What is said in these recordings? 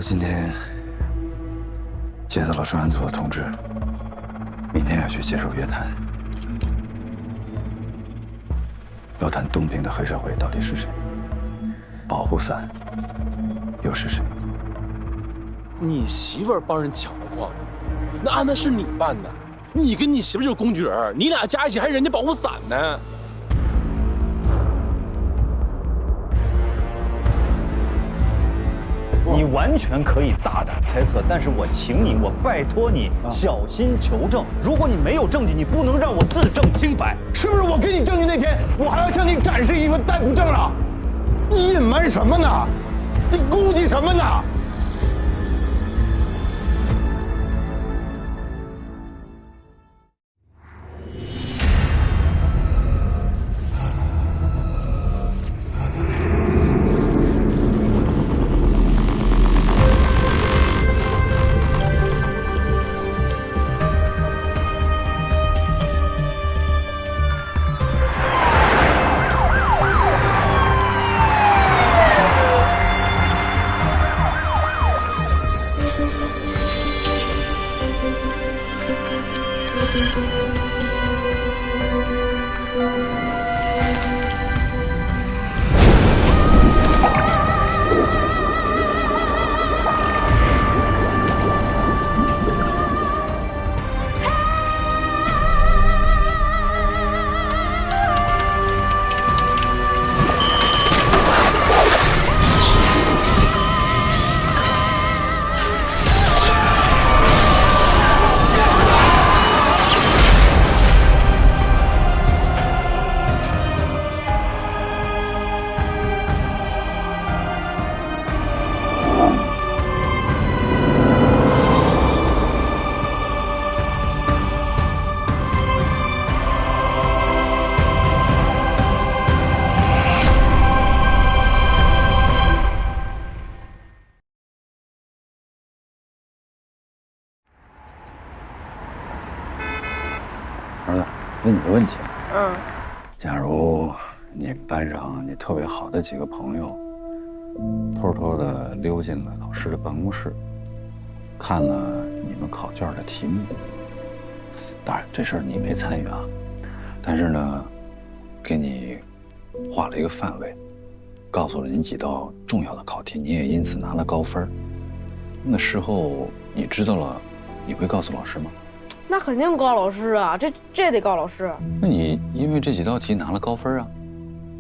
今天接到了专案组的通知，明天要去接受约谈，要谈东平的黑社会到底是谁，保护伞又是谁？你媳妇儿帮人抢了矿，那案子是你办的，你跟你媳妇就是工具人，你俩加一起还人家保护伞呢。 你完全可以大胆猜测，但是我请你，我拜托你小心求证。如果你没有证据，你不能让我自证清白，是不是？我给你证据那天，我还要向你展示一份逮捕证了。你隐瞒什么呢？你估计什么呢？儿子，问你个问题。假如你班上你特别好的几个朋友，偷偷的溜进了老师的办公室，看了你们考卷的题目，当然这事儿你没参与啊，但是呢，给你画了一个范围，告诉了你几道重要的考题，你也因此拿了高分。那事后你知道了，你会告诉老师吗？ 那肯定告老师啊，这得告老师。那你因为这几道题拿了高分啊？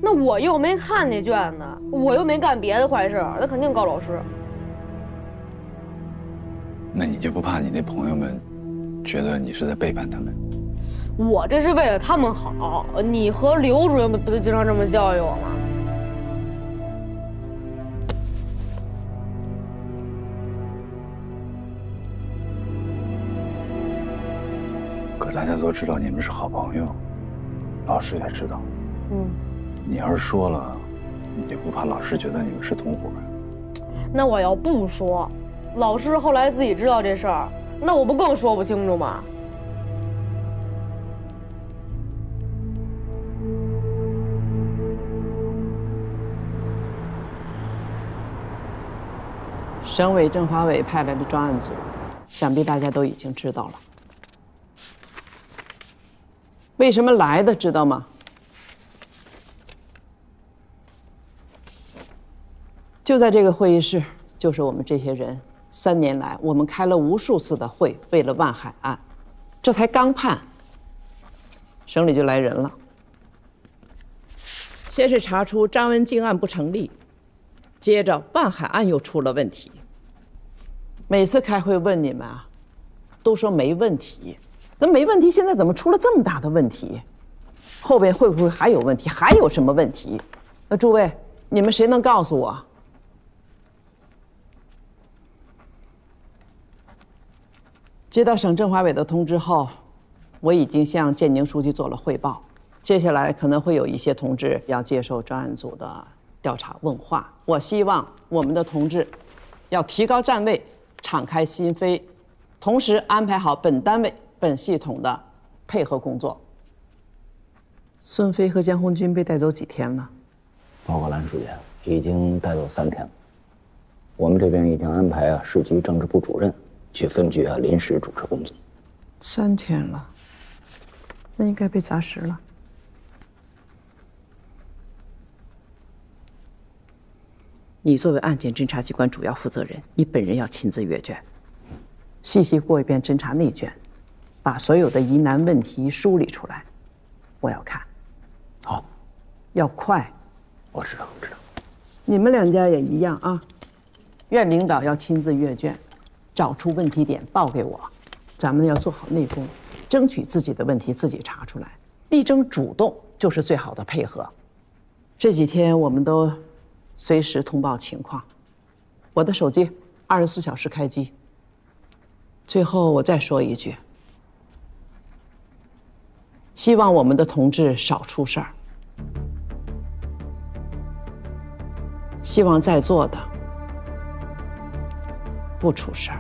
那我又没看那卷子，我又没干别的坏事，那肯定告老师。那你就不怕你那朋友们觉得你是在背叛他们？我这是为了他们好。你和刘主任不就经常这么教育我吗？ 可大家都知道你们是好朋友，老师也知道。你要是说了，你就不怕老师觉得你们是同伙？那我要不说，老师后来自己知道这事儿，那我不更说不清楚吗？省委政法委派来的专案组，想必大家都已经知道了。 为什么来的，知道吗？就在这个会议室，就是我们这些人。3年来，我们开了无数次的会，为了万海案，这才刚判，省里就来人了。先是查出张文静案不成立，接着万海案又出了问题。每次开会问你们啊，都说没问题。 那没问题，现在怎么出了这么大的问题？后边会不会还有问题？还有什么问题？那诸位，你们谁能告诉我？接到省政法委的通知后，我已经向建宁书记做了汇报。接下来可能会有一些同志要接受专案组的调查问话。我希望我们的同志要提高站位，敞开心扉，同时安排好本单位。 本系统的配合工作。孙飞和江红军被带走几天了？报告蓝书记，已经带走3天了。我们这边已经安排市级政治部主任去分局临时主持工作。3天了，那应该被砸实了。你作为案件侦查机关主要负责人，你本人要亲自阅卷，细细过一遍侦查内卷，把所有的疑难问题梳理出来，我要看。好，要快。我知道，知道。你们2家也一样啊，院领导要亲自阅卷，找出问题点报给我。咱们要做好内功，争取自己的问题自己查出来，力争主动就是最好的配合。这几天我们都随时通报情况，我的手机24小时开机。最后我再说一句，希望我们的同志少出事儿，希望在座的不出事儿。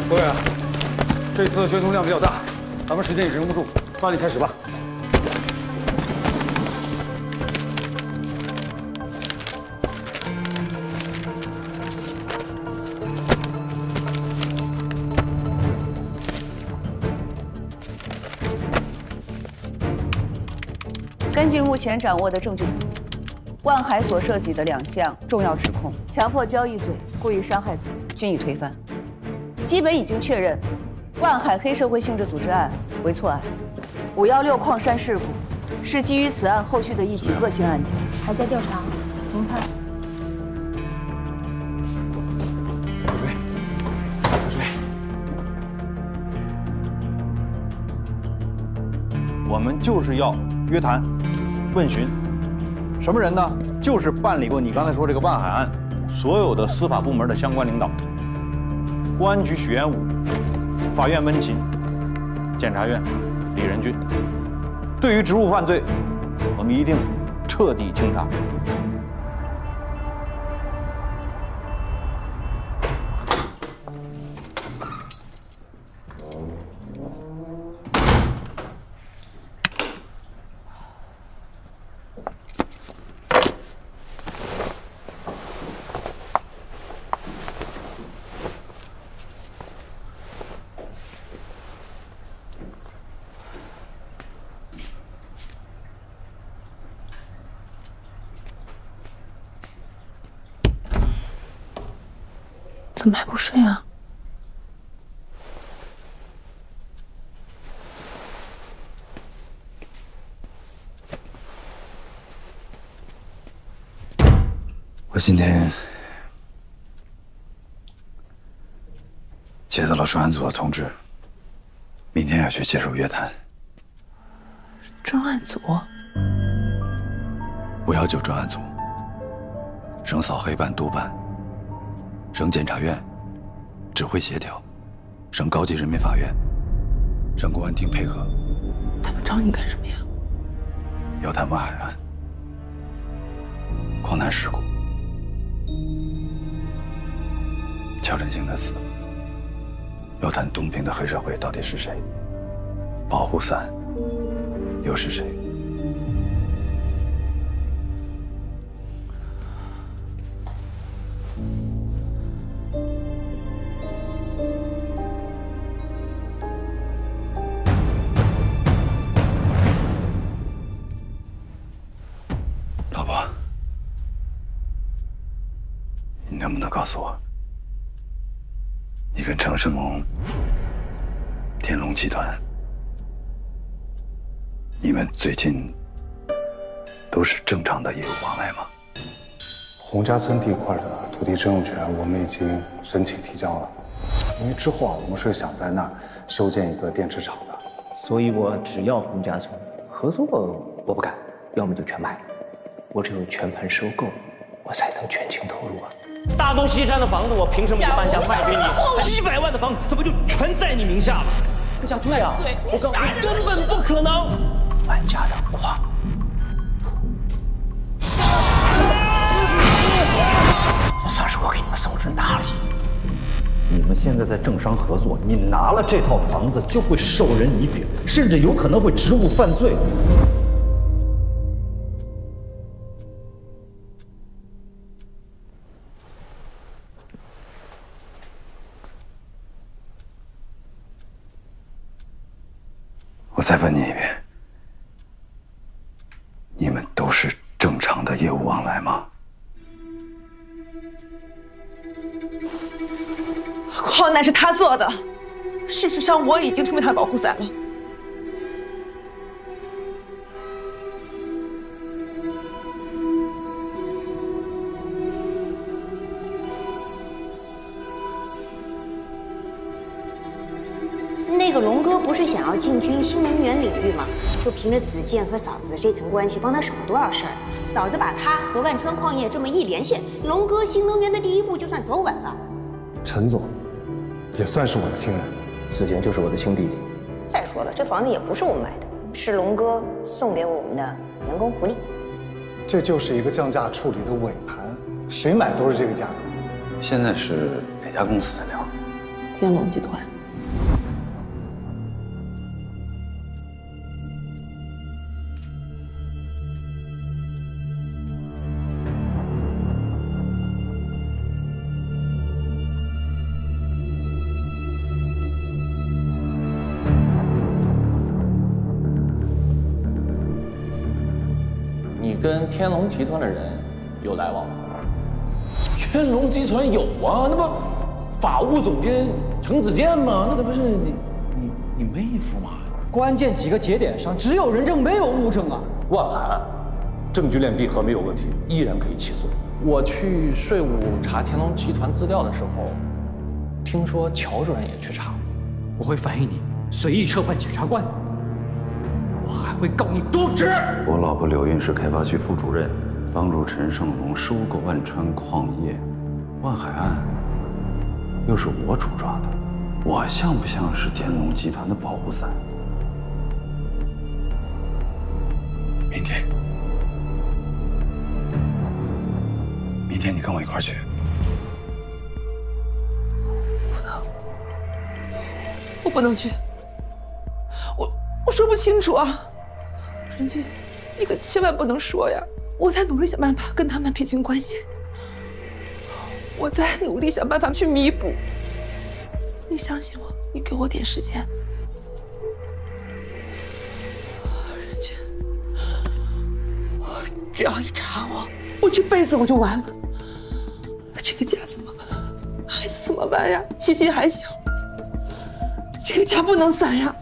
各位，这次宣通量比较大，咱们时间也忍不住，抓紧开始吧。根据目前掌握的证据，万海所涉及的2项重要指控——强迫交易罪、故意伤害罪，均已推翻。基本已经确认，万海黑社会性质组织案为错案，516矿山事故是基于此案后续的一起恶性案件，还在调查。您看，口水，口水。我们就是要约谈、问询，什么人呢？就是办理过你刚才说这个万海案所有的司法部门的相关领导。公安局许元武，法院温琴，检察院李仁俊。对于职务犯罪，我们一定彻底清查。怎么还不睡啊？我今天接到了专案组的通知，明天要去接受约谈。专案组519专案组，省扫黑办督办，省检察院指挥协调，省高级人民法院，省公安厅配合。他们找你干什么呀？要谈万海案、矿难事故。乔振兴的死，要谈东平的黑社会到底是谁，保护伞又是谁？老婆，你能不能告诉我，你跟程世萌、天龙集团，你们最近都是正常的业务往来吗？洪家村地块的土地征用权我们已经申请提交了，因为之后我们是想在那儿修建一个电池厂的，所以我只要洪家村，合作我不干，要么就全卖。我只有全盘收购，我才能全情投入啊！大东西山的房子，我凭什么一半价卖给你？100万的房子，这不就全在你名下了？这下对啊！我告诉你，根本不可能！万家的矿，算是我给你们送份大礼。你们现在在政商合作，你拿了这套房子就会授人以柄，甚至有可能会职务犯罪。我再问你一遍，你们都是正常的业务往来吗？矿难是他做的，事实上我已经成为他的保护伞了。那个龙哥不是想要进军新能源领域吗？就凭着子健和嫂子这层关系，帮他省了多少事儿？嫂子把他和万川矿业这么一连线，龙哥新能源的第一步就算走稳了。陈总，也算是我的亲人，子健就是我的亲弟弟。再说了，这房子也不是我们买的，是龙哥送给我们的员工福利。这就是一个降价处理的尾盘，谁买都是这个价格。现在是哪家公司在聊？天龙集团。你跟天龙集团的人有来往吗？天龙集团有啊，那不法务总监程子健吗？那不是你妹夫吗？关键几个节点上只有人证没有物证啊！万海案，证据链闭合没有问题，依然可以起诉。我去税务查天龙集团资料的时候，听说乔主任也去查。我会反映你随意撤换检察官，我还会告你渎职。我老婆柳云是开发区副主任，帮助陈胜龙收购万川矿业，万海案又是我主抓的，我像不像是天龙集团的保护伞？明天你跟我一块儿去。我不能去，我说不清楚啊，任俊，你可千万不能说呀！我在努力想办法跟他们撇清关系，我在努力想办法去弥补。你相信我，你给我点时间。任俊，只要一查我这辈子我就完了。这个家怎么办？孩子怎么办呀？琪琪还小。这个家不能散呀！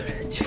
任俊，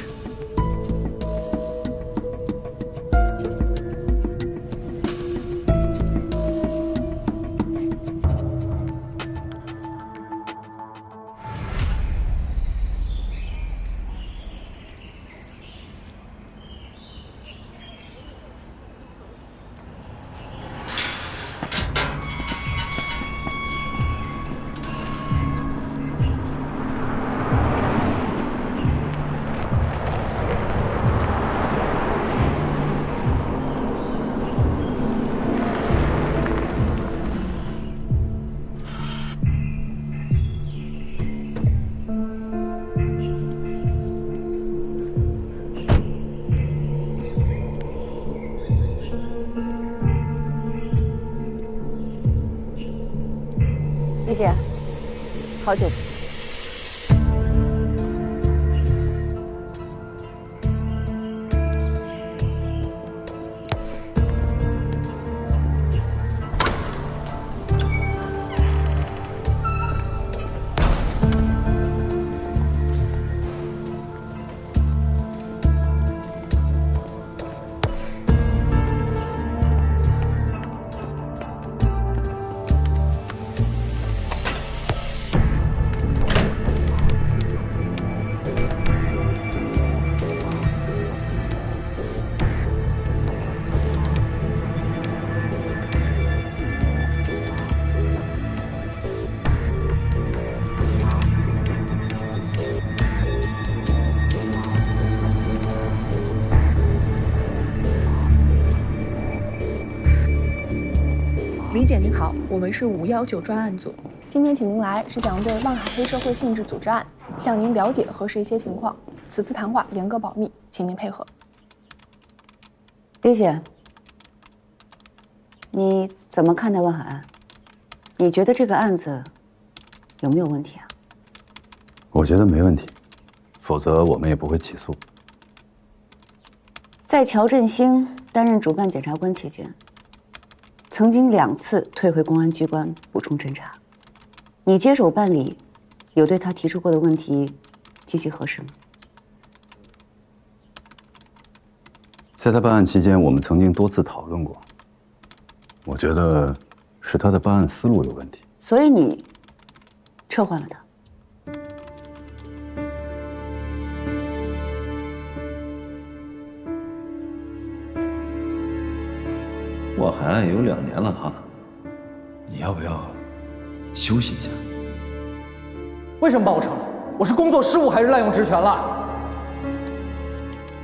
丽姐，好久不见。李姐您好，我们是519专案组，今天请您来是想对万海黑社会性质组织案向您了解核实一些情况。此次谈话严格保密，请您配合。李姐，你怎么看待万海案？你觉得这个案子有没有问题啊？我觉得没问题，否则我们也不会起诉。在乔振兴担任主办检察官期间，曾经2次退回公安机关补充侦查。你接手办理，有对他提出过的问题进行核实吗？在他办案期间，我们曾经多次讨论过。我觉得是他的办案思路有问题，所以你撤换了他。万海案有2年了哈，你要不要休息一下？为什么把我撤了？我是工作失误还是滥用职权了？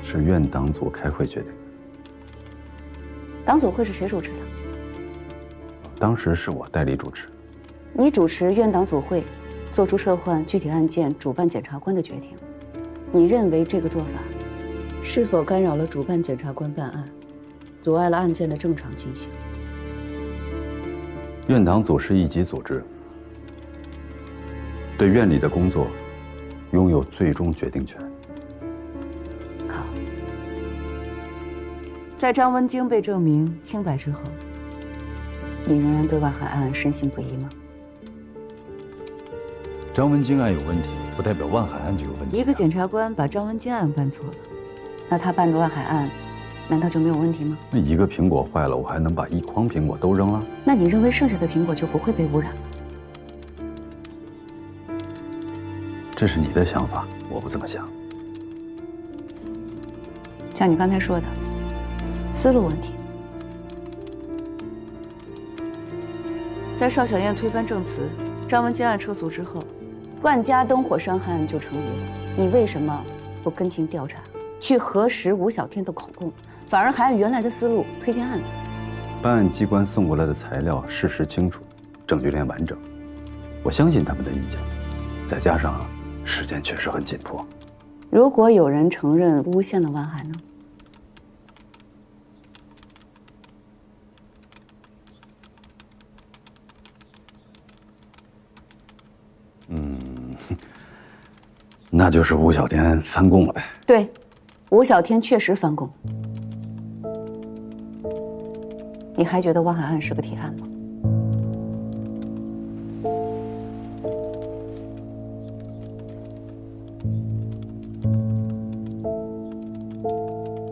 是院党组开会决定的。党组会是谁主持的？当时是我代理主持。你主持院党组会，做出撤换具体案件主办检察官的决定。你认为这个做法是否干扰了主办检察官办案，阻碍了案件的正常进行？院党组是一级组织，对院里的工作拥有最终决定权。好，在张文京被证明清白之后，你仍然对万海案深信不疑吗？张文京案有问题，不代表万海案就有问题。一个检察官把张文京案办错了，那他办的万海案难道就没有问题吗？那一个苹果坏了，我还能把1筐苹果都扔了？那你认为剩下的苹果就不会被污染吗？这是你的想法，我不这么想。像你刚才说的，思路问题。在邵小燕推翻证词、张文京案撤诉之后，万家灯火伤害案就成立了。你为什么不跟进调查，去核实吴小天的口供，反而还按原来的思路推进案子？办案机关送过来的材料事实清楚，证据链完整，我相信他们的意见。再加上时间确实很紧迫。如果有人承认诬陷了万海呢？那就是吴小天翻供了呗。对，吴小天确实翻供。你还觉得万海案是个铁案吗？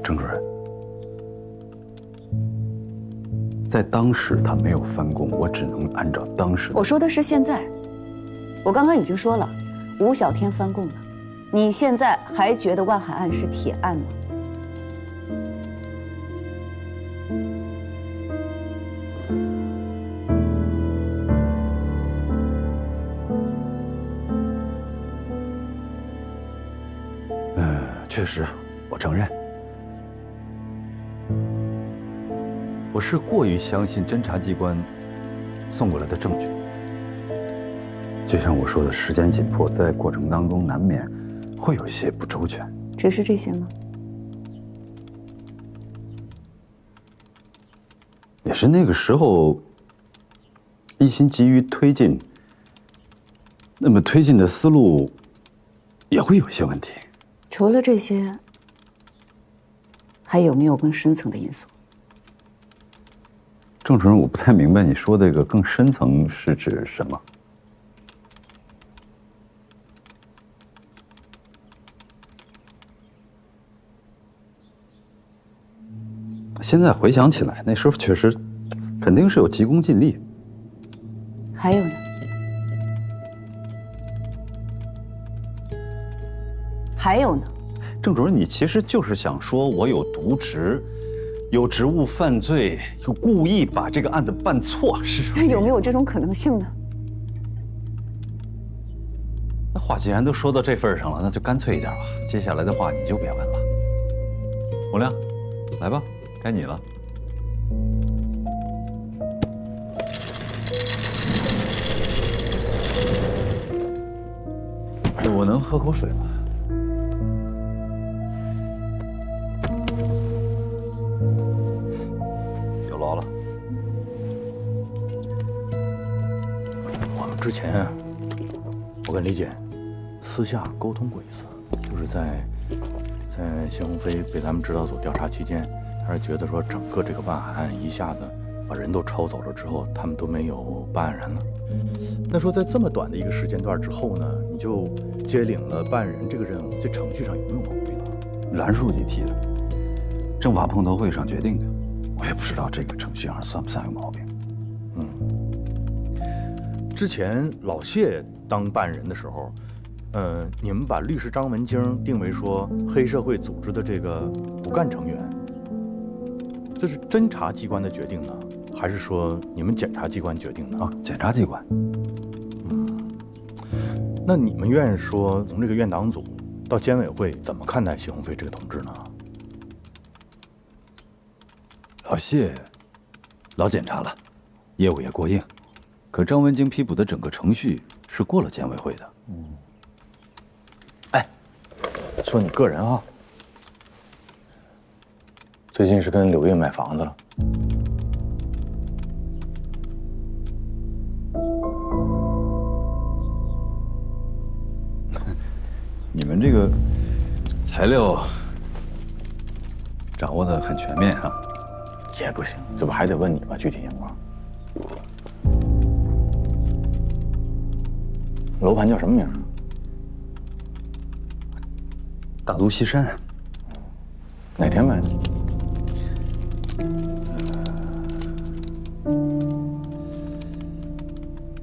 郑主任，在当时他没有翻供，我只能按照当时的。我说的是现在。我刚刚已经说了，吴小天翻供了，你现在还觉得万海案是铁案吗？确实，我承认，我是过于相信侦查机关送过来的证据。就像我说的，时间紧迫，在过程当中难免会有一些不周全。只是这些吗？也是那个时候一心急于推进，那么推进的思路也会有一些问题。除了这些，还有没有更深层的因素？郑主任，我不太明白你说这个更深层是指什么？现在回想起来，那时候确实肯定是有急功近利。还有呢？还有呢？郑主任，你其实就是想说我有渎职，有职务犯罪，又故意把这个案子办错，是说？那有没有这种可能性呢？那话既然都说到这份上了，那就干脆一点吧。接下来的话你就别问了。洪亮，来吧，该你了。能喝口水吗？有劳了。我们之前啊，我跟李姐私下沟通过一次，就是在谢鸿飞被咱们指导组调查期间，他是觉得说整个这个办案一下子把人都抄走了之后，他们都没有办案人了。那说在这么短的一个时间段之后呢，你就接领了办案人这个任务，这程序上有没有毛病啊？蓝书记提的，政法碰头会上决定的，我也不知道这个程序上算不算有毛病。之前老谢当办案人的时候，你们把律师张文京定为说黑社会组织的这个骨干成员，这是侦查机关的决定呢，还是说你们检察机关决定的？啊，检察机关。那你们院说从这个院党组到监委会怎么看待谢鸿飞这个同志呢？老谢，老检查了，业务也过硬，可张文京批捕的整个程序是过了监委会的。哎，说你个人啊，最近是跟柳叶买房子了？你们这个材料掌握的很全面啊。也不行，这不还得问你吗？具体情况。楼盘叫什么名？大都西山。哪天买的？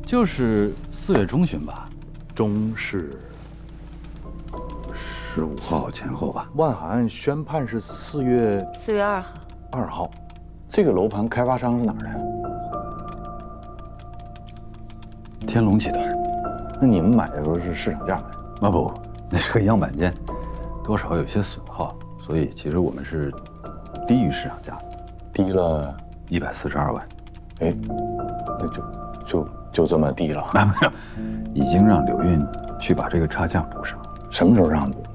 就是4月中旬吧。中是15号前后吧。万海案宣判是4月2号。2号，这个楼盘开发商是哪儿的呀？天龙集团。那你们买的时候是市场价买？啊不，那是个样板间，多少有些损耗，所以其实我们是低于市场价，低了142万。哎，那就这么低了？啊没有，已经让柳运去把这个差价补上。什么时候让补的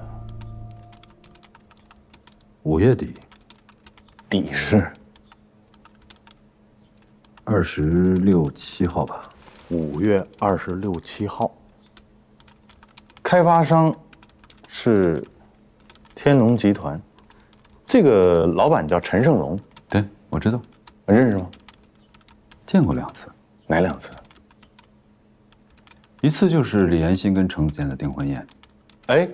？5月底。底是26、7号吧。5月26、7号。开发商是天龙集团，这个老板叫陈胜荣。对，我知道。我认识吗？见过2次。哪2次？一次就是李延新跟程子健的订婚宴。哎，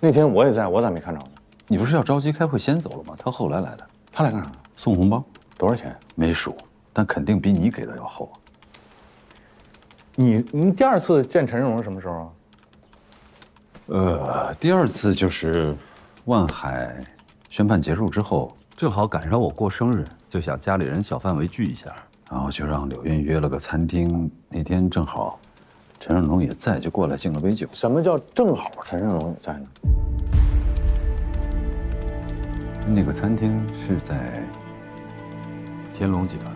那天我也在，我咋没看着呢？你不是要着急开会先走了吗？他后来来的。他来干啥？送红包。多少钱？没数，但肯定比你给的要厚。你第2次见陈胜荣是什么时候啊？第2次就是万海宣判结束之后，正好赶上我过生日，就想家里人小范围聚一下，然后就让柳运约了个餐厅。那天正好陈胜荣也在，就过来敬了杯酒。什么叫正好陈胜荣也在呢？那个餐厅是在天龙集团。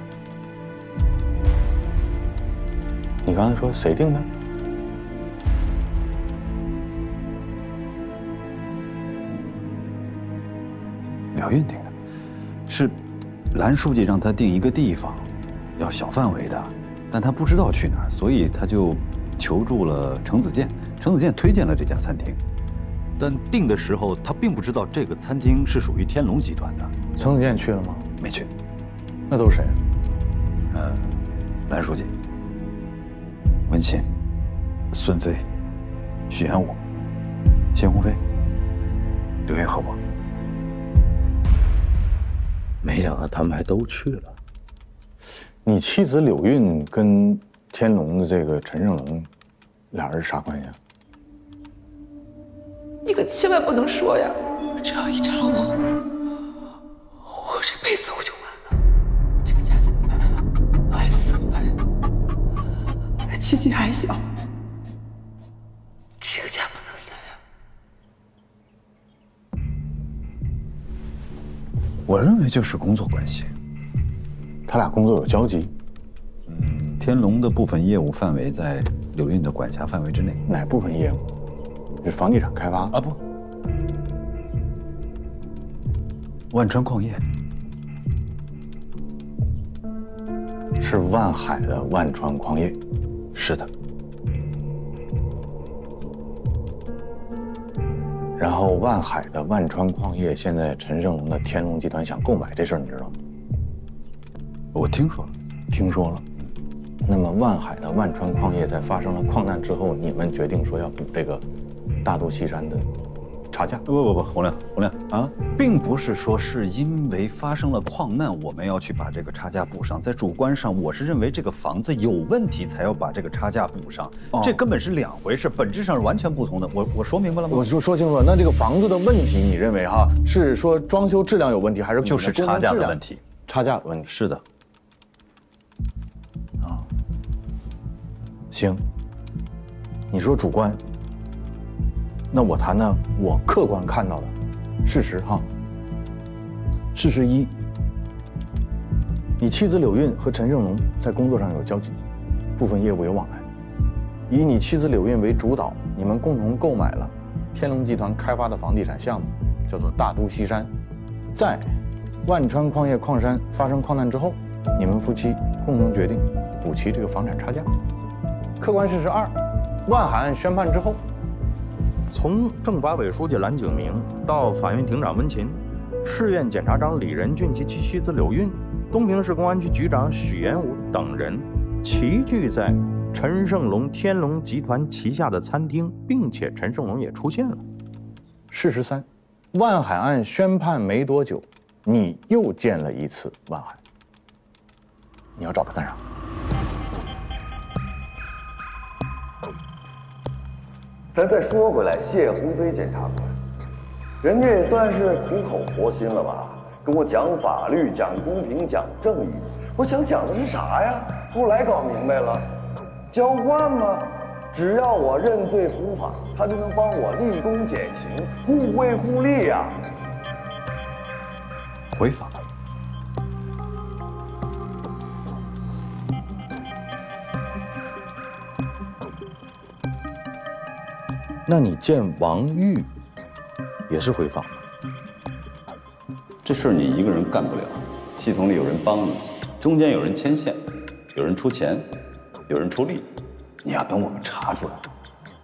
你刚才说谁订的？柳运订的，是蓝书记让他定一个地方，要小范围的，但他不知道去哪儿，所以他就求助了程子健。程子健推荐了这家餐厅。但定的时候，他并不知道这个餐厅是属于天龙集团的。程子健去了吗？没去。那都是谁？蓝书记、文新、孙飞、许元武、谢鸿飞、柳运和我。没想到他们还都去了。你妻子柳运跟天龙的这个陈胜荣，俩人是啥关系啊？你可千万不能说呀！只要一查我这辈子我就完了。这个家怎么办？孩子怎么办？琪琪还小，这个家不能散呀。我认为就是工作关系，他俩工作有交集。天龙的部分业务范围在柳运的管辖范围之内。哪部分业务？是房地产开发啊不，万川矿业是万海的万川矿业，是的。然后万海的万川矿业现在陈胜龙的天龙集团想购买这事儿，你知道吗？我听说了，听说了。那么万海的万川矿业在发生了矿难之后，你们决定说要补这个大肚西山的差价？不，洪亮啊，并不是说是因为发生了矿难，我们要去把这个差价补上。在主观上，我是认为这个房子有问题，才要把这个差价补上。这根本是两回事，本质上是完全不同的。我说明白了吗？我说清楚了。那这个房子的问题，你认为哈是说装修质量有问题，还是就是差价的问题？差价的问题。是的。啊，行。你说主观。那我谈呢，我客观看到的事实哈。事实一，你妻子柳韵和陈胜龙在工作上有交集，部分业务有往来。以你妻子柳韵为主导，你们共同购买了天龙集团开发的房地产项目，叫做大都西山。在万川矿业矿山发生矿难之后，你们夫妻共同决定补齐这个房产差价。客观事实二，万海案宣判之后，从政法委书记蓝景明到法院庭长温琴，市院检察长李仁俊及其妻子柳韵，东平市公安局局长许延武等人齐聚在陈胜龙天龙集团旗下的餐厅，并且陈胜龙也出现了。事实三，万海案宣判没多久，你又见了一次万海。你要找他干啥？咱再说回来，谢鸿飞检察官，人家也算是苦口婆心了吧，跟我讲法律、讲公平、讲正义。我想讲的是啥呀？后来搞明白了，交换吗？只要我认罪伏法，他就能帮我立功减刑，互惠互利呀。违法。那你见王玉也是违法吗？这事儿你一个人干不了，系统里有人帮你，中间有人牵线，有人出钱，有人出力。你要等我们查出来，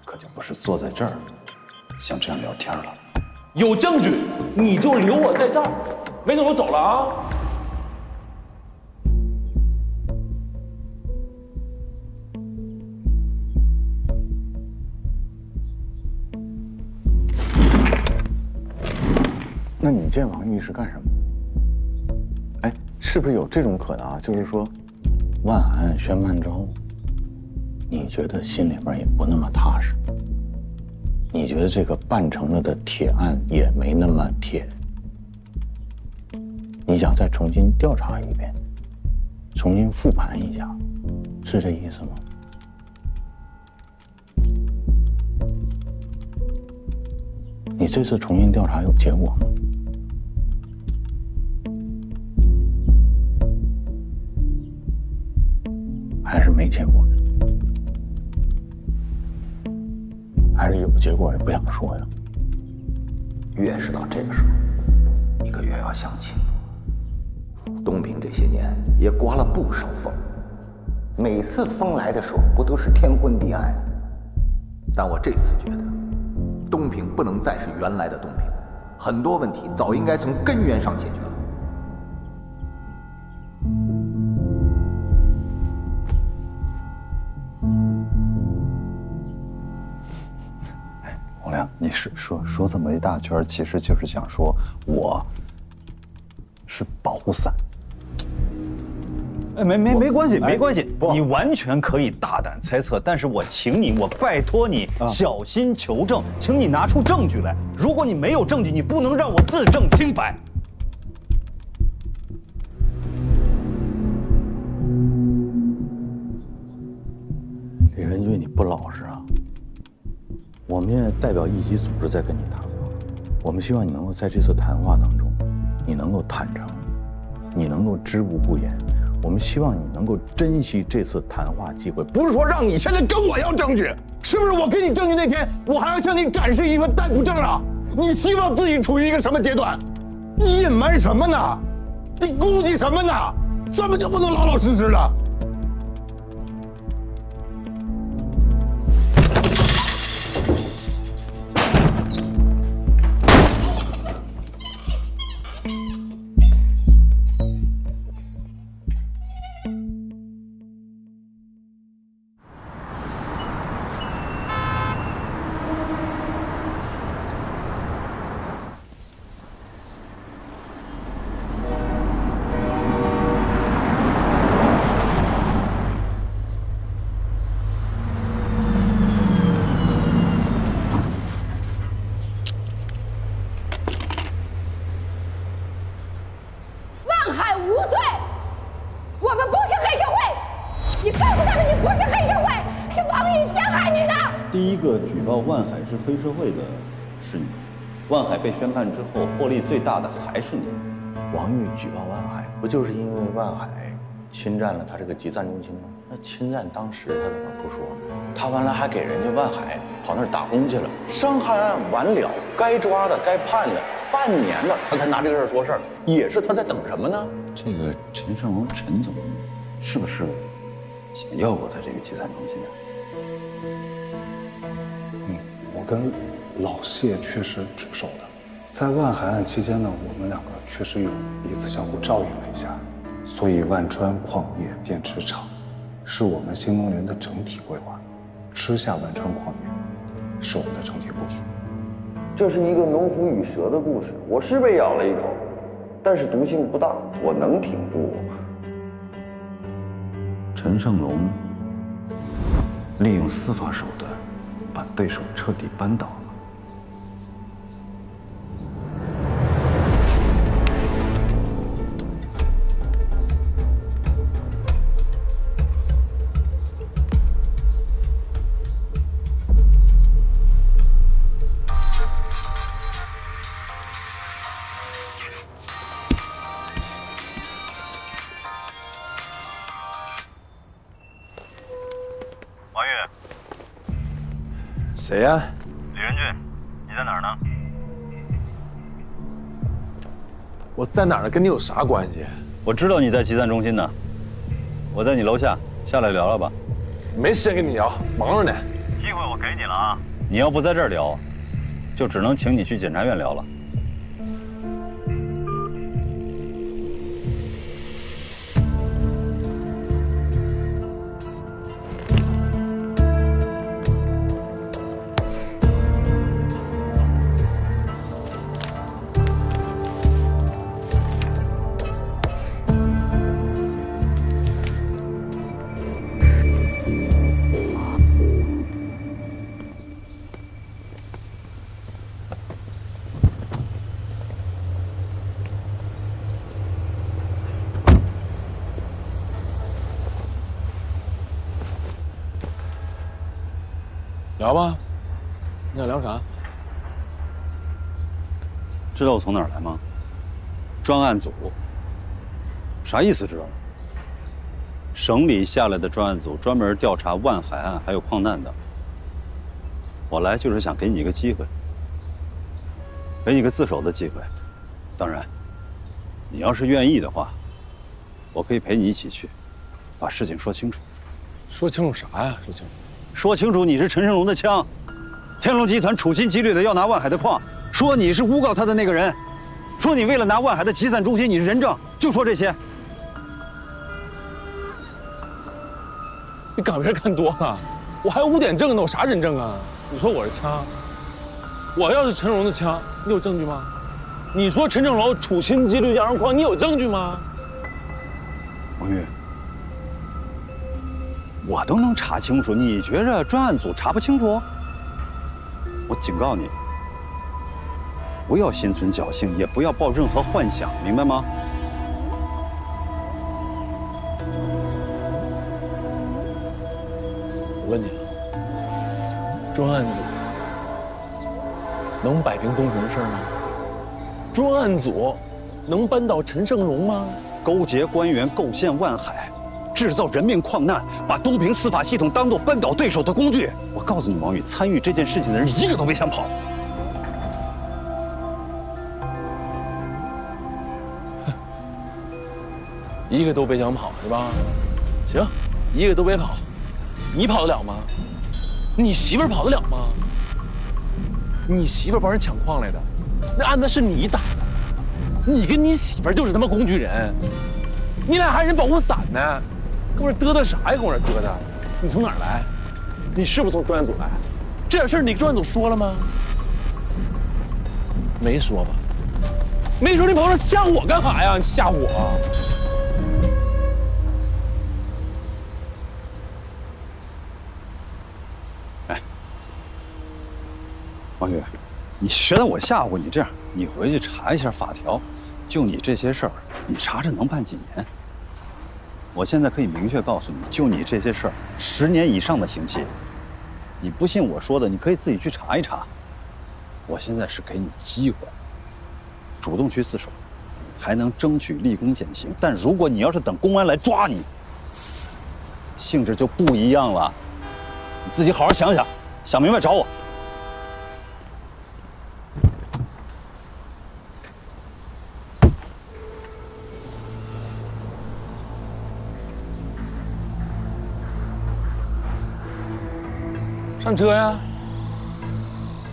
可就不是坐在这儿像这样聊天了。有证据你就留我在这儿，没准我走了啊。那你见王玉是干什么？哎，是不是有这种可能啊？就是说，万海案宣判之后，你觉得心里边也不那么踏实，你觉得这个办成了的铁案也没那么铁，你想再重新调查一遍，重新复盘一下，是这意思吗？你这次重新调查有结果吗？还是没结果呢？还是有结果也不想说呀？越是到这个时候，你可越要想清楚，东平这些年也刮了不少风，每次风来的时候不都是天昏地暗？但我这次觉得，东平不能再是原来的东平，很多问题早应该从根源上解决了。洪亮，你是说这么一大圈，其实就是想说我是保护伞。哎，没关系，没关系，你完全可以大胆猜测，但是我请你，我拜托你小心求证，请你拿出证据来。如果你没有证据，你不能让我自证清白。李仁俊，你不老实啊！我们现在代表一级组织在跟你谈话，我们希望你能够在这次谈话当中，你能够坦诚，你能够知无不言。我们希望你能够珍惜这次谈话机会，不是说让你现在跟我要证据，是不是？我给你证据那天，我还要向你展示一份逮捕证啊！你希望自己处于一个什么阶段？你隐瞒什么呢？你估计什么呢？怎么就不能老老实实的？第一个举报万海是黑社会的是你，万海被宣判之后，获利最大的还是你。王玉举报万海，不就是因为万海侵占了他这个集散中心吗？那侵占当时他怎么不说呢？他完了还给人家万海跑那儿打工去了，伤害案完了，该抓的该判的，半年了他才拿这个事儿说事儿，也是他在等什么呢？这个陈胜荣陈总，是不是想要过他这个集散中心啊？我跟老谢确实挺熟的，在万海案期间呢，我们两个确实有彼此相互照应了一下，所以万川矿业电池厂是我们新能源的整体规划，吃下万川矿业是我们的整体布局。这是一个农夫与蛇的故事，我是被咬了一口，但是毒性不大，我能挺住。陈胜荣利用司法手段把对手彻底扳倒了。王玉，谁呀？李仁俊，你在哪儿呢？我在哪儿呢？跟你有啥关系？我知道你在集散中心呢，我在你楼下，下来聊聊吧。没时间跟你聊，忙着呢。机会我给你了啊！你要不在这儿聊，就只能请你去检察院聊了。聊吧，你想聊啥？知道我从哪儿来吗？专案组。啥意思知道吗？省里下来的专案组，专门调查万海案还有矿难的。我来就是想给你一个机会，给你个自首的机会。当然，你要是愿意的话，我可以陪你一起去，把事情说清楚。说清楚啥呀？说清楚。说清楚你是陈胜荣的枪，天龙集团处心积虑的要拿万海的矿，说你是诬告他的那个人，说你为了拿万海的集散中心你是人证，就说这些。你港片看多了，我还有污点证呢，我啥人证啊？你说我是枪，我要是陈荣的枪，你有证据吗？你说陈胜荣处心积虑要让矿，你有证据吗？王玉，我都能查清楚，你觉着专案组查不清楚？我警告你，不要心存侥幸，也不要抱任何幻想，明白吗？我问你，专案组能摆平东平的事吗？专案组能扳倒陈胜荣吗？勾结官员构陷万海，制造人命矿难，把东平司法系统当作扳倒对手的工具。我告诉你，王宇，参与这件事情的人一个都别想跑。一个都别想跑是吧？行，一个都别跑。你跑得了吗？你媳妇儿跑得了吗？你媳妇儿帮人抢矿来的，那案子是你打的，你跟你媳妇儿就是他妈工具人，你俩还人保护伞呢，跟我这嘚嘚啥呀？跟我这嘚嘚，你从哪儿来？你是不是从专案组来？这点事儿你专案组说了吗？没说吧？没说，你跑这吓我干啥呀？你吓我？王宇，你觉得我吓唬你？这样，你回去查一下法条，就你这些事儿，你查查能判几年？我现在可以明确告诉你，就你这些事儿，10年以上的刑期。你不信我说的，你可以自己去查一查。我现在是给你机会，主动去自首，还能争取立功减刑。但如果你要是等公安来抓你，性质就不一样了。你自己好好想想，想明白找我。上车呀，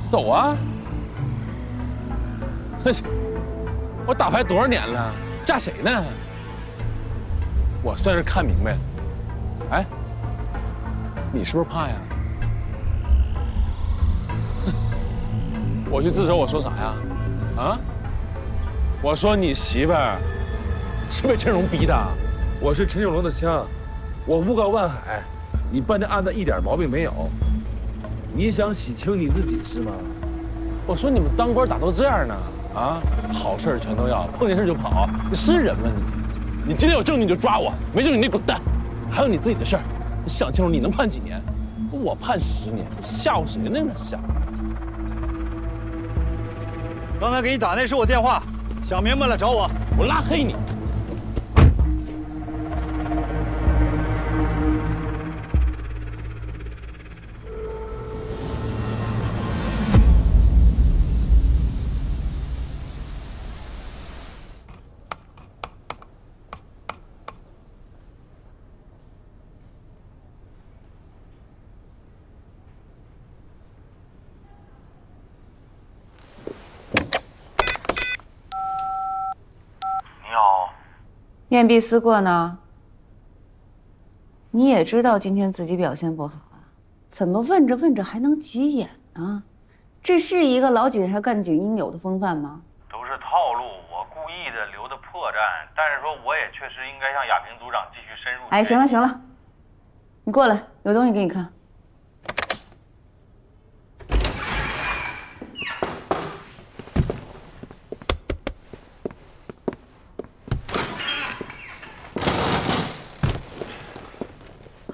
走啊！我打牌多少年了，炸谁呢？我算是看明白了。哎，你是不是怕呀？我去自首，我说啥呀？啊？我说你媳妇儿是被陈荣逼的，我是陈小龙的枪，我诬告万海，你办这案子一点毛病没有。你想洗清你自己是吗？我说你们当官咋都这样呢？啊，好事全都要，碰见事就跑，你是人吗你？你今天有证据你就抓我，没证据你滚蛋。还有你自己的事儿，你想清楚你能判几年？我判10年，吓唬谁呢？你吓！刚才给你打那是我电话，想明白了找我，我拉黑你。面壁思过呢？你也知道今天自己表现不好啊，怎么问着问着还能急眼呢？这是一个老警察干警应有的风范吗？都是套路，我故意的留的破绽，但是说我也确实应该向亚平组长继续深入。哎，行了行了，你过来，有东西给你看。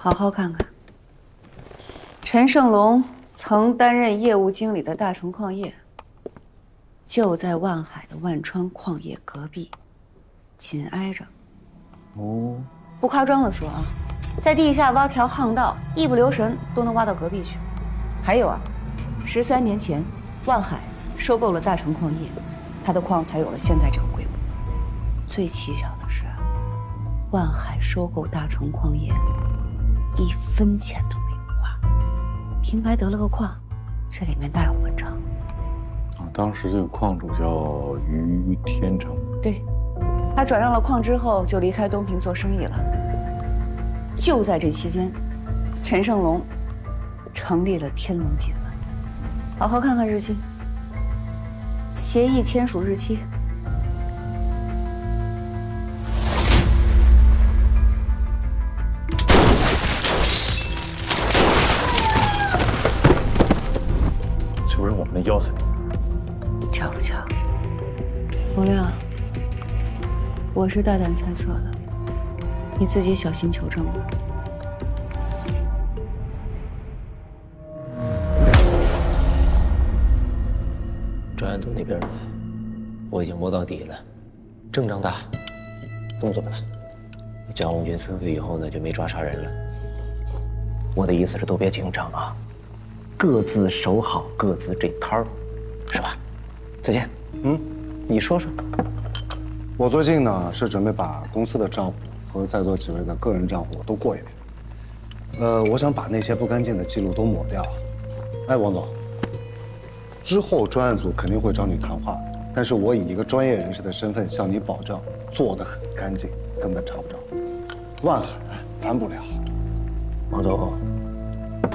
好好看看，陈胜龙曾担任业务经理的大成矿业，就在万海的万川矿业隔壁，紧挨着。哦，不夸张的说啊，在地下挖条巷道，一不留神都能挖到隔壁去。还有啊，13年前，万海收购了大成矿业，他的矿才有了现在这个规模。最蹊跷的是，万海收购大成矿业，1分钱都没有花，平白得了个矿，这里面大有文章。啊，当时这个矿主叫于天成。对，他转让了矿之后就离开东平做生意了。就在这期间，陈胜龙成立了天龙集团。好好看看日期，协议签署日期。是不是我们要死你？巧不巧？洪亮，我是大胆猜测了，你自己小心求证吧。专案组那边呢，我已经摸到底了，阵仗大，动作吧。蒋红军撤回以后呢，就没抓啥人了。我的意思是，都别紧张啊，各自守好各自这摊儿，是吧？再见。你说说。我最近呢是准备把公司的账户和在座几位的个人账户都过一遍。我想把那些不干净的记录都抹掉。哎，王总，之后专案组肯定会找你谈话，但是我以一个专业人士的身份向你保证，做得很干净，根本查不着。万海翻不了。王总，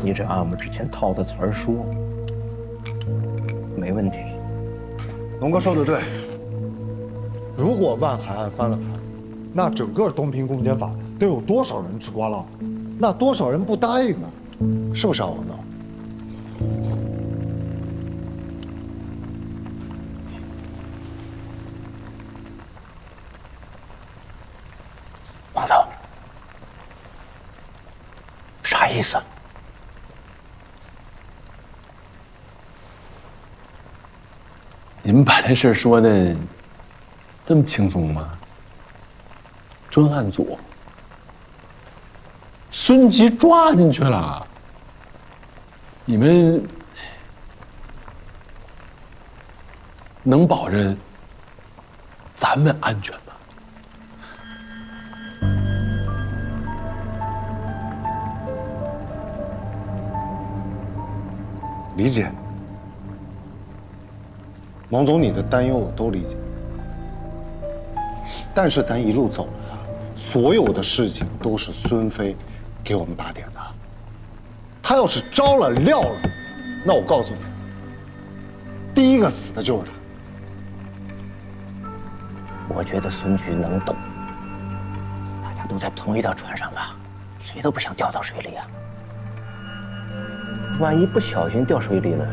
你这按我们之前套的词儿说，没问题。龙哥说的对，如果万海案翻了盘，那整个东平公检法都有多少人吃瓜了？那多少人不答应啊？是不是啊，王总？王总，啥意思？你们把这事儿说的这么轻松吗？专案组，孙吉抓进去了，你们能保着咱们安全吗？理解，王总，你的担忧我都理解。但是咱一路走来，所有的事情都是孙飞给我们打点的。他要是招了料了，那我告诉你，第一个死的就是他。我觉得孙局能懂，大家都在同一条船上吧，谁都不想掉到水里啊。万一不小心掉水里了，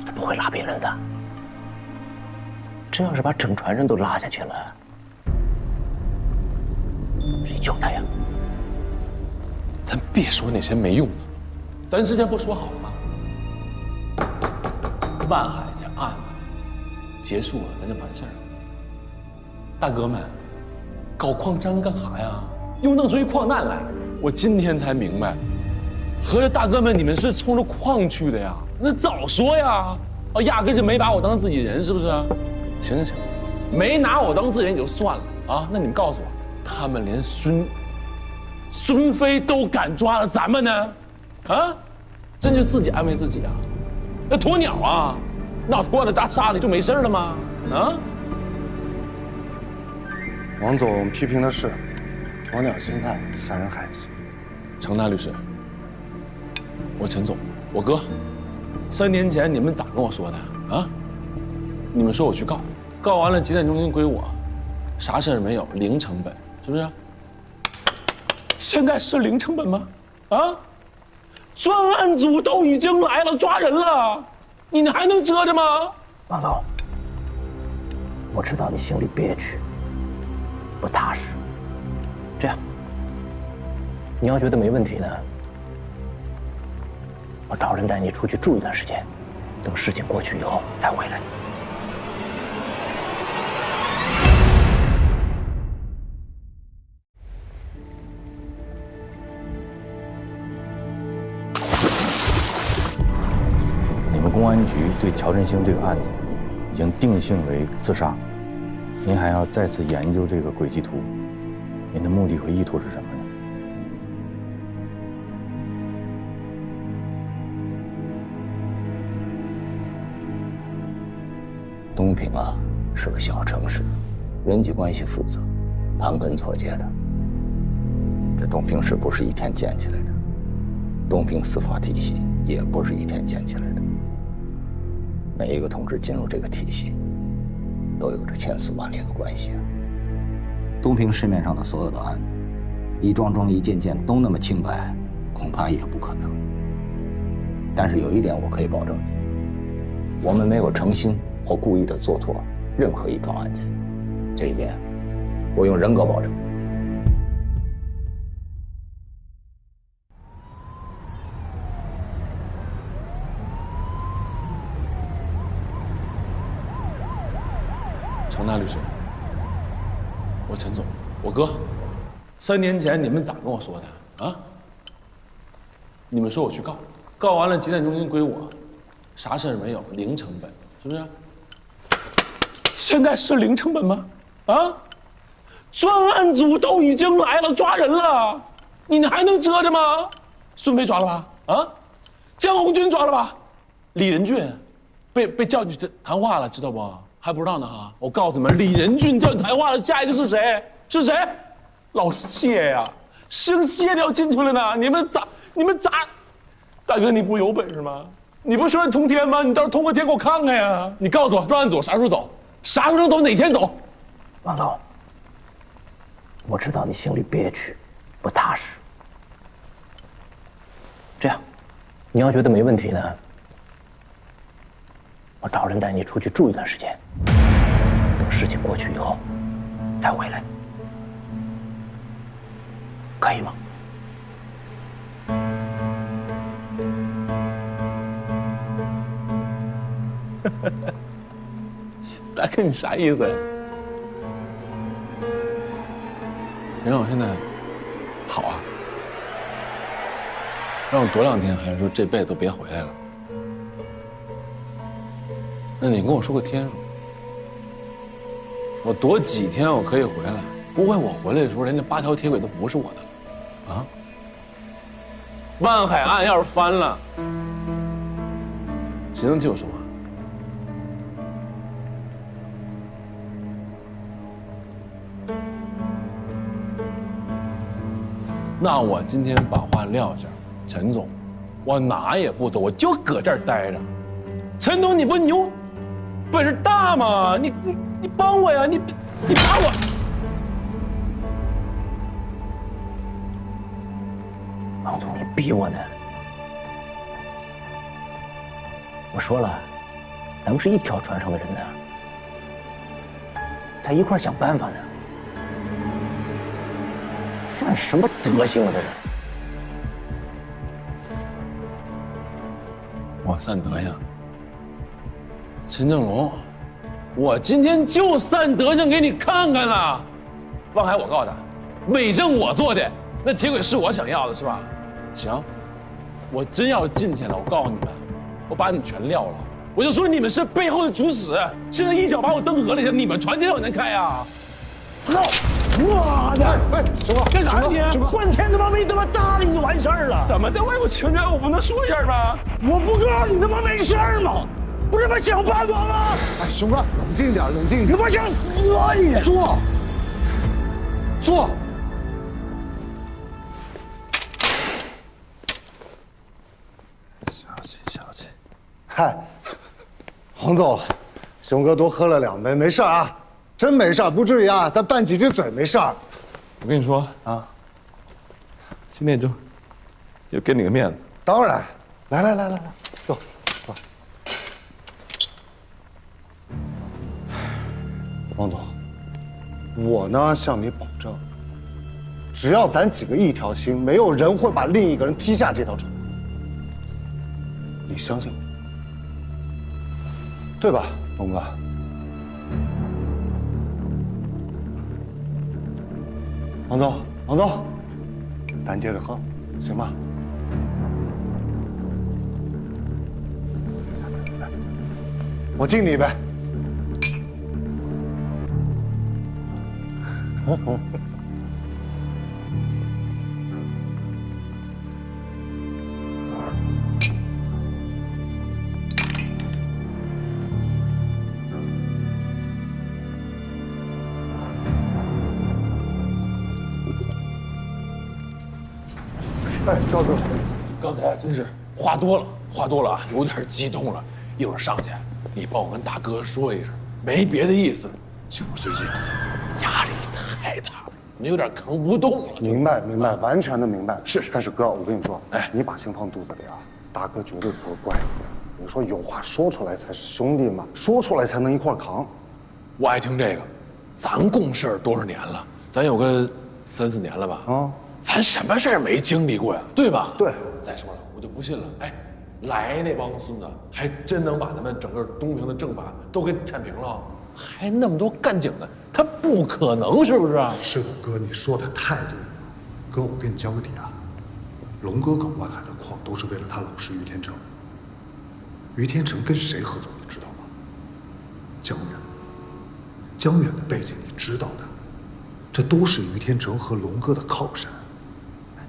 他不会拉别人的。这要是把整船人都拉下去了，谁救他呀？咱别说那些没用的，咱之前不说好了吗？万海这案子结束了，咱就完事儿了。大哥们，搞矿山干啥呀？又弄出一矿难来。我今天才明白，合着大哥们你们是冲着矿去的呀？那早说呀！哦，压根就没把我当自己人，是不是？行行行，没拿我当自己人也就算了啊。那你们告诉我，他们连孙飞都敢抓了，咱们呢？啊，真就自己安慰自己啊？那鸵鸟啊，那拖在大沙里就没事了吗？啊？王总批评的是鸵鸟心态，害人害己。程大律师，我陈总，我哥，3年前你们咋跟我说的啊？你们说我去告完了集团中心归我，啥事儿没有，零成本，是不是？现在是零成本吗？啊？专案组都已经来了，抓人了，你还能折腾吗？王总，我知道你心里憋屈，不踏实。这样，你要觉得没问题呢，我找人带你出去住一段时间，等事情过去以后再回来。你们公安局对乔振兴这个案子已经定性为自杀，您还要再次研究这个轨迹图，您的目的和意图是什么呢？东平啊，是个小城市，人际关系复杂，盘根错节的。这东平市不是一天建起来的，东平司法体系也不是一天建起来的。每一个同志进入这个体系，都有着千丝万缕的关系。东平市面上的所有的案子，一桩桩一件件都那么清白，恐怕也不可能。但是有一点我可以保证你，我们没有诚心或故意的做错任何一桩案件，这一点我用人格保证。程大律师，我说陈总，我哥，3年前你们咋跟我说的啊？你们说我去告，告完了集散中心归我，啥事儿没有，零成本，是不是？现在是零成本吗？啊？专案组都已经来了，抓人了，你还能遮着吗？孙飞抓了吧？啊？江红军抓了吧？李仁俊被叫去谈话了，知道不？还不知道呢哈！我告诉你们，李仁俊叫你谈话了，下一个是谁？是谁？老谢呀，姓谢的要进去了呢！你们咋？大哥，你不有本事吗？你不说你通天吗？你倒是通个天给我看看呀！你告诉我，专案组啥时候走？啥时候走？哪天走？王总，我知道你心里憋屈，不踏实。这样，你要觉得没问题呢，我找人带你出去住一段时间，等事情过去以后再回来，可以吗？大哥，你啥意思呀？让我现在好啊？让我躲2天，还是说这辈子都别回来了？那你跟我说个天数，我躲几天我可以回来？不会我回来的时候，连那8条铁轨都不是我的了啊？万海案要是翻了，谁能替我说话？那我今天把话撂下，陈总，我哪也不走，我就搁这儿待着。陈总，你不牛，本事大吗？你帮我呀！你把我。王总，你逼我呢？我说了，咱们是一条船上的人呢，在一块想办法呢。算什么德行啊，这是！我散德行。陈正龙，我今天就散德行给你看看了。望海，我告诉他，伪证我做的，那铁轨是我想要的，是吧？行，我真要进去了，我告诉你们，我把你们全撂了。我就说你们是背后的主使，现在一脚把我蹬河里去，你们船这往前开啊！我的！哎，熊哥，干啥你？半天他妈没他妈搭理你就完事儿了。怎么的？我有情人，我不能说一下吗？我不告诉你他妈没事儿吗？不是他妈想办法吗？哎，熊哥，冷静点，冷静点。他妈想死啊你！坐。小气。嗨，黄总，熊哥多喝了2杯，没事啊。真没事，不至于啊，咱拌几句嘴没事儿。我跟你说啊，今天就给你个面子。当然，来，坐。王总，我呢向你保证，只要咱几个一条心，没有人会把另一个人踢下这条船。你相信我，对吧，龙哥？王总，咱接着喝，行吗？来，我敬你一杯。哎，高哥，刚才真是话多了啊，有点激动了。一会儿上去，你帮我跟大哥说一声，没别的意思，就是最近压力太大了，你有点扛不动了。明白，完全的明白。是，但是哥，我跟你说，哎，你把心放肚子里啊，大哥绝对不会怪你的。我说有话说出来才是兄弟嘛，说出来才能一块扛。我爱听这个，咱共事多少年了？咱有个3、4年了吧？啊。咱什么事儿没经历过呀，对吧？对。再说了，我就不信了，哎，来那帮孙子还真能把咱们整个东平的政法都给铲平了。还那么多干警的，他不可能，是不是？是我哥，你说的太对了。哥，我给你交个底啊，龙哥搞万海的矿都是为了他老师于天成。于天成跟谁合作，你知道吗？江远。江远的背景你知道的，这都是于天成和龙哥的靠山。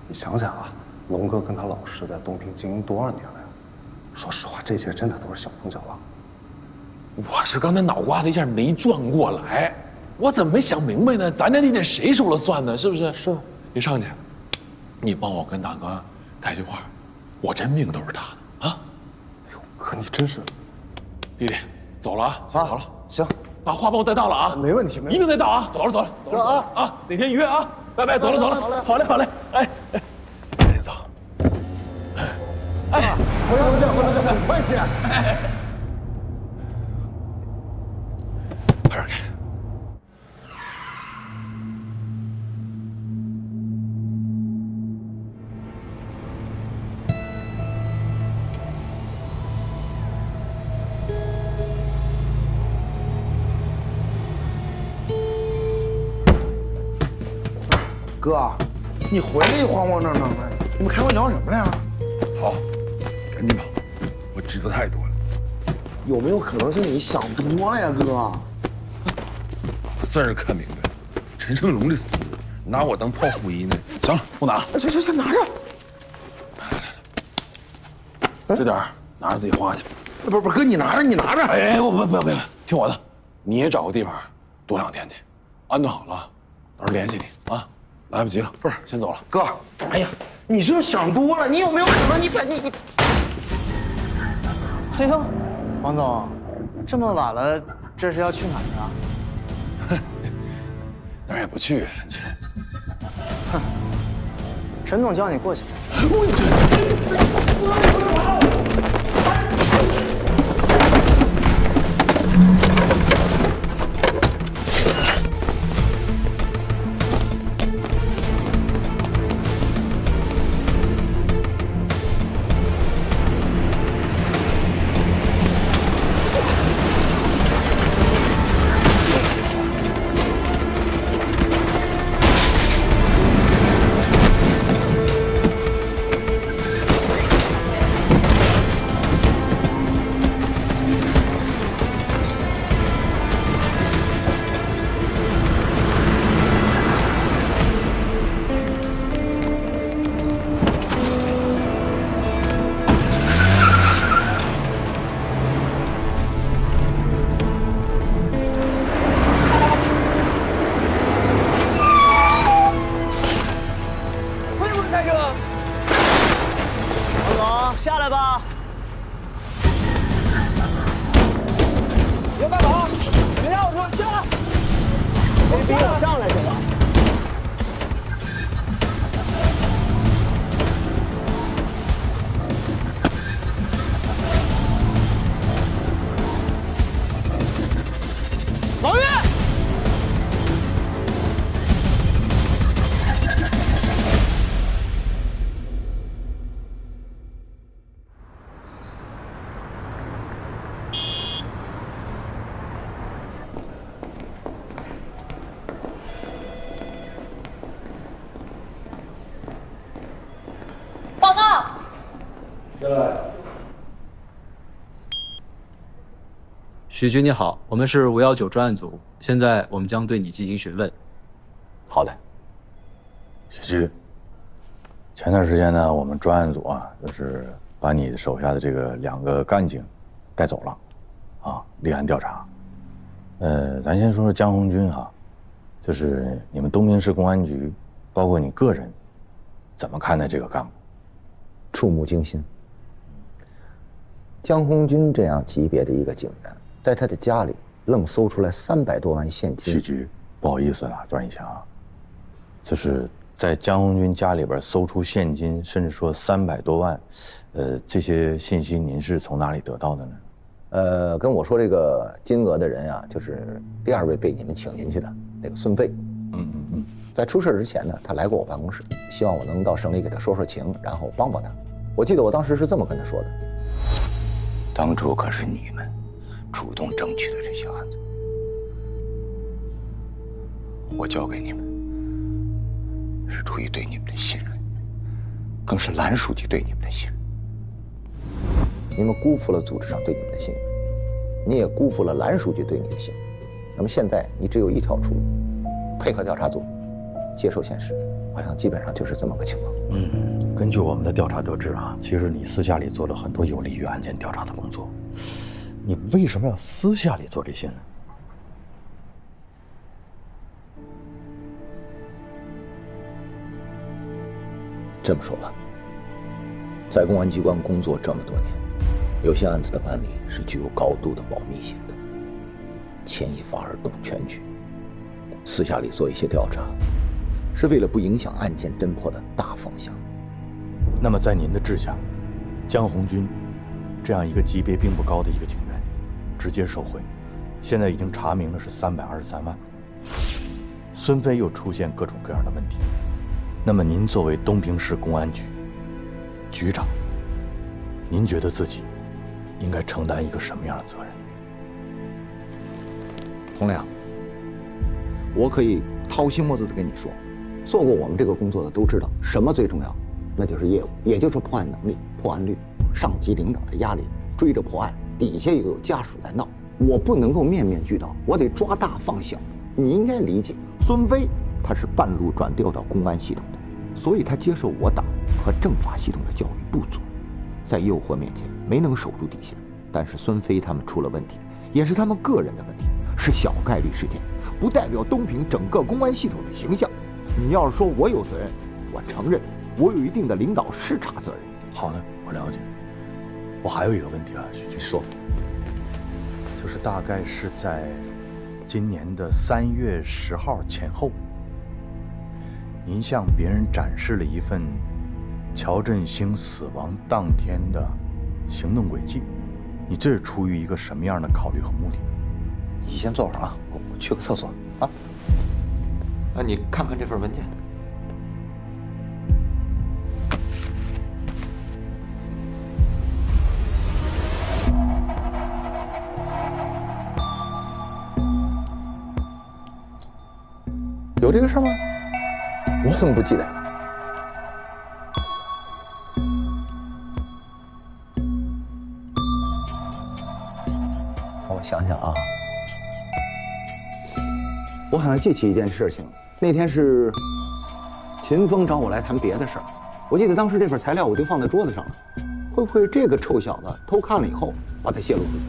你想想啊，龙哥跟他老师在东平经营多少年了呀？说实话，这些真的都是小风小浪。我是刚才脑瓜子一下没转过来，我怎么没想明白呢？咱这地得谁说了算呢？是不是？是。你上去，你帮我跟大哥带句话，我这命都是他的啊！哎呦，哥你真是，弟弟，走了啊！走了。行，把话帮我带到了啊！没问题，一定得到啊！走了啊！哪天约啊！拜拜，走了。好嘞，哎，赶紧走。哎，回头见，很快见。快点开。哥，你回来一慌慌张张的，你们开会聊什么了呀？好，赶紧跑，我知道太多了。有没有可能是你想多了呀，哥？我算是看明白了，陈胜龙这孙子拿我当炮灰呢。行了，不拿。行，拿着。来，这点拿着自己花去。不，哥，你拿着。哎，不，听我的，你也找个地方多2天去，安顿好了，到时候联系你啊。来不及了，不是，先走了。哥，哎呀，你是不是想多了？你有没有可能你？哎呦，王总，这么晚了，这是要去哪儿啊？哪儿也不去。哼，陈总叫你过去。下来吧。别快跑，别让我说下来。别逼我上来是吧？老岳。报告。进来。许局你好，我们是519专案组，现在我们将对你进行询问。好的。许局，前段时间呢，我们专案组啊，就是把你手下的这个2个干警带走了，啊，立案调查。咱先说说江红军哈，就是你们东平市公安局，包括你个人，怎么看待这个干部？触目惊心。江红军这样级别的一个警员，在他的家里愣搜出来300多万现金。许局，不好意思打断一下啊，就是在江红军家里边搜出现金，甚至说300多万，这些信息您是从哪里得到的呢？跟我说这个金额的人啊，就是第2位被你们请进去的那个孙贝。在出事之前呢，他来过我办公室，希望我能到省里给他说说情，然后帮帮他。我记得我当时是这么跟他说的：当初可是你们主动争取的这些案子，我交给你们，是出于对你们的信任，更是蓝书记对你们的信任。你们辜负了组织上对你们的信任，你也辜负了蓝书记对你的信任。那么现在你只有一条出路，配合调查组，接受现实。好像基本上就是这么个情况。根据我们的调查得知啊，其实你私下里做了很多有利于案件调查的工作，你为什么要私下里做这些呢？这么说吧，在公安机关工作这么多年，有些案子的办理是具有高度的保密性的，牵一发而动全局。私下里做一些调查，是为了不影响案件侦破的大方向。那么在您的治下，江红军这样一个级别并不高的一个警员，直接受贿，现在已经查明了是323万。孙飞又出现各种各样的问题，那么您作为东平市公安局局长，您觉得自己应该承担一个什么样的责任？洪亮，我可以掏心窝子的跟你说，做过我们这个工作的都知道，什么最重要，那就是业务，也就是破案能力、破案率。上级领导的压力，追着破案，底下又有家属在闹，我不能够面面俱到，我得抓大放小。你应该理解，孙飞他是半路转调到公安系统的，所以他接受我党和政法系统的教育不足，在诱惑面前没能守住底线。但是孙飞他们出了问题，也是他们个人的问题，是小概率事件，不代表东平整个公安系统的形象。你要是说我有责任，我承认我有一定的领导视察责任。好的，我了解。我还有一个问题啊，徐局说，就是大概是在今年的3月10号前后，您向别人展示了一份乔振兴死亡当天的行动轨迹，你这是出于一个什么样的考虑和目的呢？你先坐会儿啊，我去个厕所啊。你看看这份文件。有这个事吗？我怎么不记得？我想想啊，我好像记起一件事情，那天是秦风找我来谈别的事儿，我记得当时这份材料我就放在桌子上了，会不会这个臭小子偷看了以后把它泄露出去？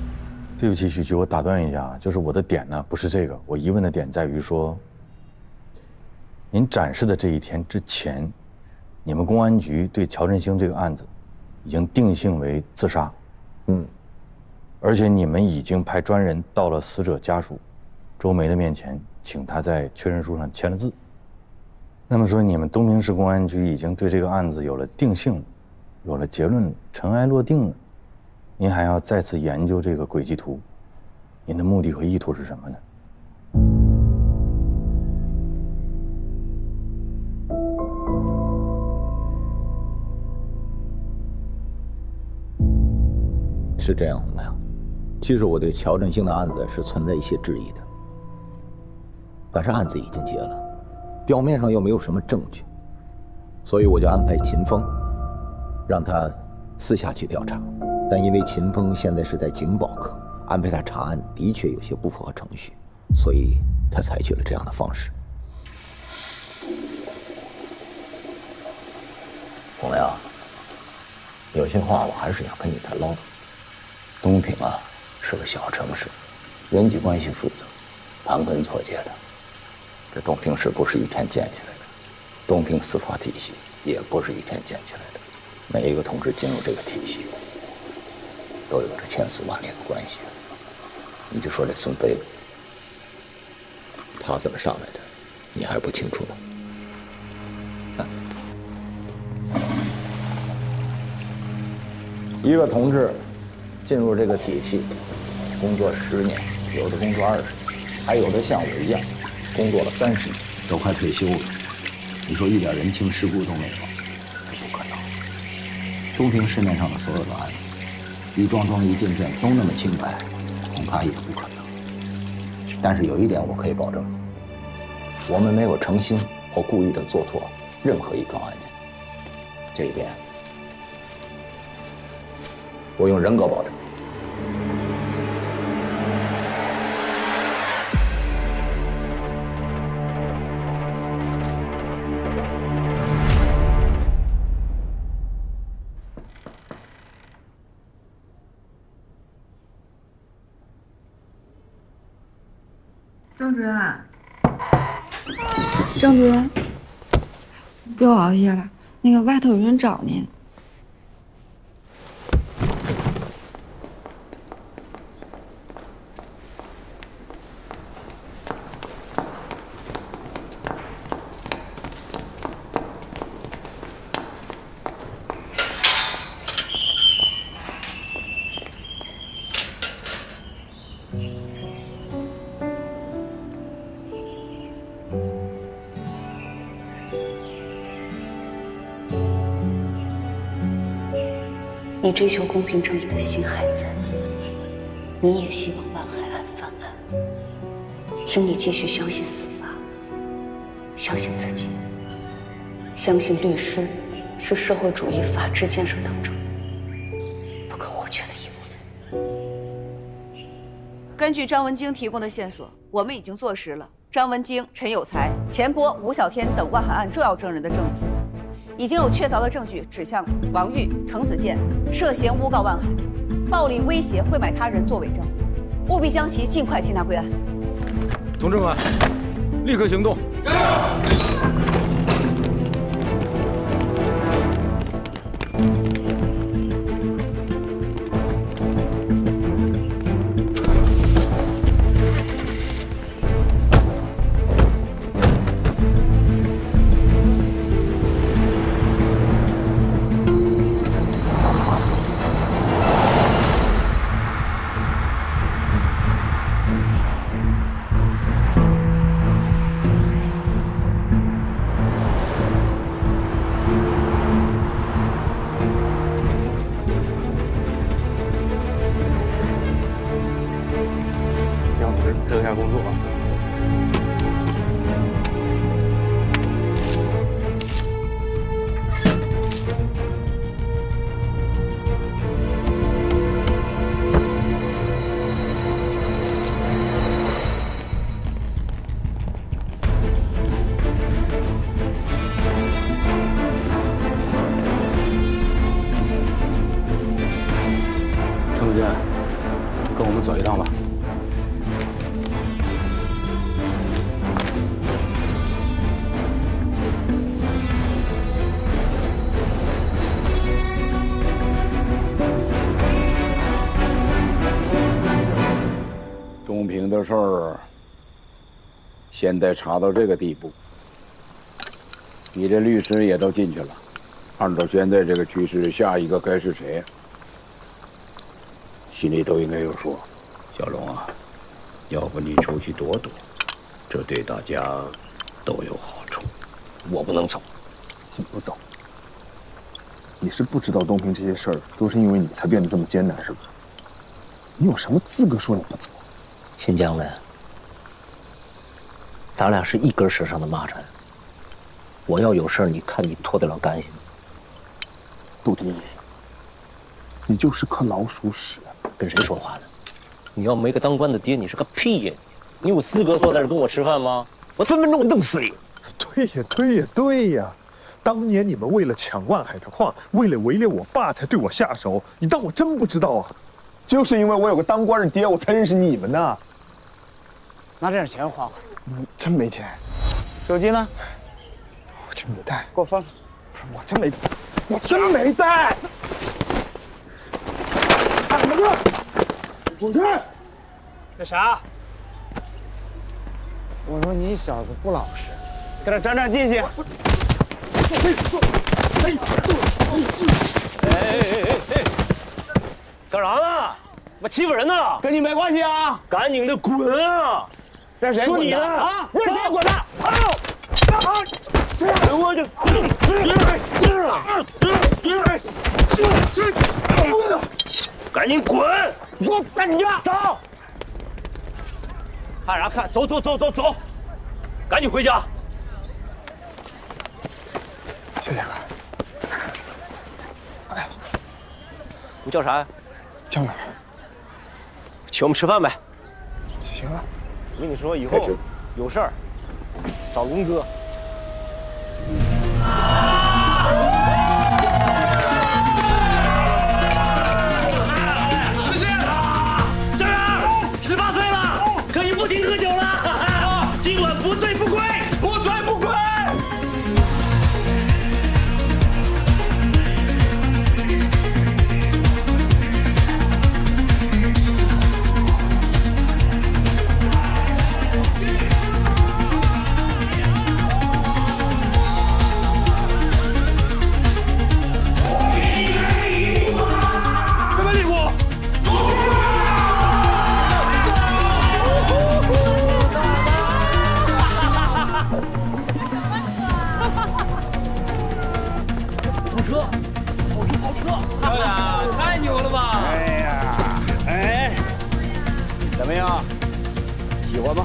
对不起，许局，我打断一下啊，就是我的点呢不是这个，我疑问的点在于说，您展示的这一天之前，你们公安局对乔振兴这个案子已经定性为自杀，而且你们已经派专人到了死者家属周梅的面前，请他在确认书上签了字。那么说，你们东平市公安局已经对这个案子有了定性，有了结论，尘埃落定了，您还要再次研究这个轨迹图，您的目的和意图是什么呢？是这样，洪亮。其实我对乔振兴的案子是存在一些质疑的，但是案子已经结了，表面上又没有什么证据，所以我就安排秦风，让他私下去调查。但因为秦风现在是在警保科，安排他查案的确有些不符合程序，所以他采取了这样的方式。洪亮，有些话我还是要跟你再唠叨。东平啊，是个小城市，人际关系复杂，盘根错节的。这东平市不是一天建起来的，东平司法体系也不是一天建起来的。每一个同志进入这个体系，都有着千丝万缕的关系。你就说这孙飞，他怎么上来的，你还不清楚吗？一个同志进入这个体系，工作10年，有的工作20年，还有的像我一样，工作了30年，都快退休了。你说一点人情世故都没有，这不可能。东平市面上的所有的案子，一桩桩一件件都那么清白，恐怕也不可能。但是有一点我可以保证你，我们没有诚心或故意的做错任何一桩案件。这一点，我用人格保证。郑主任，郑主任，又熬夜了。那个外头有人找您。你追求公平正义的心还在，你也希望万海案翻案，请你继续相信司法，相信自己，相信律师是社会主义法治建设当中不可或缺的一部分。根据张文京提供的线索，我们已经坐实了张文京、陈有才、钱波、吴小天等万海案重要证人的证词。已经有确凿的证据指向王玉、程子健涉嫌诬告万海，暴力威胁、贿买他人作伪证，务必将其尽快缉拿归案。同志们，立刻行动！这下工作啊！程子健，跟我们走一趟吧。东平的事儿，现在查到这个地步，你这律师也都进去了。按照现在这个趋势，下一个该是谁，心里都应该有数。小龙啊，要不你出去躲躲，这对大家都有好处。我不能走，你不走，你是不知道东平这些事儿都是因为你才变得这么艰难，是不是？你有什么资格说你不走？新疆的，咱俩是一根绳上的蚂蚱。我要有事儿，你看你脱得了干系吗？杜迪，你就是颗老鼠屎。跟谁说话呢？你要没个当官的爹，你是个屁呀！你有资格坐在这跟我吃饭吗？我分分钟弄死你！对呀，对呀，对呀！当年你们为了抢万海的矿，为了围猎我爸才对我下手，你当我真不知道啊？就是因为我有个当官的爹，我才认识你们呢。拿这点钱花花。真没钱。手机呢？我真没带。给我翻翻。不是，我真没，我真没带。怎么着？滚开！这啥？我说你小子不老实，给他长长记性。干啥呢？我欺负人呢？跟你没关系啊！赶紧的滚啊！让谁滚的啊？让谁滚的？我就赶紧滚！你给我赶紧去！走！看啥看？走走走走走！赶紧回家。谢谢。哎呀，你叫啥呀？江南。请我们吃饭呗。行啊。我跟你说，以后有事儿找龙哥。谢谢。这样，18岁了，可以不停喝酒了。今晚不醉不归，不醉不归。漂亮，太牛了吧！哎呀，哎，怎么样？喜欢吗？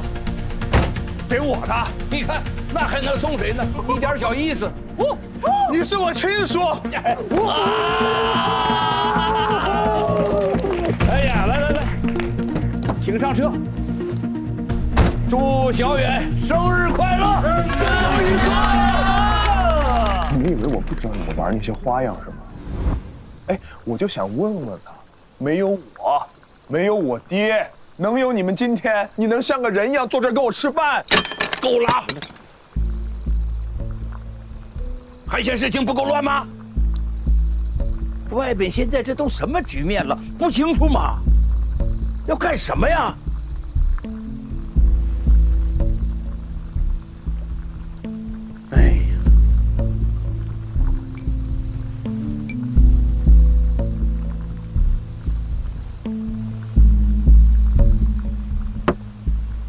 给我的，你看那还能送谁呢？一点小意思。你是我亲叔。哎呀，来，请上车。祝小远生日快乐！生日快乐！你以为我不知道你们玩那些花样是吗？哎，我就想问问他，没有我，没有我爹，能有你们今天？你能像个人一样坐这儿跟我吃饭？够了！还嫌事情不够乱吗？外边现在这都什么局面了，不清楚吗？要干什么呀？哎呀！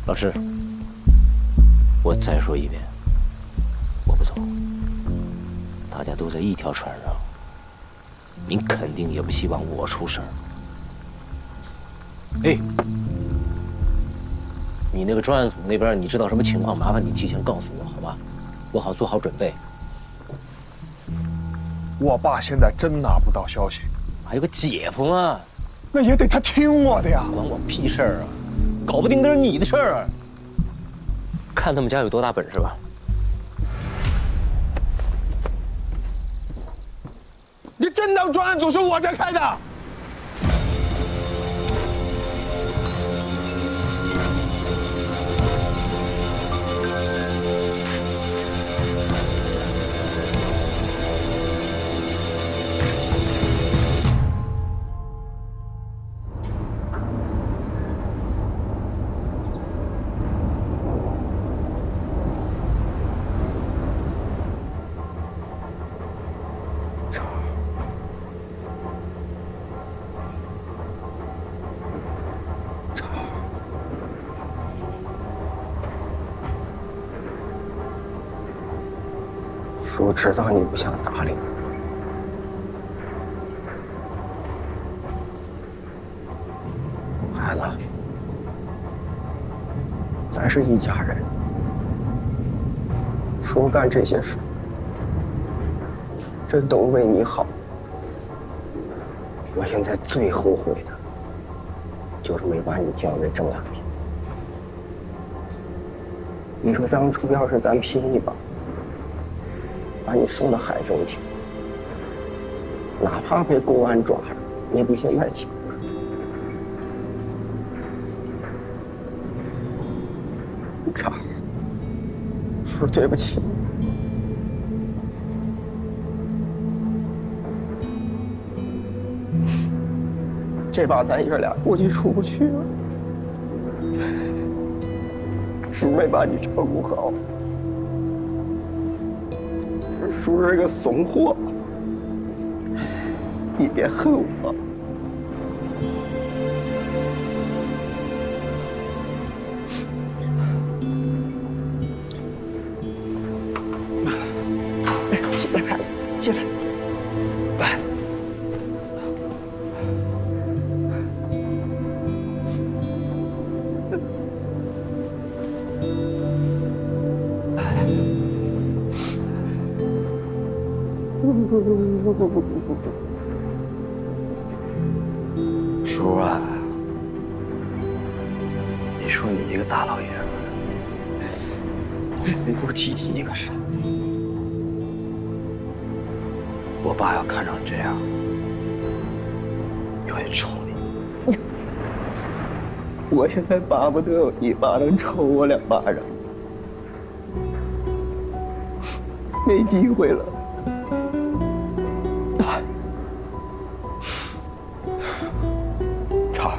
老师，我再说一遍，我不走。大家都在一条船上，您肯定也不希望我出事儿。哎，你那个专案组那边，你知道什么情况？麻烦你提前告诉我，好吧？我好做好准备。我爸现在真拿不到消息，还有个姐夫嘛，那也得他听我的呀。关我屁事儿啊！搞不定那是你的事儿啊。看他们家有多大本事吧。你真当专案组是我这开的？叔知道你不想搭理我，孩子，咱是一家人。叔干这些事，真都为你好。我现在最后悔的，就是没把你交给郑亚平。你说当初要是咱拼一把，把你送到海州去，哪怕被公安抓了，也比现在强。茶，叔对不起。这把咱爷俩估计出不去了。叔没把你照顾好。叔是个怂货，你别恨我。起来，孩子，起来。来。叔啊，你说你一个大老爷们儿，哭哭啼啼个啥？我爸要看上你这样，有点抽你。我现在巴不得你爸能抽我2巴掌，没机会了。超儿，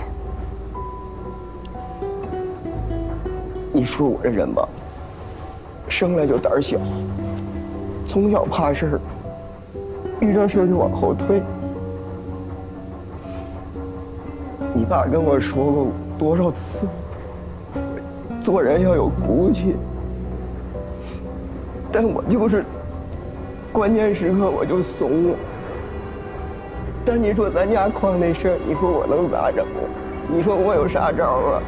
你说我这人吧，生来就胆儿小，从小怕事儿，遇着事儿就往后退。你爸跟我说过多少次，做人要有骨气，但我就是关键时刻我就怂了。但你说咱家矿那事儿，你说我能咋整啊？你说我有啥招啊？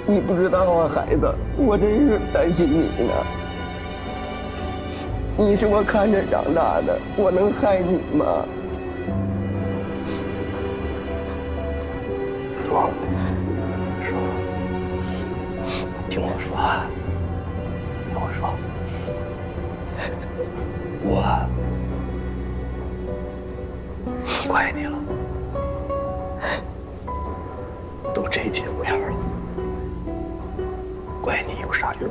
你不知道啊，孩子，我真是担心你呢。你是我看着长大的，我能害你吗？说，听我说啊，听我说，我怪你了，都这节骨眼了，怪你有啥用？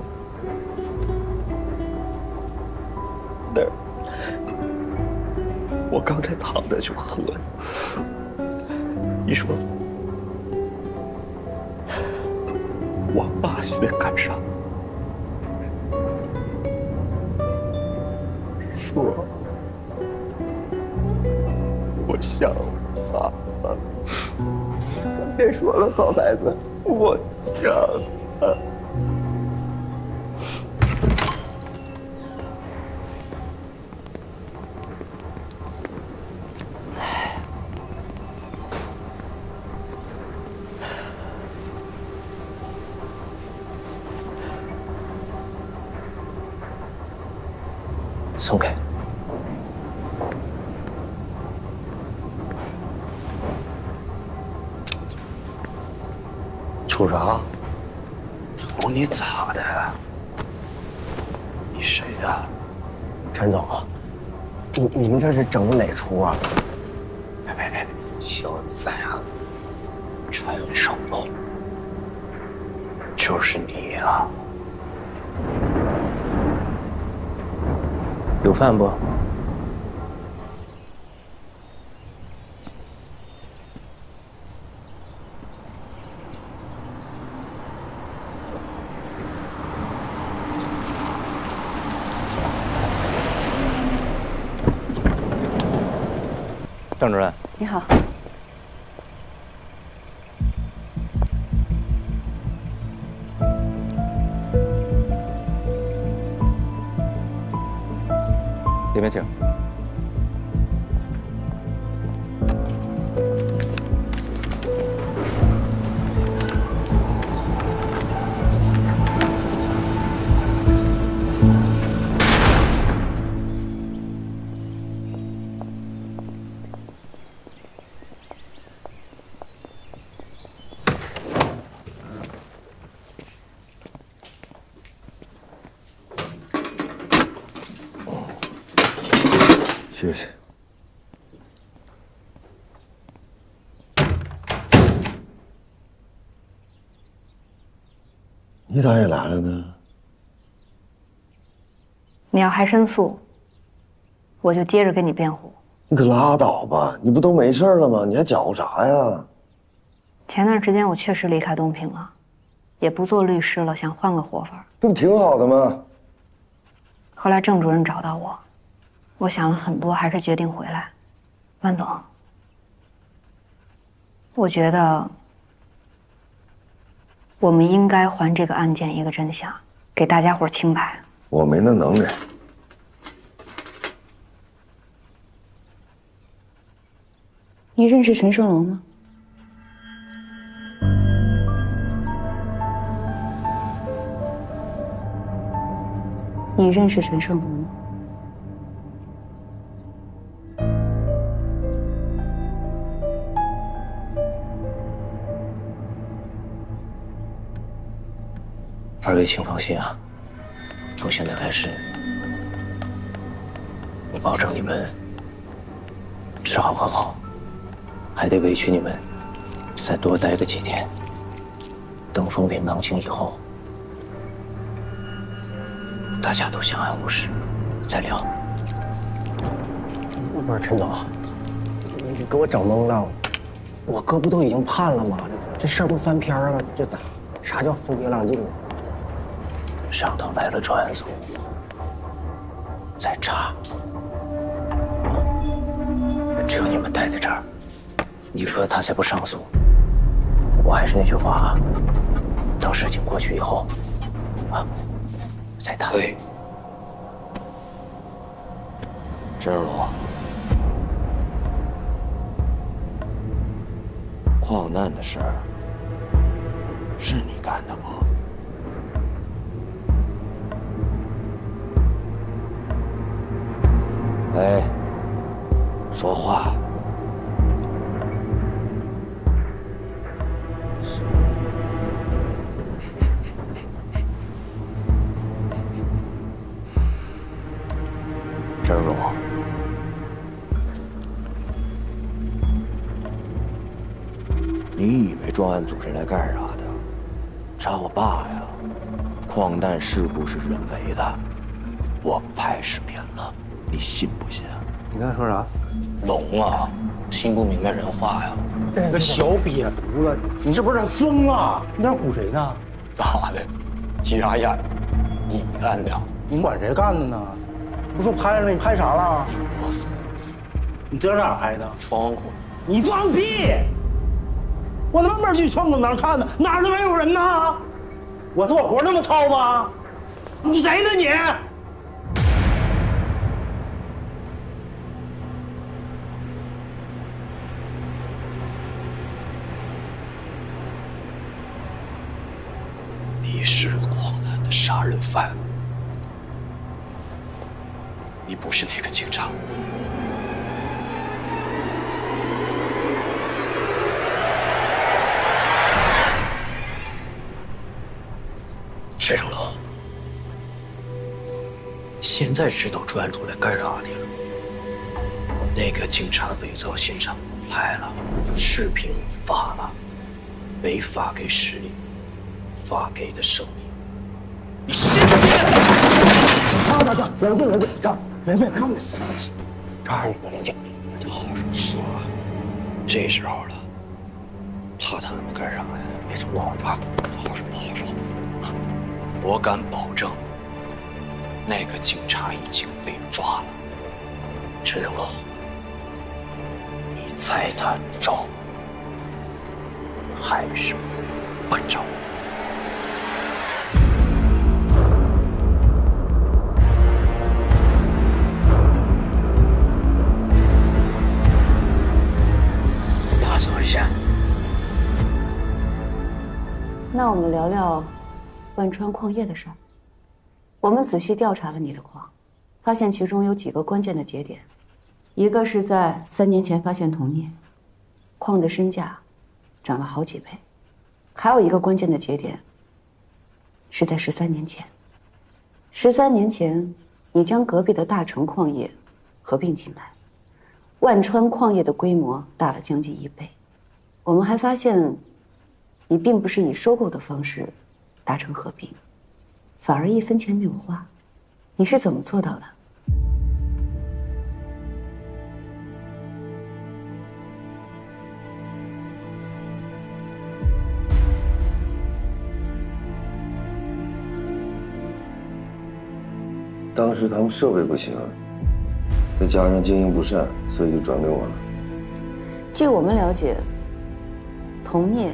但是我刚才躺着就喝呢，你说我爸现在干啥？说，我想爸爸。别说了，好孩子，我想他。松开！瞅啥？瞅你咋的？你谁呀？陈总，你们这是整的哪出啊？别，小子啊，传授喽，就是你啊！有饭不？郑主任，你好。里面请。谢谢。你咋也来了呢？你要还申诉，我就接着跟你辩护。你可拉倒吧！你不都没事了吗？你还搅和啥呀？前段时间我确实离开东平了，也不做律师了，想换个活法。这不挺好的吗？后来郑主任找到我。我想了很多，还是决定回来。万总，我觉得我们应该还这个案件一个真相，给大家伙清白。我没那能耐。你认识陈胜龙吗？你认识陈胜龙吗？二位请放心啊，从现在开始，我保证你们吃好喝好，还得委屈你们再多待个几天。等风平浪静以后，大家都相安无事，再聊。不是陈总，你给我整懵了，我哥不都已经判了吗？这事儿都翻篇了，这咋？啥叫风平浪静啊？上头来了专案组，在查。只有你们待在这儿，你哥他才不上诉。我还是那句话啊，等事情过去以后，再谈。对，陈二龙，矿难的事儿是你干的吗？哎，说话。陈荣，你以为专案组是来干啥的？查我爸呀！矿难事故是人为的，我拍视频了，你信不信？你刚才说啥？龙啊，听不明白人话呀！你个小瘪犊子，你是不是疯啊？你在唬谁呢？咋的？急啥眼？你干的？你管谁干的呢？不说拍了，你拍啥了？我死！你这哪拍的？窗户。你放屁！我他妈门去窗户哪看呢？哪儿都没有人呢！我说我活那么糙吗？你谁呢你？你是矿难的杀人犯，你不是那个警察。陈成龙，现在知道专案组来干啥的了？那个警察伪造现场拍了，视频发了，没发给市里，发给的是你。你信不信？行，冷静冷静，别那么死。这儿你冷静，好好说。这时候了，怕他们干啥呀？别冲动啊！好好说，好好说。我敢保证，那个警察已经被抓了。陈成龙，你猜他招还是不招？打扫一下。那我们聊聊万川矿业的事儿。我们仔细调查了你的矿，发现其中有几个关键的节点，一个是在3年前发现铜镍，矿的身价涨了好几倍；还有一个关键的节点是在13年前。13年前，你将隔壁的大成矿业合并进来，万川矿业的规模大了将近1倍。我们还发现，你并不是以收购的方式达成合并，反而1分钱没有花，你是怎么做到的？当时他们设备不行，再加上经营不善，所以就转给我了。据我们了解，铜镍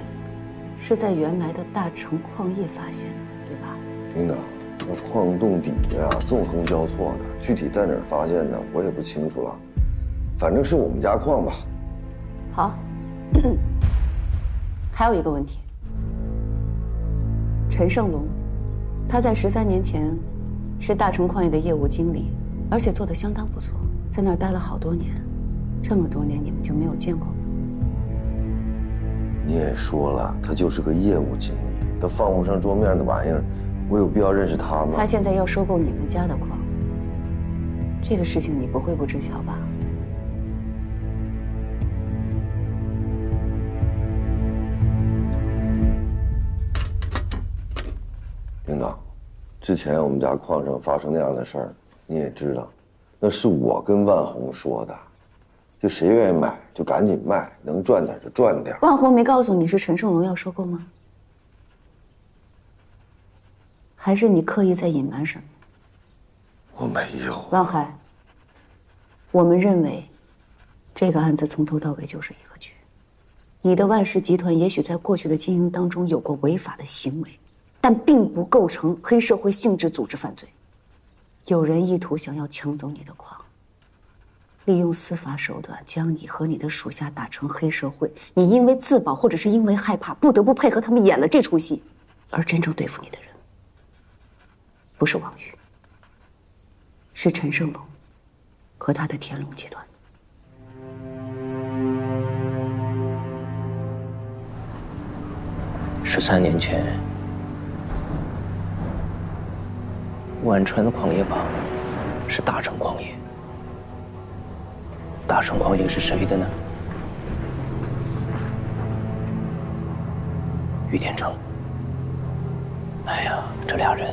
是在原来的大成矿业发现的，对吧？领导，那矿洞底下纵横交错的，具体在哪儿发现的我也不清楚了，反正是我们家矿吧。好，还有一个问题，陈胜龙，他在13年前是大成矿业的业务经理，而且做得相当不错，在那儿待了好多年，这么多年你们就没有见过吗？你也说了，他就是个业务经理，他放不上桌面的玩意儿，我有必要认识他吗？他现在要收购你们家的矿，这个事情你不会不知晓吧？领导，之前我们家矿上发生那样的事儿，你也知道，那是我跟万红说的，就谁愿意买就赶紧卖，能赚点就赚点。万红没告诉你是陈胜龙要收购吗？还是你刻意在隐瞒什么？我没有。万海，我们认为，这个案子从头到尾就是一个局。你的万氏集团也许在过去的经营当中有过违法的行为，但并不构成黑社会性质组织犯罪。有人意图想要抢走你的矿，利用司法手段将你和你的属下打成黑社会。你因为自保或者是因为害怕，不得不配合他们演了这出戏。而真正对付你的人，不是王宇，是陈胜龙和他的天龙集团。13年前，万川矿业帮是大成矿业。大成矿业是谁的呢？于天成。哎呀，这俩人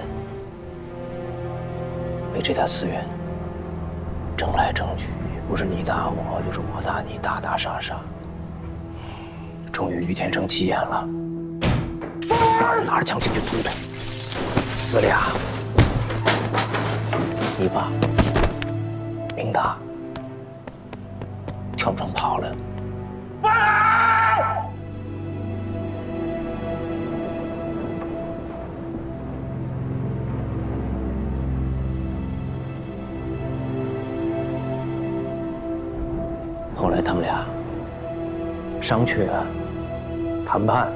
为这沓资源争来争去，不是你打我，就是我打你，打打杀杀。终于于天成急眼了，让人拿着枪进去突突，死俩。你爸明达跳窗跑了。后来他们俩商榷谈判，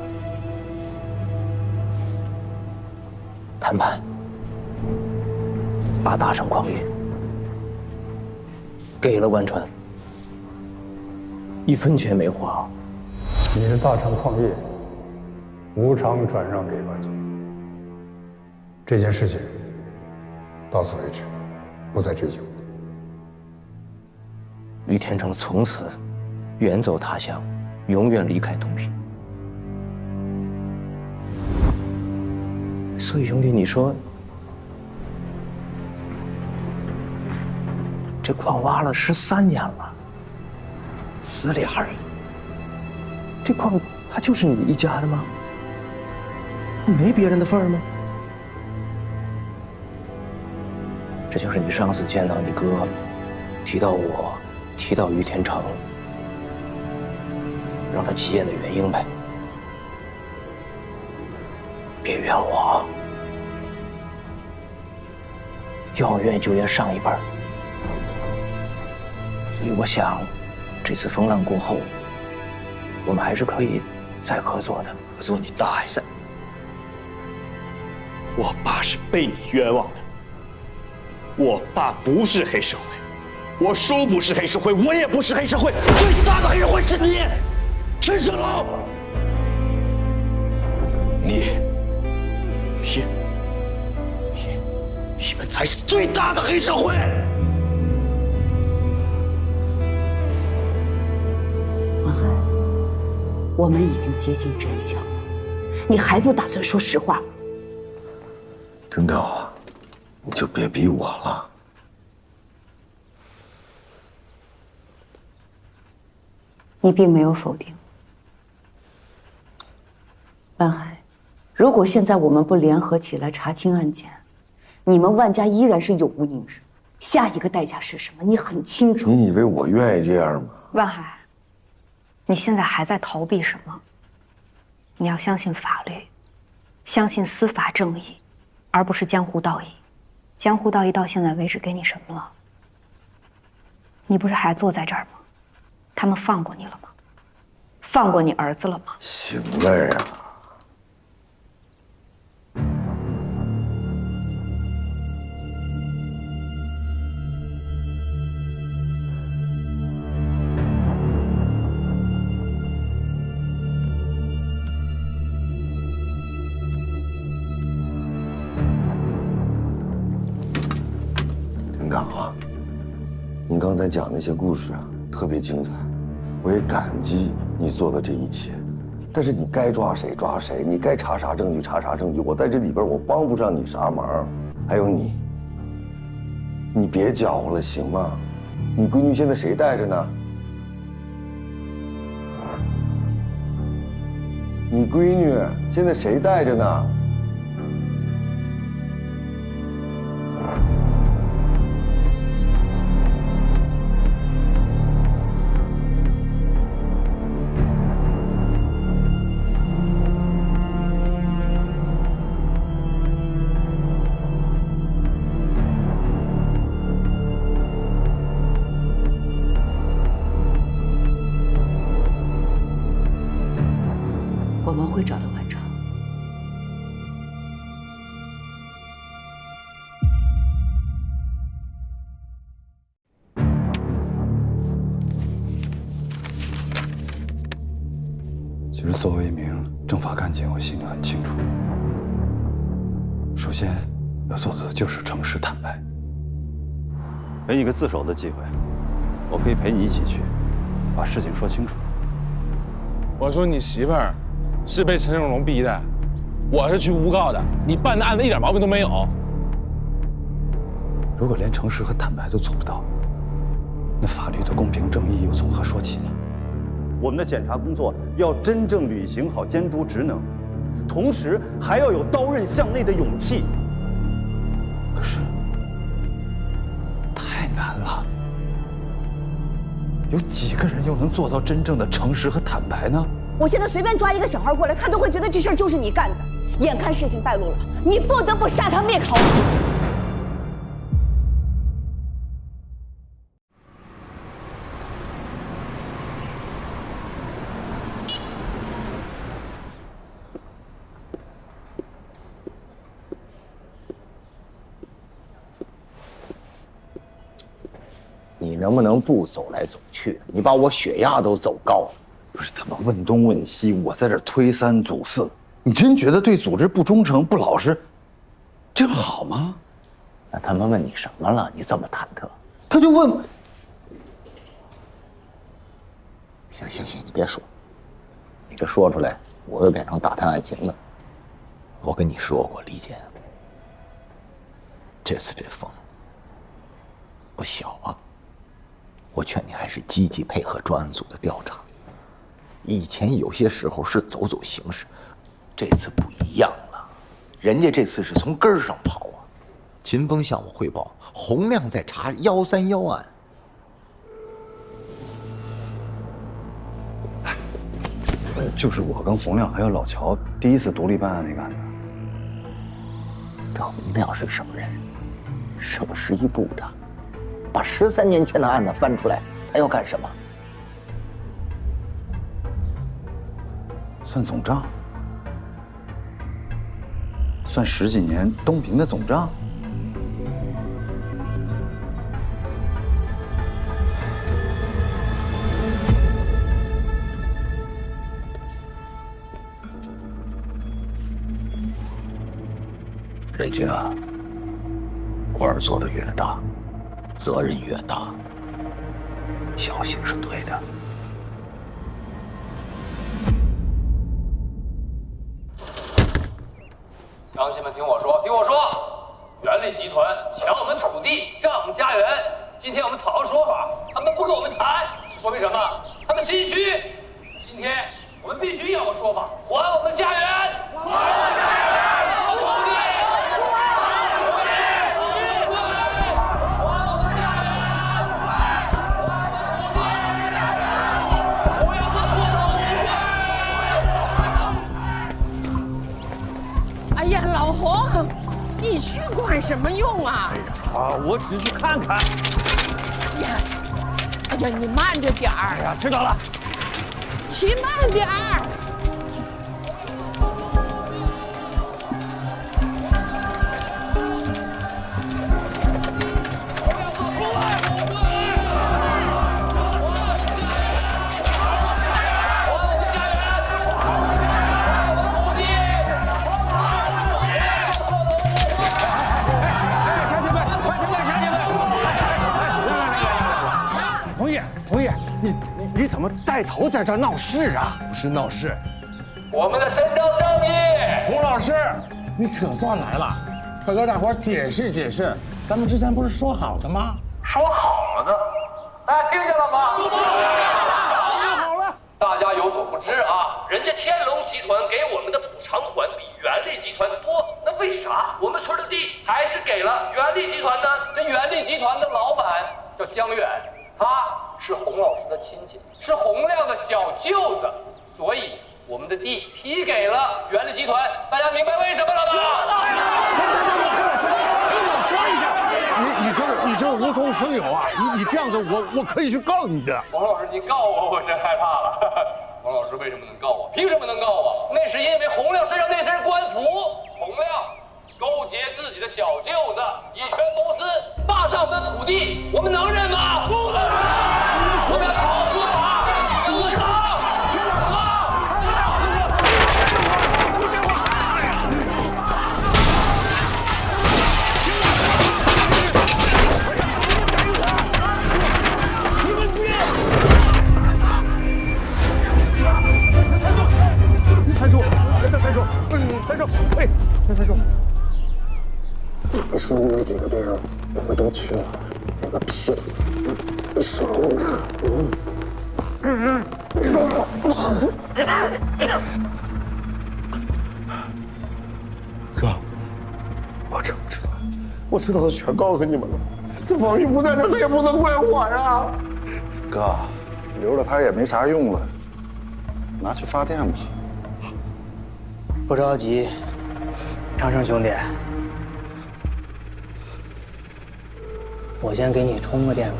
把大成矿业给了万川，1分钱没花。你的大成矿业无偿转让给万总，这件事情到此为止，不再追究。于天成从此远走他乡，永远离开东平。所以兄弟，你说这矿挖了13年了，死俩人，这矿它就是你一家的吗？没别人的份儿吗？这就是你上次见到你哥，提到我，提到于天成，让他急眼的原因呗。别怨我，要怨就怨上一辈儿。所以我想，这次风浪过后，我们还是可以再合作的。合作你大爷！我爸是被你冤枉的。我爸不是黑社会，我叔不是黑社会，我也不是黑社会，最大的黑社会是你，陈胜龙。你们才是最大的黑社会。王海，我们已经接近真相了，你还不打算说实话？领导，你就别逼我了。你并没有否定。万海，如果现在我们不联合起来查清案件，你们万家依然是有无宁日。下一个代价是什么？你很清楚。你以为我愿意这样吗？万海，你现在还在逃避什么？你要相信法律，相信司法正义，而不是江湖道义。江湖道义到现在为止给你什么了？你不是还坐在这儿吗？他们放过你了吗？放过你儿子了吗？行了呀。刚才讲那些故事啊，特别精彩，我也感激你做的这一切。但是你该抓谁抓谁，你该查啥证据查啥证据，我在这里边我帮不上你啥忙。还有你别搅和了行吗？你闺女现在谁带着呢？你闺女现在谁带着呢？我们会找到万超。其实作为一名政法干警，我心里很清楚，首先要做的就是诚实坦白。给你个自首的机会，我可以陪你一起去，把事情说清楚。我说你媳妇儿是被陈永龙逼的，我是去诬告的，你办的案子一点毛病都没有。如果连诚实和坦白都做不到，那法律的公平正义又从何说起呢？我们的检察工作要真正履行好监督职能，同时还要有刀刃向内的勇气。可是太难了，有几个人又能做到真正的诚实和坦白呢？我现在随便抓一个小孩过来，他都会觉得这事儿就是你干的。眼看事情败露了，你不得不杀他灭口。你能不能不走来走去？你把我血压都走高了。不是他们问东问西，我在这推三阻四，你真觉得对组织不忠诚、不老实，这样好吗？那他们问你什么了？你这么忐忑？他就问。行，你别说，你这说出来，我又变成打探案情了。我跟你说过，李健，这次这风不小啊。我劝你还是积极配合专案组的调查。以前有些时候是走形式，这次不一样了。人家这次是从根儿上跑啊。秦风向我汇报，洪亮在查131案。就是我跟洪亮还有老乔第一次独立办案那个案子。这洪亮是什么人？省11部的。把13年前的案子翻出来，他要干什么？算总账？算10几年东平的总账？任军啊，官儿做得越大，责任越大，小心是对的。乡亲们，听我说，袁立集团抢我们土地，占我们家园。今天我们讨要说法，他们不跟我们谈，说明什么？他们心虚。今天我们必须要个说法，还我们家园，还我们家园，还土地。哎呀，老洪，你去管什么用啊？我只去看看。哎呀，你慢着点儿。哎呀，知道了。骑慢点儿。童爷，你怎么带头在这闹事啊？不是闹事，我们的伸张正义。洪老师，你可算来了，快跟大伙解释解释，咱们之前不是说好的吗？说好了的，大家听见了吗？好了，大家有所不知啊，人家天龙集团给我们的补偿款比元力集团多，那为啥我们村的地还是给了元力集团呢？这元力集团的老板叫江远，他是洪老师的亲戚，是洪亮的小舅子，所以我们的地批给了元力集团。大家明白为什么了吗？我说一下，你这无中生有啊！你这样子，我可以去告你的。王老师，你告我真害怕了。王老师为什么能告我？凭什么能告我？那是因为洪亮身上那身官服，洪亮勾结自己的小舅子，以权谋私，霸占我们的土地，我们能忍吗？不能忍！我们要讨司法，补偿。你说的那几个地儿，我们都去了，那个屁！你说哥，我知不知道？我知道的全告诉你们了。这王玉不在这，他也不能怪我呀。哥，留着他也没啥用了，拿去发电吧。不着急，长生兄弟，我先给你充个电吧。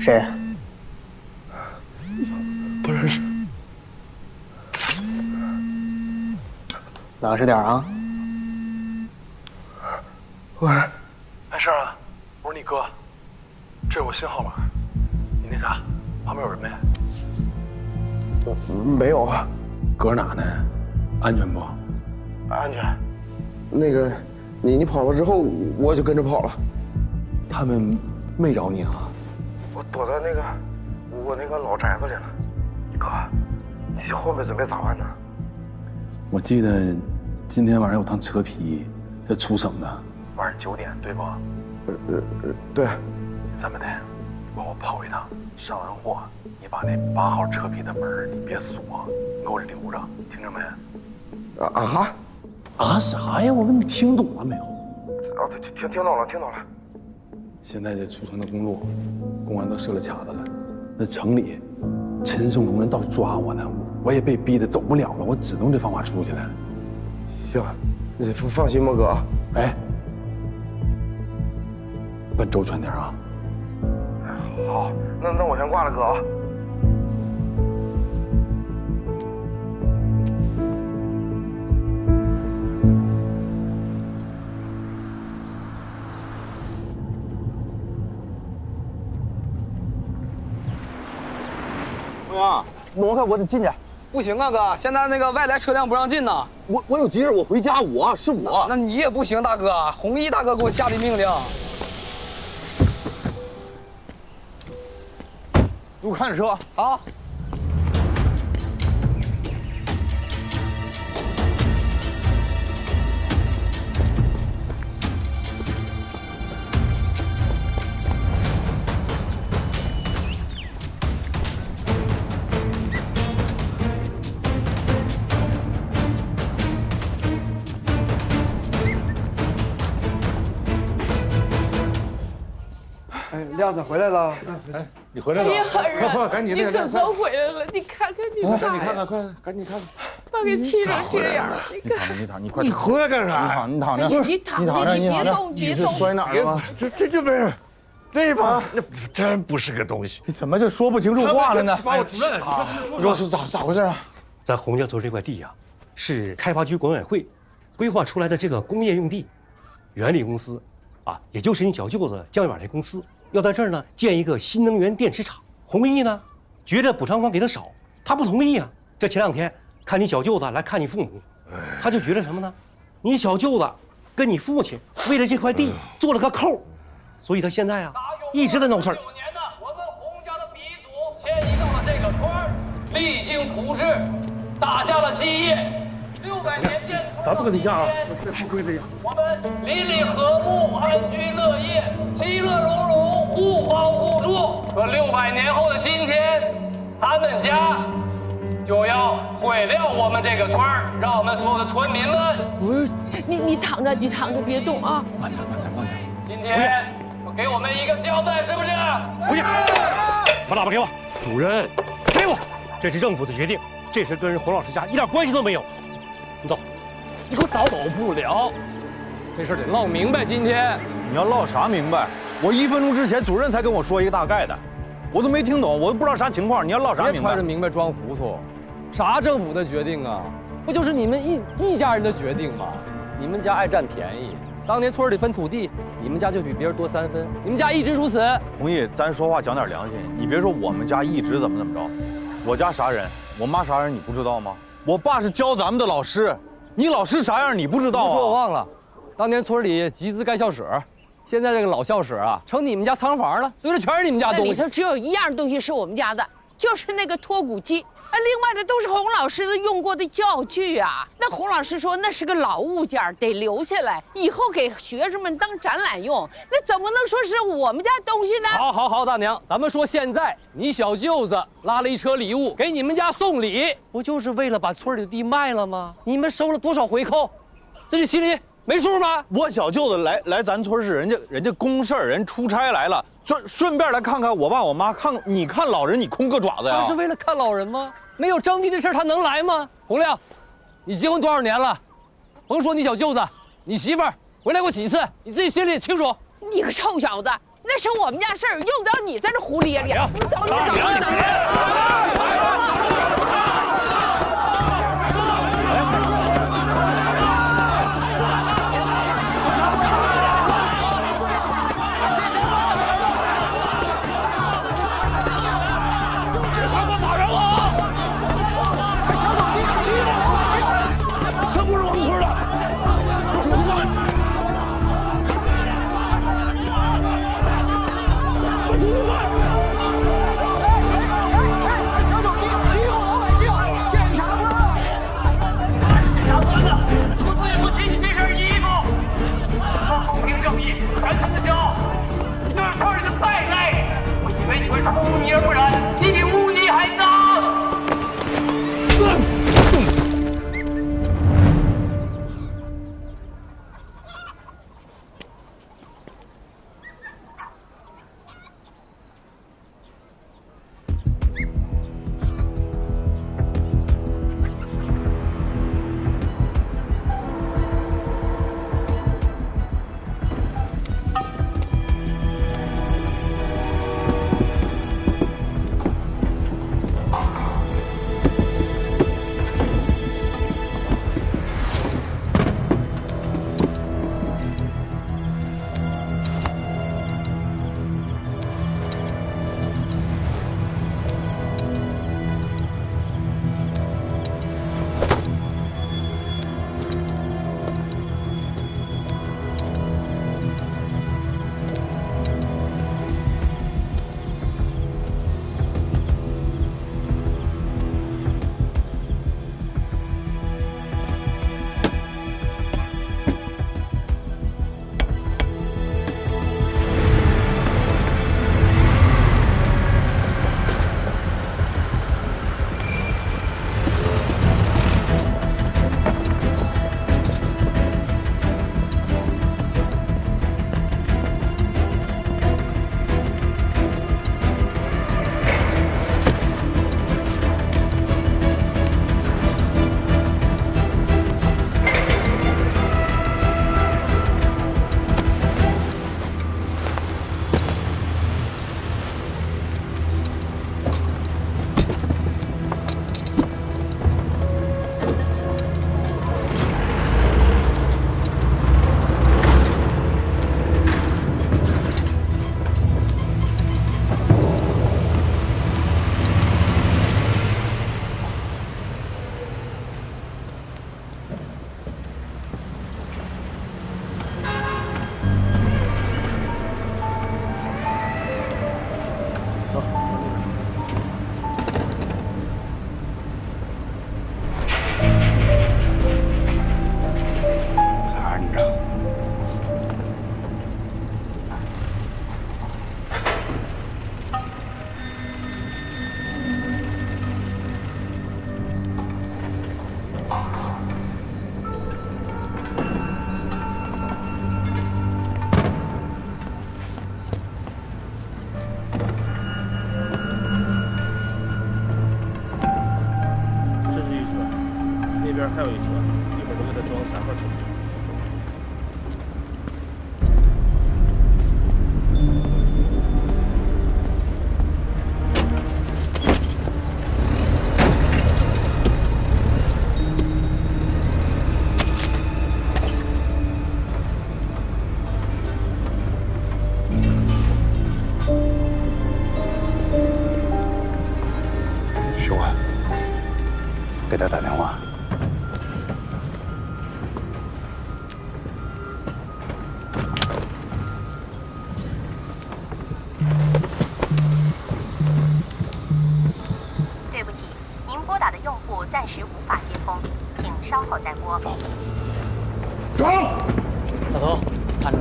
谁？不认识。老实点啊！喂，没事啊，我是你哥，这是我新号码。你那啥，旁边有人没？没有啊。搁哪呢？安全不？安全。那个，你跑了之后，我就跟着跑了。他们没找你啊？我躲在我那个老宅子里了。哥，你后面准备咋办呢？我记得今天晚上有趟车批在出省的，晚上9点对不？对。咱们得帮我跑一趟，上完货，你把那8号车批的门你别锁，你给我留着，听着没？啊啥呀？我问你听懂了没有？听懂了。现在这出城的公路，公安都设了卡子了。那城里，陈胜龙人到处抓我呢，我也被逼得走不了了，我只能这方法出去了。行，你放心吧，哥。哎，办周全点啊。好，那我先挂了，哥啊。挪开，我得进去。不行啊，哥，现在那个外来车辆不让进呢。我有急事，我回家，是我。那你也不行，大哥，弘毅大哥给我下的命令。给我看着车。好。亮子回来了，哎，你回来了，哎呀，快赶紧你可算回来了！你看看你啥呀？你看看，快赶紧看看，把给气成这样，你看。你躺，你快。你回来干啥？你躺着，你躺着，你别动，别动。摔哪儿了吗？这没事。这帮那真不是个东西。你怎么就说不清楚话了呢？把我主任，你快跟他说说咋回事啊？咱洪家村这块地呀，是开发局管委会规划出来的这个工业用地，原理公司啊，也就是你小舅子江远那公司，要在这儿呢建一个新能源电池厂。弘毅呢，觉着补偿款给他少，他不同意啊。这前2天看你小舅子来看你父母，他就觉得什么呢？你小舅子跟你父亲为了这块地做了个扣，所以他现在啊一直在闹事儿。我们洪家的鼻祖迁移到了这个村儿，历经土质，打下了基业。600年建村，咱不跟你犟啊，这不归这样。我们邻里和睦，安居乐业，其乐融融，互帮互助。可600年后的今天，他们家就要毁掉我们这个村儿，让我们所有的村民们。你躺着，别动啊！慢点。今天给我们一个交代，是不是？不是，把喇叭给我。主任，给我，这是政府的决定，这事跟洪老师家一点关系都没有。你走，你给我走不了，这事得唠明白。今天你要唠啥明白？我1分钟之前主任才跟我说一个大概的，我都没听懂，我都不知道啥情况。你要唠啥明白？别揣着明白装糊涂，啥政府的决定啊？不就是你们一家人的决定吗？你们家爱占便宜，当年村里分土地，你们家就比别人多3分，你们家一直如此。弘毅，咱说话讲点良心，你别说我们家一直怎么着，我家啥人，我妈啥人，你不知道吗？我爸是教咱们的老师，你老师啥样你不知道啊？不说我忘了，当年村里集资盖校舍，现在这个老校舍啊，成你们家仓房了，堆的全是你们家东西。那里头只有一样东西是我们家的，就是那个脱骨机。另外的都是洪老师的用过的教具啊。那洪老师说那是个老物件，得留下来，以后给学生们当展览用。那怎么能说是我们家东西呢？好，大娘，咱们说现在你小舅子拉了一车礼物给你们家送礼，不就是为了把村里的地卖了吗？你们收了多少回扣？自己心里没数吗？我小舅子来咱村是人家公事儿，人出差来了，顺便来看看我爸我妈，你看老人你空个爪子呀？他是为了看老人吗？没有征地的事他能来吗？洪亮，你结婚多少年了？甭说你小舅子，你媳妇儿回来过几次，你自己心里也清楚。你个臭小子，那是我们家事儿，用得着你在这胡咧咧？你走。还有一车，一会儿都给他装3号车。徐官，给他打电话。对不起，您拨打的用户暂时无法接通，请稍后再拨。走，大头，看着。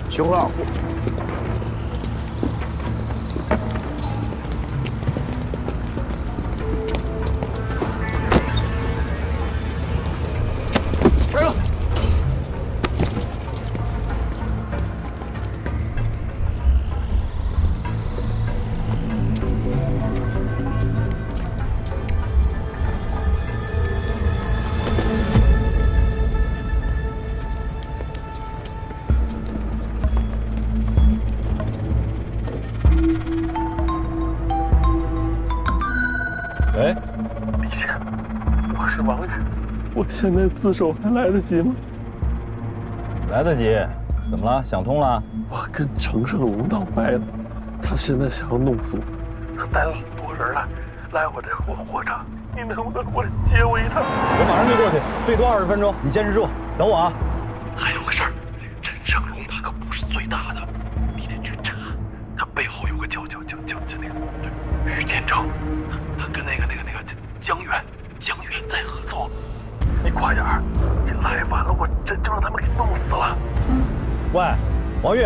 徐虎老，来了。喂，李现，我是王宇，我现在自首还来得及吗？来得及，怎么了？想通了？我跟程胜龙闹掰了，他现在想要弄死我，他带了很多人来我这火车，你能不能过来接我一趟？我马上就过去，最多20分钟，你坚持住，等我啊。还有个事儿，陈胜龙他可不是最大的，你得去查，他背后有个叫那个于建成，他跟那个江源在合作。你快点儿，你来晚了，我真就让他们给弄死了。喂，王玉，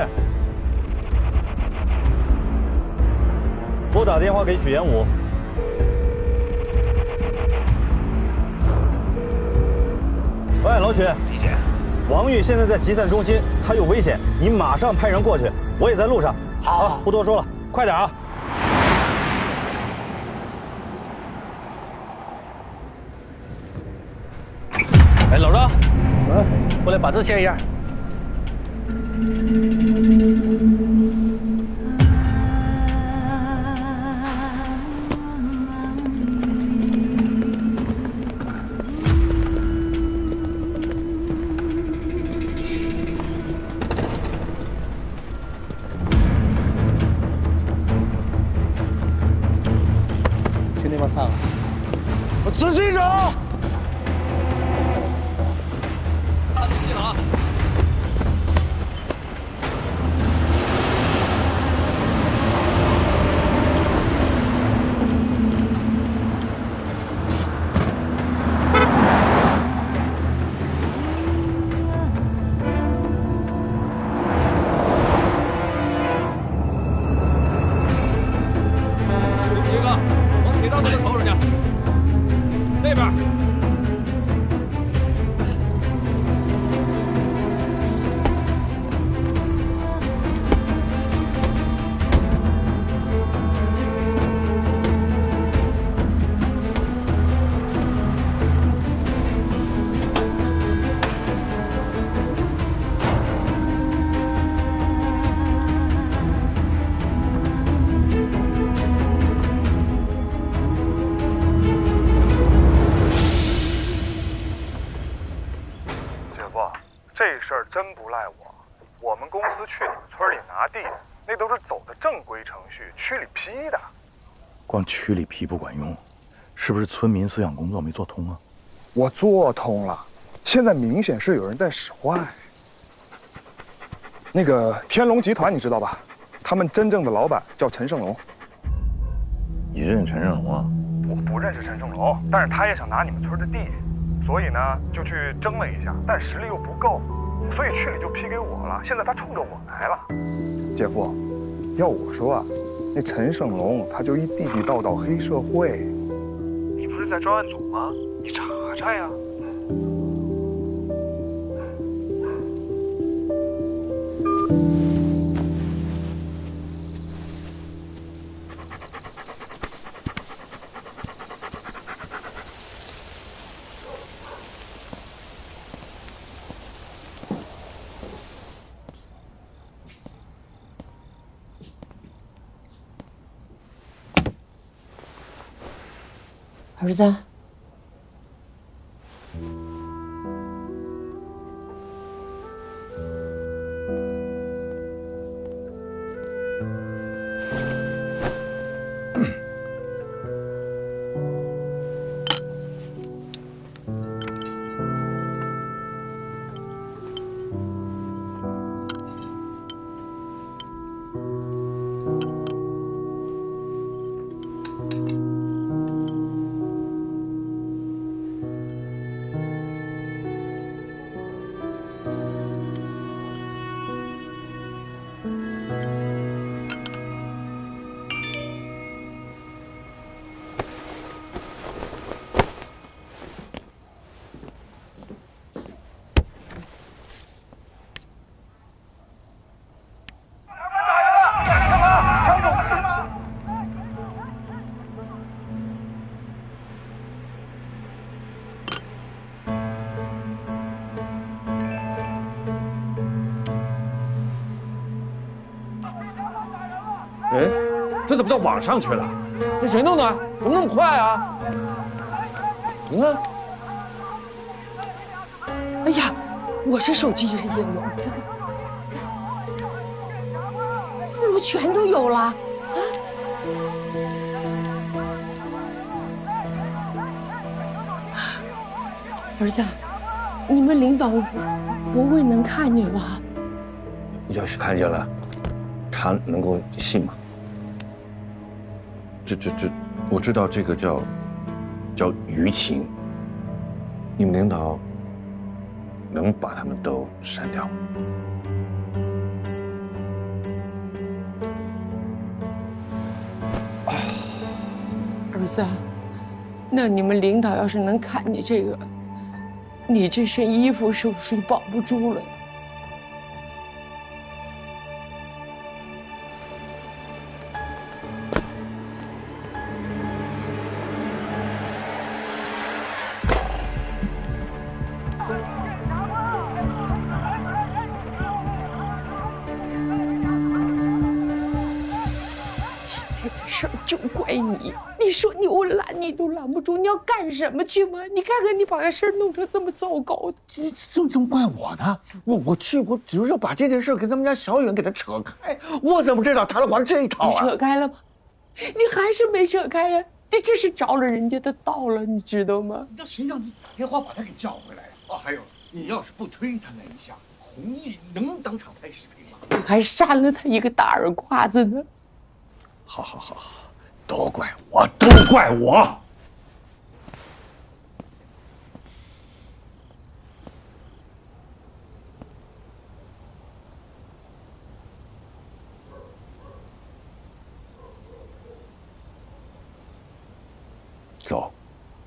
给我打电话给许延武。喂，老许，李姐，王玉现在在集散中心，他有危险，你马上派人过去。我也在路上。好，不多说了，快点啊！哎，老张，过来把字签一下。去那边看看。我仔细找。看仔细了啊！杰哥，往铁道那边瞅瞅去，那边。这事儿真不赖我，我们公司去你们村里拿地，那都是走的正规程序，区里批的。光区里批不管用，是不是村民思想工作没做通啊？我做通了，现在明显是有人在使坏。那个天龙集团你知道吧？他们真正的老板叫陈胜龙。你认识陈胜龙啊？我不认识陈胜龙，但是他也想拿你们村的地，所以呢就去争了一下，但实力又不够，所以区里就批给我了。现在他冲着我来了。姐夫，要我说啊，那陈胜龙他就一地地道道黑社会。你不是在专案组吗？你查查呀。儿子。哎，这怎么到网上去了？这谁弄的？怎么那么快啊？你看，哎呀，我这手机上也有，这怎么全都有了啊？儿子，你们领导不会能看见吧？要是看见了，他能够信吗？我知道这个叫舆情。你们领导能把他们都删掉吗？儿子，那你们领导要是能看见这个，你这身衣服是不是就保不住了？这事儿就怪你！你说你我拦你都拦不住，你要干什么去吗？你看看你把这事儿弄成这么糟糕，怎么怪我呢？我只是把这件事跟他们家小远给他扯开，我怎么知道他玩这一套啊？你扯开了吗？你还是没扯开呀！你这是着了人家的道了，你知道吗？那谁让你打电话把他给叫回来啊？还有，你要是不推他那一下，弘毅能当场拍视频吗？你还扇了他一个大耳刮子呢。好，都怪我，都怪我。走，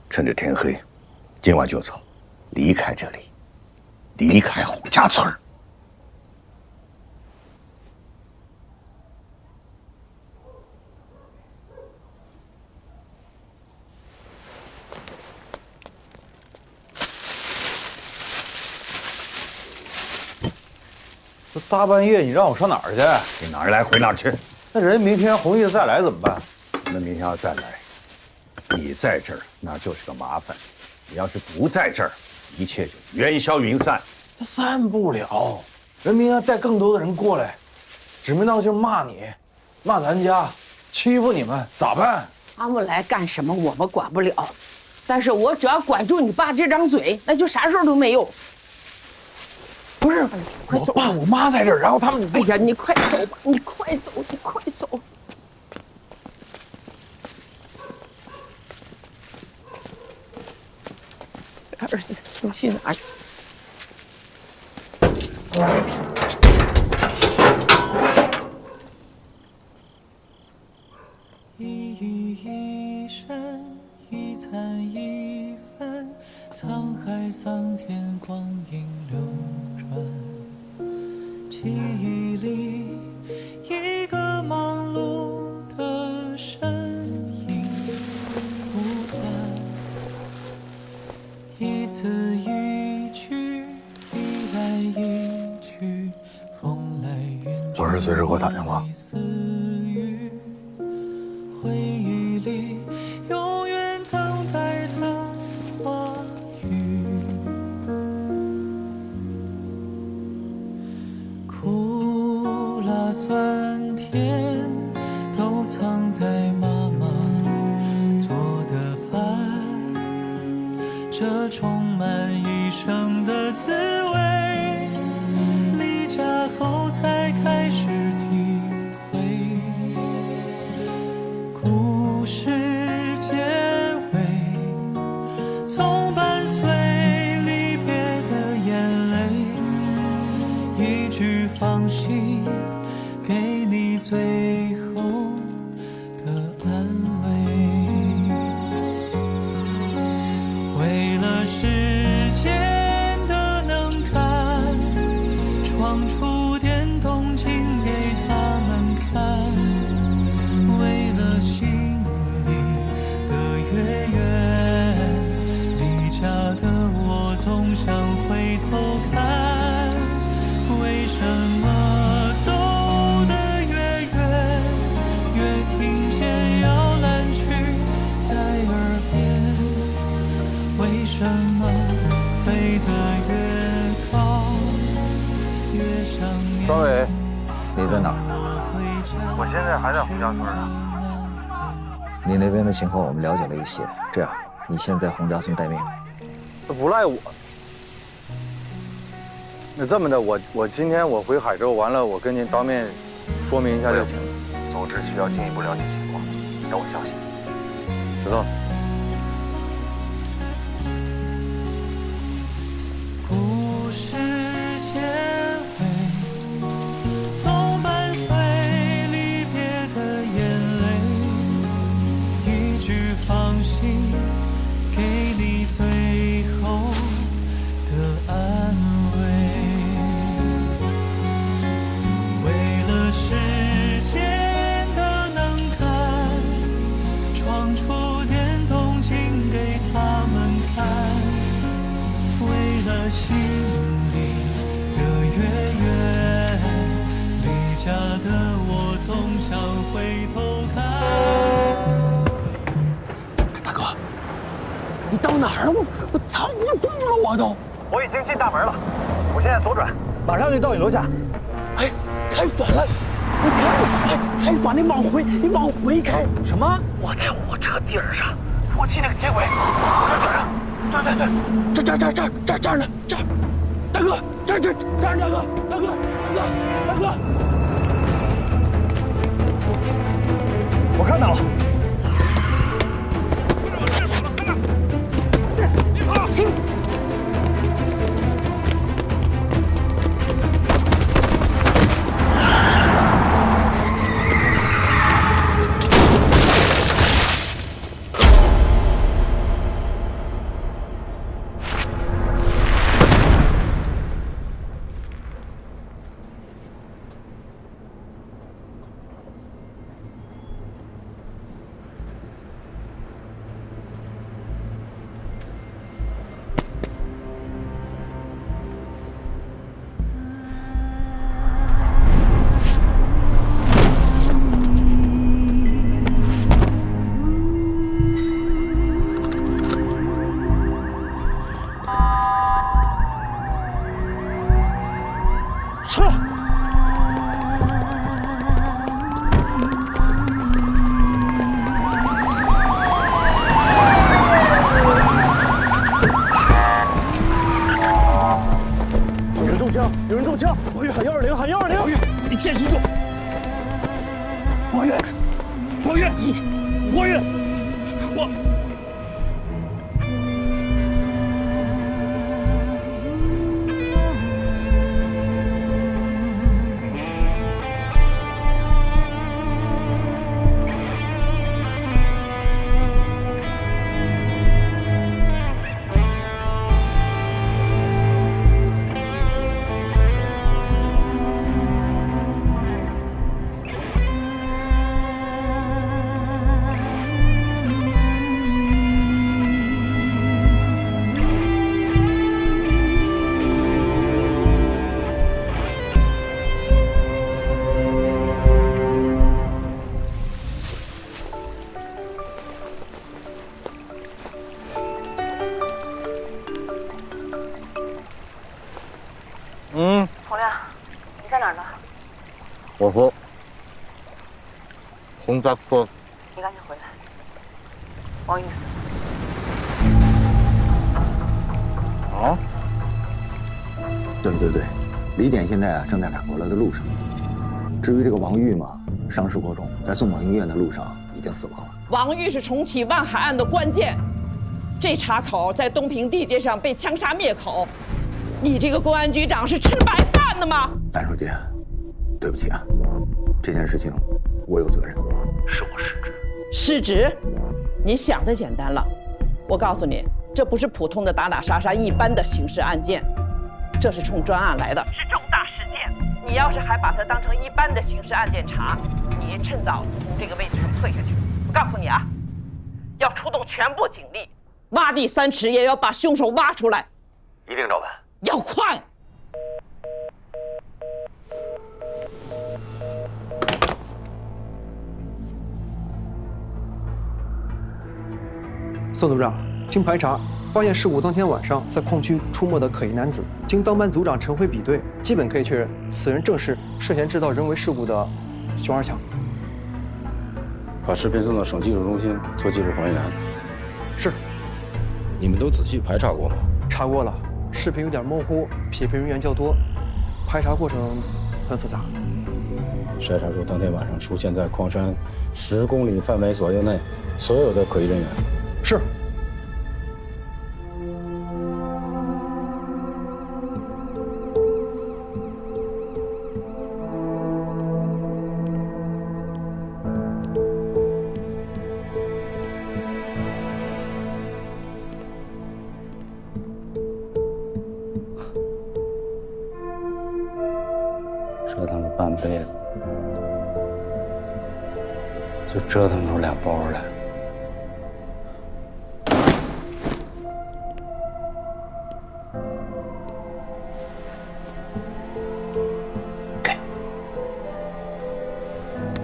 趁着天黑，今晚就走，离开这里，离开洪家村儿。这大半夜你让我上哪儿去？你哪儿来回哪儿去。那人明天弘毅再来怎么办？那明天要再来，你在这儿那就是个麻烦。你要是不在这儿，一切就烟消云散。他散不了，人明天带更多的人过来，指名道姓骂你，骂咱家，欺负你们，咋办？他们来干什么我们管不了，但是我只要管住你爸这张嘴，那就啥事儿都没有。不是，快走！我爸我妈在这儿，然后他们……哎呀，你快走吧，你快走，你快走！儿子，东西拿着。一生一残一分，沧海桑田，光阴流转。记忆里一个忙碌的身影不断，一字一句，一来一去，风来云去。我儿子随时给我打电话。回忆里永远等待藏在妈妈做的饭，这充满一生的滋味，离家后才开始体会。故事结尾，从伴随离别的眼泪，一句放弃，给你最后的安慰。为了时间的能看，闯出点动静给他们看。为了心里的月圆，离家的我总想回头看。为什么走得越远，越听见摇篮曲在耳边？为什么飞得越高，越想念？庄伟，你在哪儿？我现在还在洪家村呢。你那边的情况我们了解了一些，这样，你先在洪家村待命。不赖我。那这么的，我今天我回海州完了，我跟您当面说明一下就行。组织需要进一步了解情况，等我消息。知道。故事结尾，总伴随离别的眼泪，一句放心，给你最后的安慰。为了时间的能看，闯出点动静给他们看。为了心里的月圆，离家的我总想回头看。大哥，你到哪儿了？我藏不住了，我都。我已经进大门了，我现在左转，马上就到你楼下。哎，开反了！开反！你往回开！什么？我在火车顶上，附近那个铁轨，火车顶上。对，这儿呢，这儿，大哥，这儿，大哥，我看到了。别跑！行。有人中枪！王月喊120，喊120！王月，你坚持住！王月，我。洪大哥，你赶紧回来，王玉死了。啊？对，李典现在正在赶过来的路上。至于这个王玉嘛，伤势过重，在送往医院的路上已经死亡了。王玉是重启万海案的关键，这茬口在东平地界上被枪杀灭口，你这个公安局长是吃白饭的吗？单书记，对不起啊，这件事情我有责任，是我失职。失职？你想的简单了。我告诉你，这不是普通的打打杀杀一般的刑事案件，这是冲专案来的，是重大事件。你要是还把它当成一般的刑事案件查，你趁早从这个位置上退下去。我告诉你啊，要出动全部警力，挖地3尺也要把凶手挖出来。一定照办。要快。宋组长，经排查，发现事故当天晚上在矿区出没的可疑男子。经当班组长陈辉比对，基本可以确认，此人正是涉嫌制造人为事故的熊二强。把视频送到省技术中心做技术还原。是。你们都仔细排查过吗？查过了，视频有点模糊，匹配人员较多，排查过程很复杂。筛查出当天晚上出现在矿山10公里范围左右内所有的可疑人员。是。折腾了半辈子，就折腾出2包来。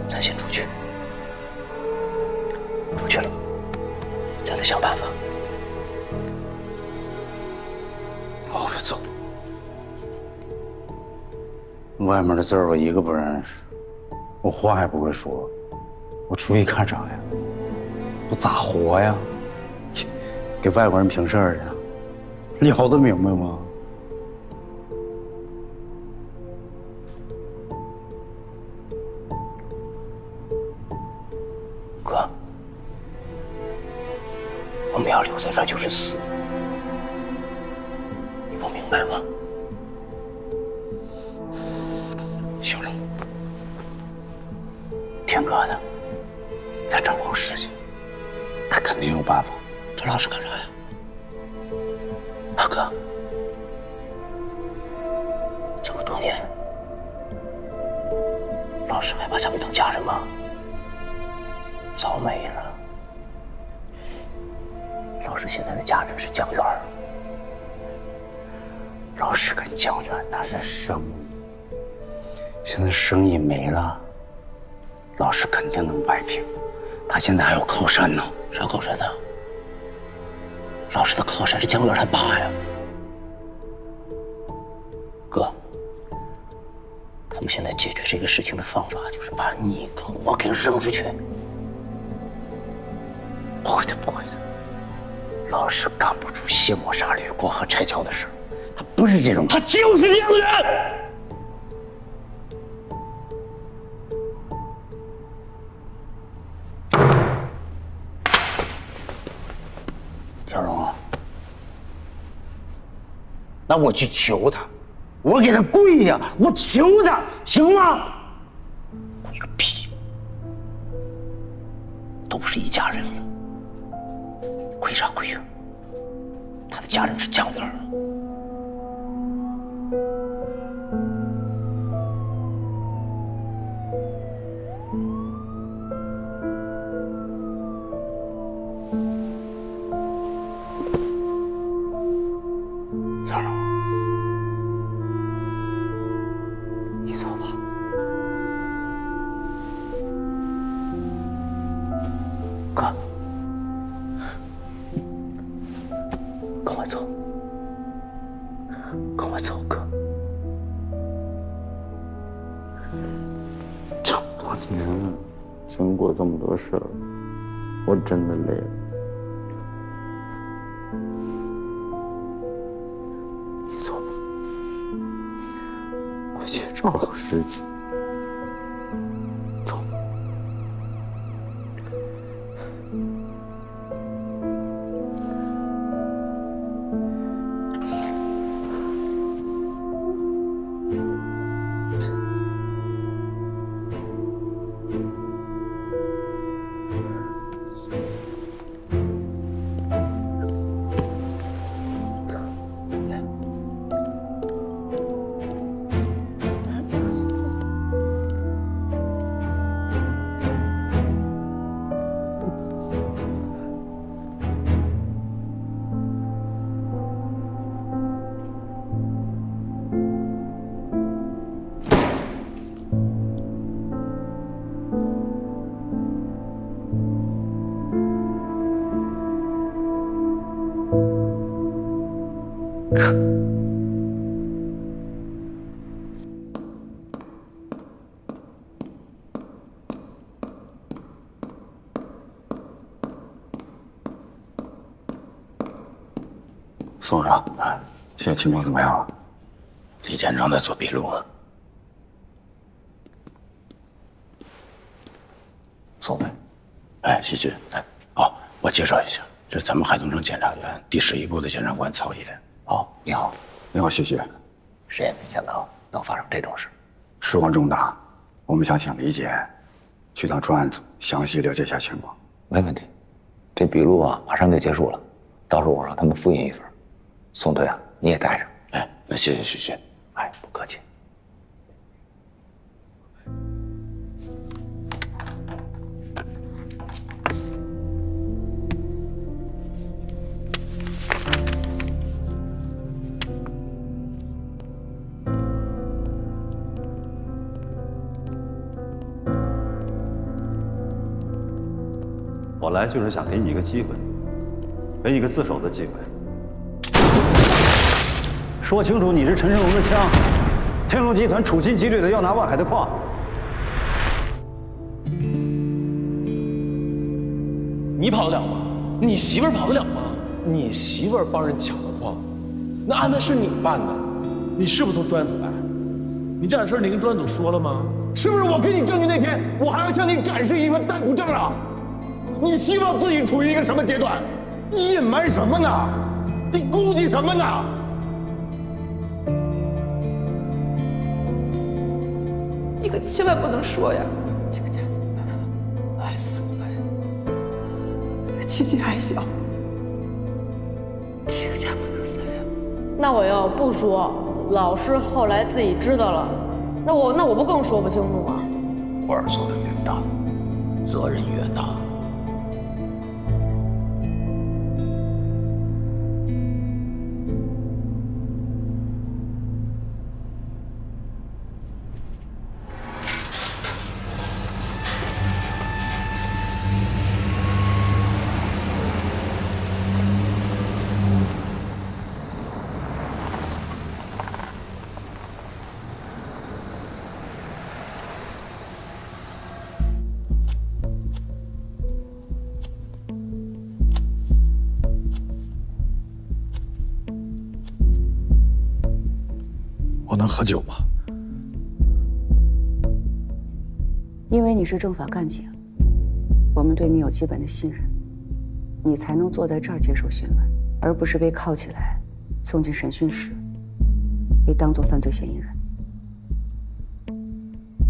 咱先出去，出去了，咱再想办法。我别走。外面的字儿我一个不认识，我话也不会说，我出去干啥呀？我咋活呀？给外国人平事儿去，聊得明白吗？哥，我们要留在这儿就是死，你不明白吗？小龙，天哥的，咱找老师去，他肯定有办法。找老师干啥呀？阿哥，这么多年，老师还把咱们当家人吗？早没了。老师现在的家人是江源，老师跟江源那是生意。现在生意没了，老师肯定能摆平。他现在还有靠山呢。啥靠山呢？老师的靠山是江源他爸呀。哥，他们现在解决这个事情的方法就是把你跟我给扔出去。不会的，不会的。老师干不出卸磨杀驴、过河拆桥的事儿，他不是这种，他就是这样的人。小荣，那我去求他，我给他跪下，我求他，行吗？跪个屁！都不是一家人了，跪啥跪呀？他的家人是江源。过这么多事儿，我真的累了。你走吧，我去找老师去。走。宋上，现在情况怎么样？李建正在做笔录。宋队，哎，徐军，哎，哦，我介绍一下，这是咱们海东省检察院第11部的检察官曹野。哦，你好，你好，徐军。谁也没想到能发生这种事，事关重大，我们想请李检去趟专案组详细了解一下情况。没问题，这笔录啊马上就结束了，到时候我让他们复印一份。宋队啊，你也带上。哎，那谢谢徐军。哎，不客气。我来就是想给你一个机会，给你个自首的机会。说清楚你是陈胜龙的枪，天龙集团处心积虑的要拿万海的矿。你跑得了吗？你媳妇儿跑得了吗？你媳妇儿帮人抢的矿，那案子是你办的，你是不是从专案组来？你这点事儿你跟专案组说了吗？是不是我给你证据那天，我还要向你展示一份逮捕证啊？你希望自己处于一个什么阶段？你隐瞒什么呢？你估计什么呢？你可千万不能说呀！这个家怎么办？孩子怎么办？琪琪还小，这个家不能散呀！那我要不说，老师后来自己知道了，那我不更说不清楚吗？官儿做得越大，责任越大。我能喝酒吗？因为你是政法干警，我们对你有基本的信任，你才能坐在这儿接受询问，而不是被铐起来，送进审讯室，被当作犯罪嫌疑人。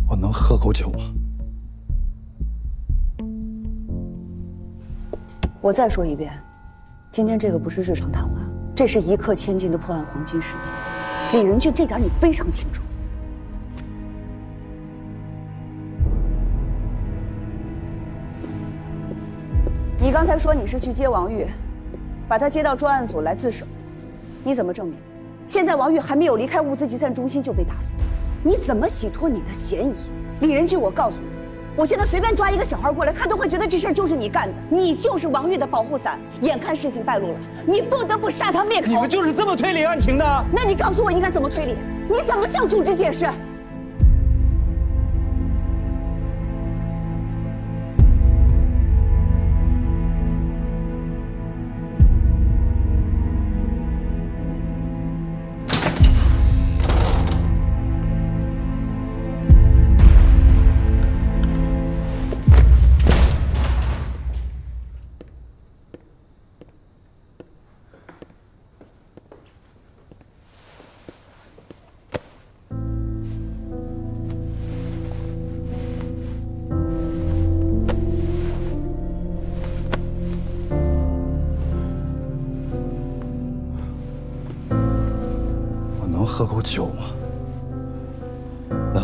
我能喝口酒吗？我再说一遍，今天这个不是日常谈话，这是一刻千金的破案黄金时机。李仁俊，这点你非常清楚。你刚才说你是去接王玉，把他接到专案组来自首，你怎么证明？现在王玉还没有离开物资集散中心就被打死，你怎么洗脱你的嫌疑？李仁俊，我告诉你，我现在随便抓一个小孩过来，他都会觉得这事儿就是你干的，你就是王玉的保护伞。眼看事情败露了，你不得不杀他灭口。你们就是这么推理案情的？那你告诉我应该怎么推理？你怎么向组织解释？喝口酒吗？能，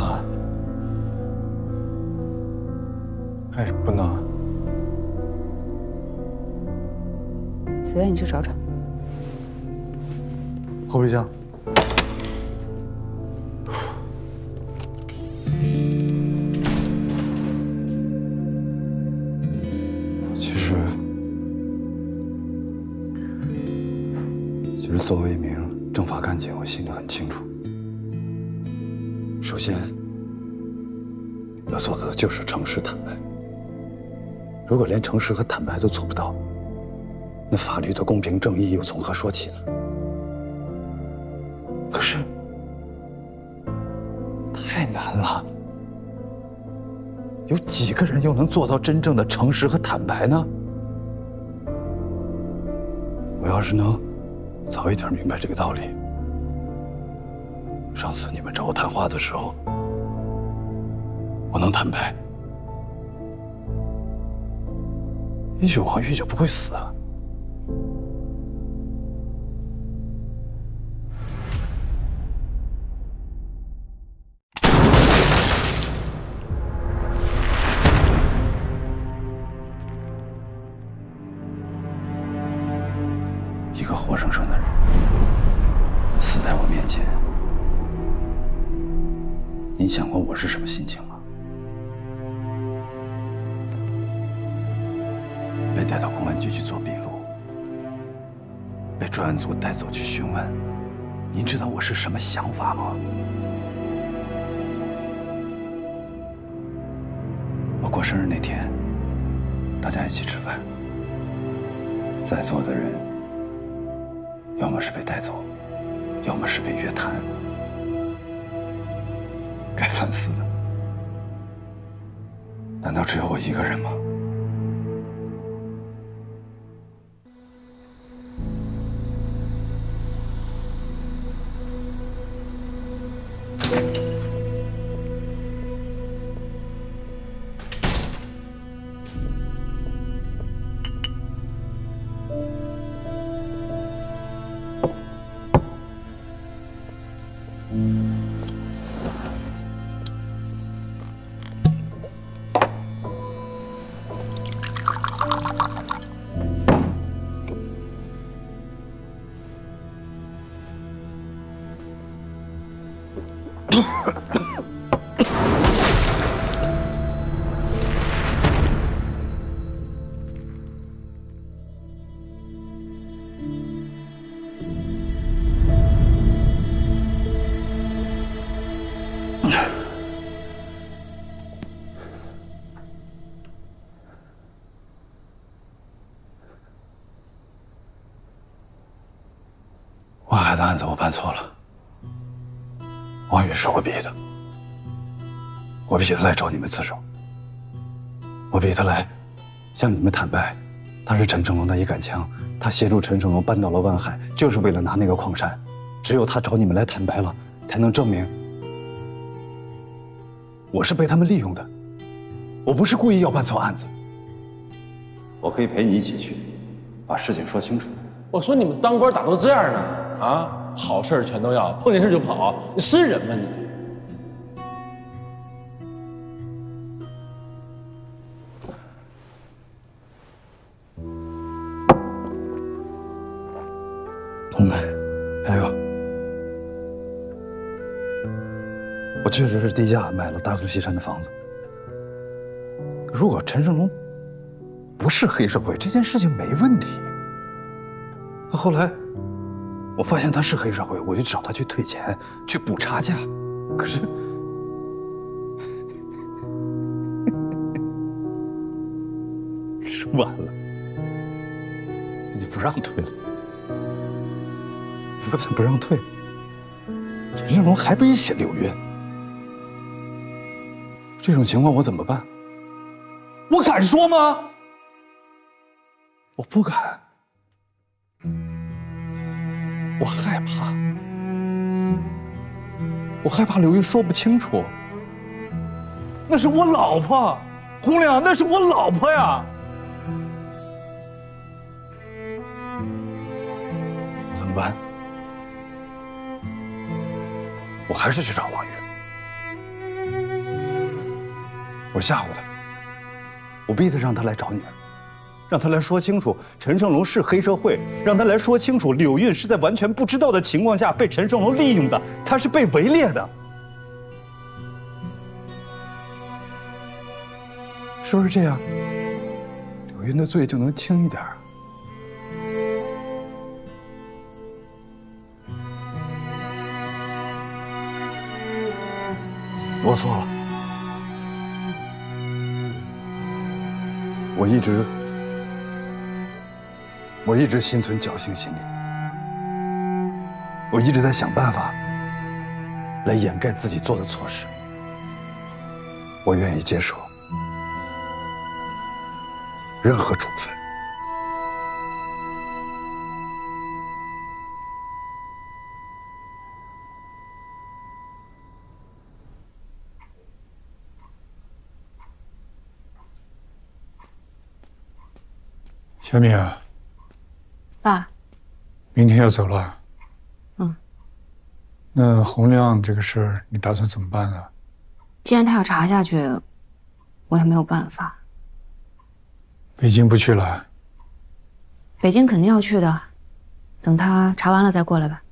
还是不能？子越，你去找找。后备箱。其实，作为一名政法干警，我心里很清楚。首先，要做的就是诚实坦白。如果连诚实和坦白都做不到，那法律的公平正义又从何说起呢？可是，太难了。有几个人又能做到真正的诚实和坦白呢？我要是能早一点明白这个道理，上次你们找我谈话的时候，我能坦白，也许王玉就不会死啊。一个活生生的人死在我面前，你想过我是什么心情吗？被带到公安局去做笔录，被专案组带走去询问，您知道我是什么想法吗？我过生日那天，大家一起吃饭，在座的人要么是被带走，要么是被约谈。该反思的，难道只有我一个人吗？王海的案子我办错了，王宇是我逼的，我逼他来找你们自首，我逼他来向你们坦白，他是陈成龙的一杆枪，他协助陈成龙扳倒了万海，就是为了拿那个矿山，只有他找你们来坦白了，才能证明我是被他们利用的，我不是故意要办错案子。我可以陪你一起去，把事情说清楚。我说你们当官咋都这样呢？啊，好事全都要，碰见事就跑，你是人吗你？还有，我确实是低价买了大苏西山的房子。如果陈胜龙不是黑社会，这件事情没问题。后来我发现他是黑社会，我就找他去退钱，去补差价。可是，晚了，你不让退了。不但不让退，陈胜龙还威胁刘云。这种情况我怎么办？我敢说吗？我不敢，我害怕，我害怕刘云说不清楚。那是我老婆，红亮，那是我老婆呀。怎么办？我还是去找王玉。我吓唬他，我逼他让他来找你们，让他来说清楚陈胜龙是黑社会，让他来说清楚柳韵是在完全不知道的情况下被陈胜龙利用的，他是被围猎的，是不是这样？柳韵的罪就能轻一点。我错了，我一直心存侥幸心理，我一直在想办法来掩盖自己做的错事。我愿意接受任何处分。小敏啊，爸，明天要走了。嗯。那洪亮这个事儿，你打算怎么办呢？既然他要查下去，我也没有办法。北京不去了？北京肯定要去的，等他查完了再过来吧。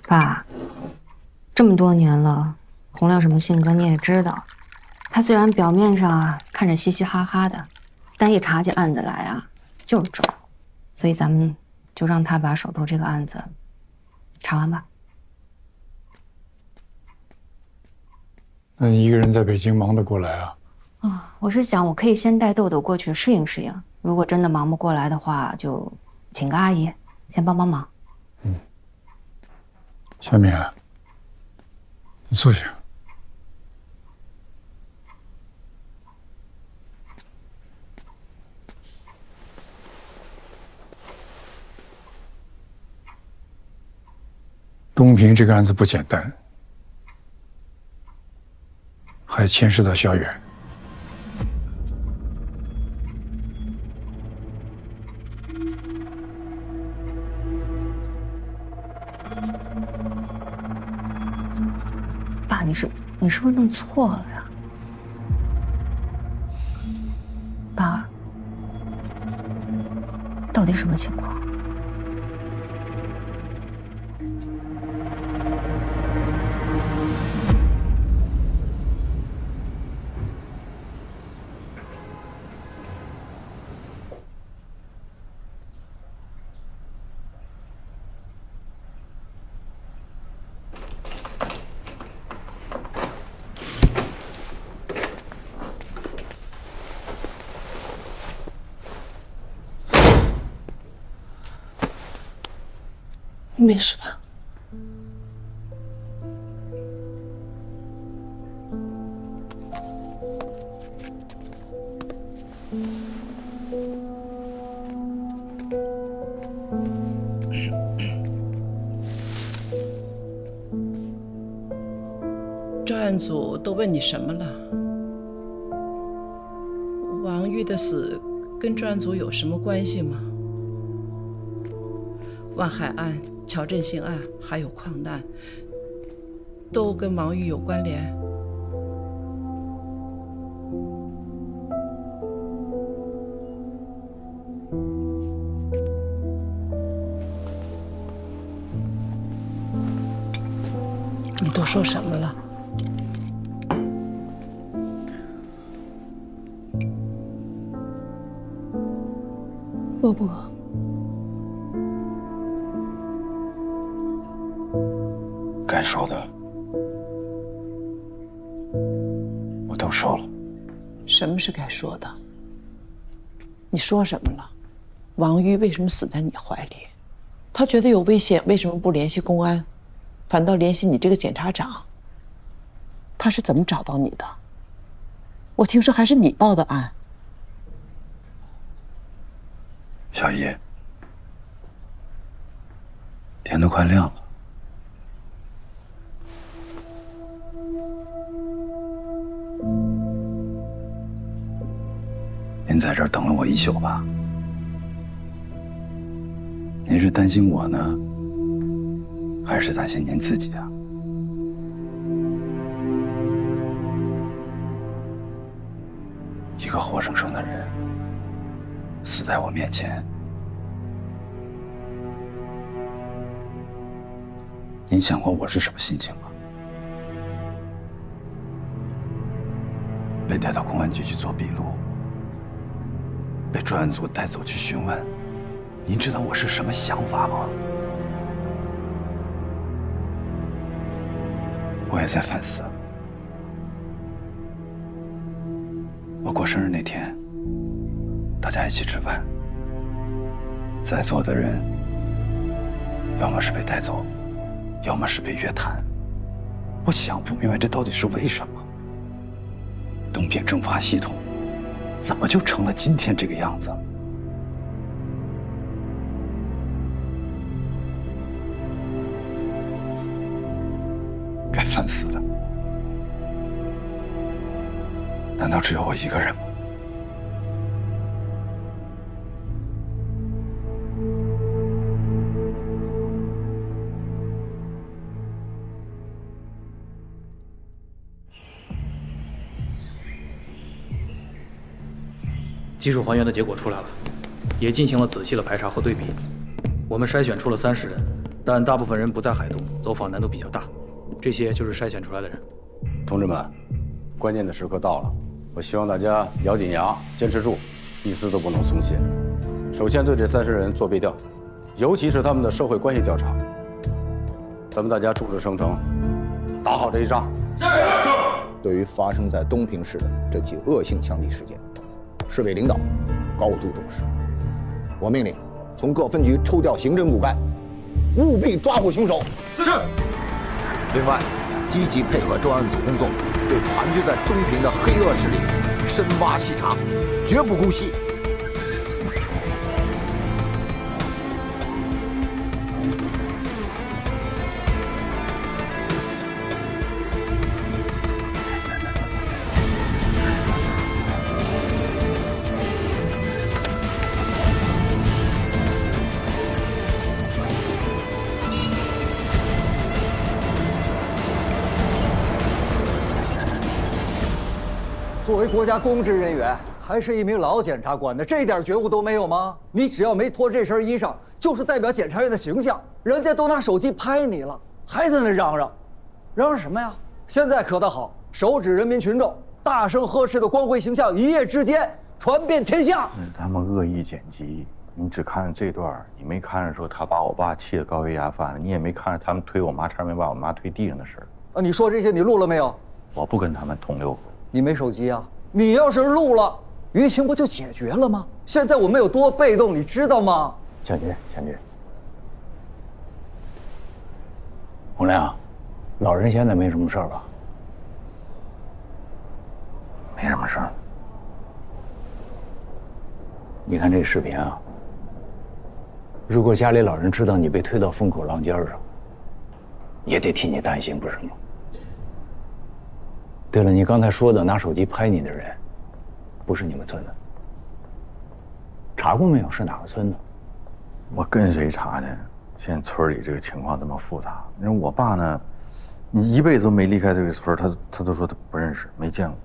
爸，这么多年了，洪亮什么性格你也知道。他虽然表面上看着嘻嘻哈哈的，但一查起案子来啊，就是轴。所以咱们就让他把手头这个案子查完吧。那你一个人在北京忙得过来啊？我是想我可以先带豆豆过去适应适应，如果真的忙不过来的话，就请个阿姨先帮帮忙。小敏啊，你坐下。东平这个案子不简单，还牵涉到萧远。爸，你是不是弄错了呀？爸，到底什么情况？没事吧？专案组都问你什么了？王玉的死跟专案组有什么关系吗？万海案、乔振兴案还有矿难，都跟王玉有关联。你都说什么了？伯伯。该说的我都说了。什么是该说的？你说什么了？王玉为什么死在你怀里？他觉得有危险，为什么不联系公安，反倒联系你这个检察长？他是怎么找到你的？我听说还是你报的案。小姨，天都快亮了，您在这儿等了我一宿吧？您是担心我呢，还是担心您自己啊？一个活生生的人死在我面前，您想过我是什么心情吗？被带到公安局去做笔录，被专案组带走去询问，您知道我是什么想法吗？我也在反思。我过生日那天，大家一起吃饭，在座的人要么是被带走，要么是被约谈。我想不明白这到底是为什么。东平政法系统怎么就成了今天这个样子？该反思的，难道只有我一个人吗？技术还原的结果出来了，也进行了仔细的排查和对比。我们筛选出了30人，但大部分人不在海洞，走访难度比较大。这些就是筛选出来的人。同志们，关键的时刻到了，我希望大家咬紧牙，坚持住，一丝都不能松懈。首先对这30人做背调，尤其是他们的社会关系调查。咱们大家众志成城，打好这一仗。对于发生在东平市的这起恶性枪击事件，市委领导高度重视。我命令从各分局抽调刑侦骨干，务必抓获凶手。是。另外，积极配合专案组工作，对盘踞在东平的黑恶势力深挖细查，绝不姑息。作为国家公职人员，还是一名老检察官的，这点觉悟都没有吗？你只要没脱这身衣裳，就是代表检察院的形象。人家都拿手机拍你了，还在那嚷嚷，嚷嚷什么呀？现在可倒好，手指人民群众，大声呵斥的光辉形象，一夜之间传遍天下。他们恶意剪辑，你只看这段，你没看着说他把我爸气得高血压犯，你也没看着他们推我妈，差点没把我妈推地上的事儿。啊，你说这些你录了没有？我不跟他们同流合污。你没手机啊？你要是录了，舆情不就解决了吗？现在我们有多被动，你知道吗？将军，洪亮，老人现在没什么事儿吧？没什么事儿。你看这视频啊，如果家里老人知道你被推到风口浪尖上，也得替你担心，不是吗？对了，你刚才说的拿手机拍你的人，不是你们村的，查过没有？是哪个村的？我跟谁查呢？现在村里这个情况这么复杂。你说我爸呢，你一辈子都没离开这个村，他都说他不认识，没见过。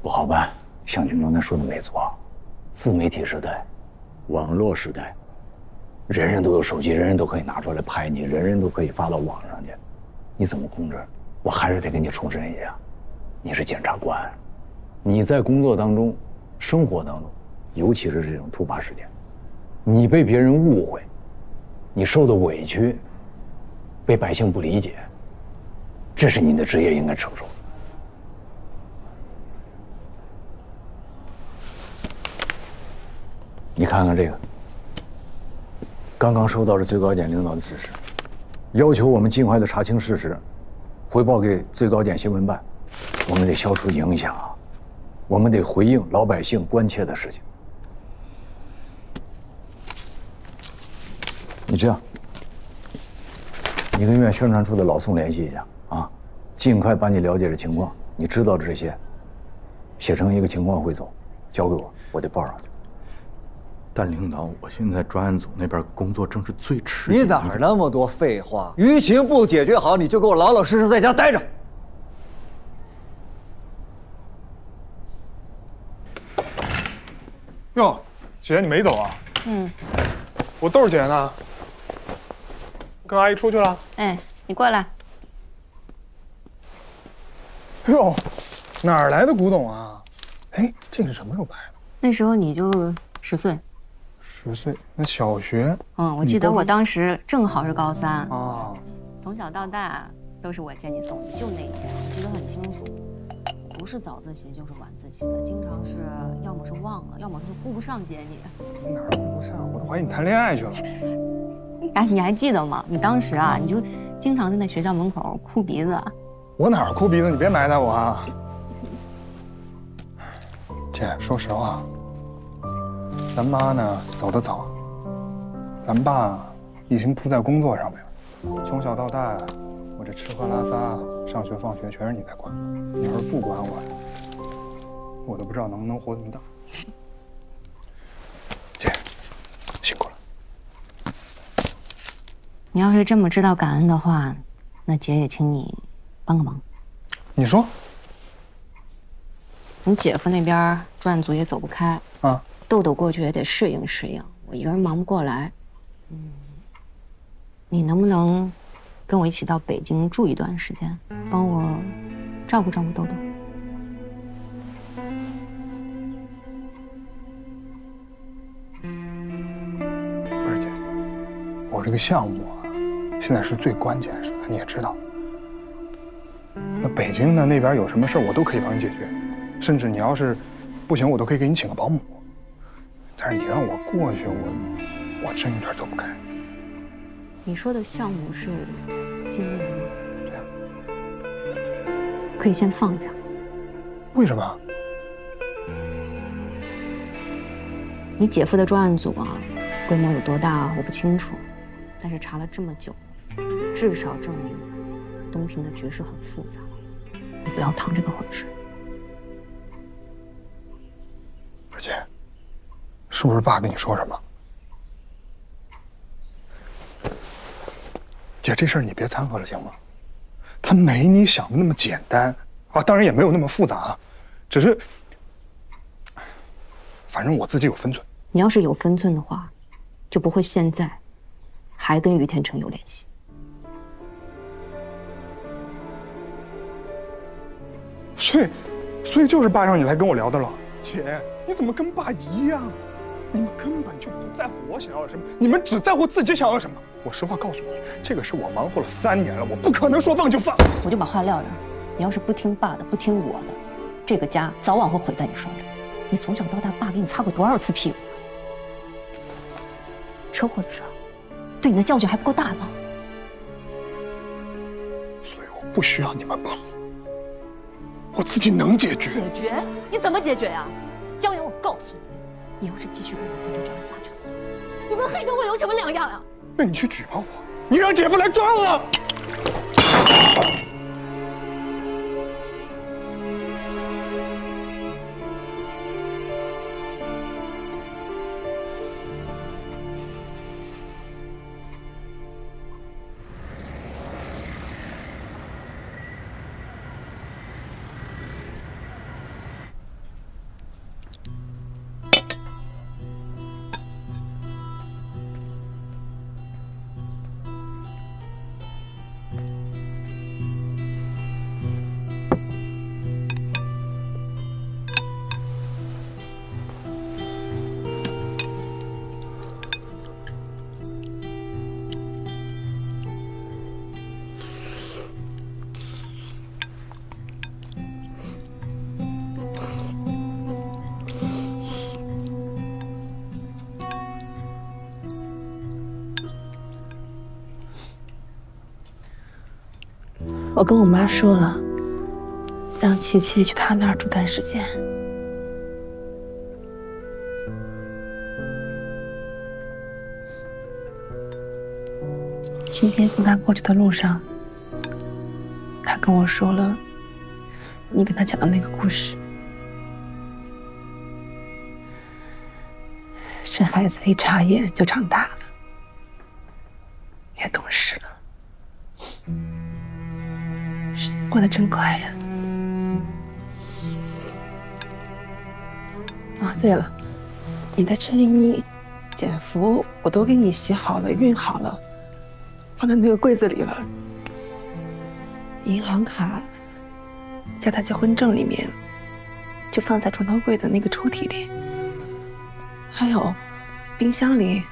不好办。向军刚才说的没错，自媒体时代，网络时代，人人都有手机，人人都可以拿出来拍你，人人都可以发到网上去，你怎么控制？我还是得跟你重申一下，你是检察官，你在工作当中、生活当中，尤其是这种突发事件，你被别人误会，你受的委屈，被百姓不理解，这是你的职业应该承受的。你看看这个，刚刚收到了最高检领导的指示，要求我们尽快的查清事实，汇报给最高检新闻办。我们得消除影响，我们得回应老百姓关切的事情。你这样，你跟院宣传处的老宋联系一下啊，尽快把你了解的情况，你知道的这些，写成一个情况汇总，交给我，我得报上去。但领导，我现在专案组那边工作正是最吃紧。你哪儿那么多废话？舆情不解决好，你就给我老老实实在家待着。哟，姐你没走啊？我豆儿姐呢？跟阿姨出去了。哎，你过来。哟，哪儿来的古董啊？哎，这是什么时候拍的？那时候你就10岁。10岁，那小学。我记得我当时正好是高3啊。从小到大都是我接你送的，就那一天我记得很清楚，不是早自习就是晚自习的，经常是要么是忘了，要么是顾不上接你。哪儿顾不上？我都怀疑你谈恋爱去了。哎，你还记得吗？你当时啊，你就经常在那学校门口哭鼻子。我哪儿哭鼻子？你别埋汰我啊！姐，说实话，咱妈呢走得早，咱爸一心扑在工作上面。从小到大，我这吃喝拉撒、上学放学全是你在管。你要是不管我，我都不知道能不能活这么大。姐，辛苦了。你要是这么知道感恩的话，那姐也请你帮个忙。你说？你姐夫那边专案组也走不开啊，豆豆过去也得适应适应，我一个人忙不过来。你能不能跟我一起到北京住一段时间，帮我照顾照顾豆豆？二姐，我这个项目啊，现在是最关键时刻，你也知道。那北京的那边有什么事儿，我都可以帮你解决，甚至你要是不行，我都可以给你请个保姆。但是你让我过去，我真有点走不开。你说的项目是新人吗？对啊。可以先放下。为什么？你姐夫的专案组啊，规模有多大我不清楚，但是查了这么久，至少证明东平的局势很复杂。你不要趟这个浑水。二姐，是不是爸跟你说什么？姐，这事儿你别掺和了，行吗？他没你想的那么简单啊，当然也没有那么复杂，只是，反正我自己有分寸。你要是有分寸的话，就不会现在还跟于天成有联系。所以就是爸让你来跟我聊的了。姐，你怎么跟爸一样？你们根本就不在乎我想要什么，你们只在乎自己想要什么。我实话告诉你，这个事我忙活了3年了，我不可能说放就放。我就把话撂这儿，你要是不听爸的，不听我的，这个家早晚会毁在你手里。你从小到大，爸给你擦过多少次屁股啊？车祸的事儿，对你的教训还不够大吗？所以我不需要你们帮我，我自己能解决。解决？你怎么解决呀？江源，我告诉你，你要是继续跟我天成这样下去的话，你跟黑社会有什么两样呀？那你去举报我，你让姐夫来抓我。我跟我妈说了，让琪琪去她那儿住段时间。今天送她过去的路上，她跟我说了你跟她讲的那个故事。这孩子一眨眼就长大了，也懂事了，时间过得真快呀！啊，对了，你的衬衣、简服我都给你洗好了、熨好了，放在那个柜子里了。银行卡加他结婚证里面，就放在床头柜的那个抽屉里。还有，冰箱里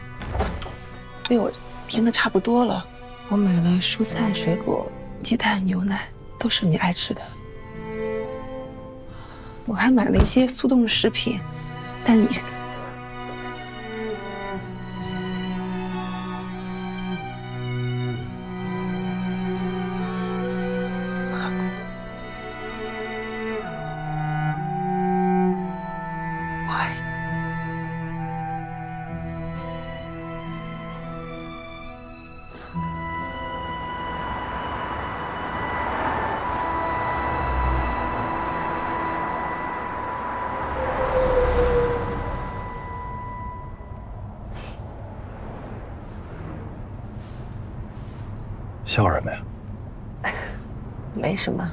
被我填的差不多了。我买了蔬菜、水果、鸡蛋、牛奶，都是你爱吃的。我还买了一些速冻食品，但你……我爱你。笑什么呀？没什么，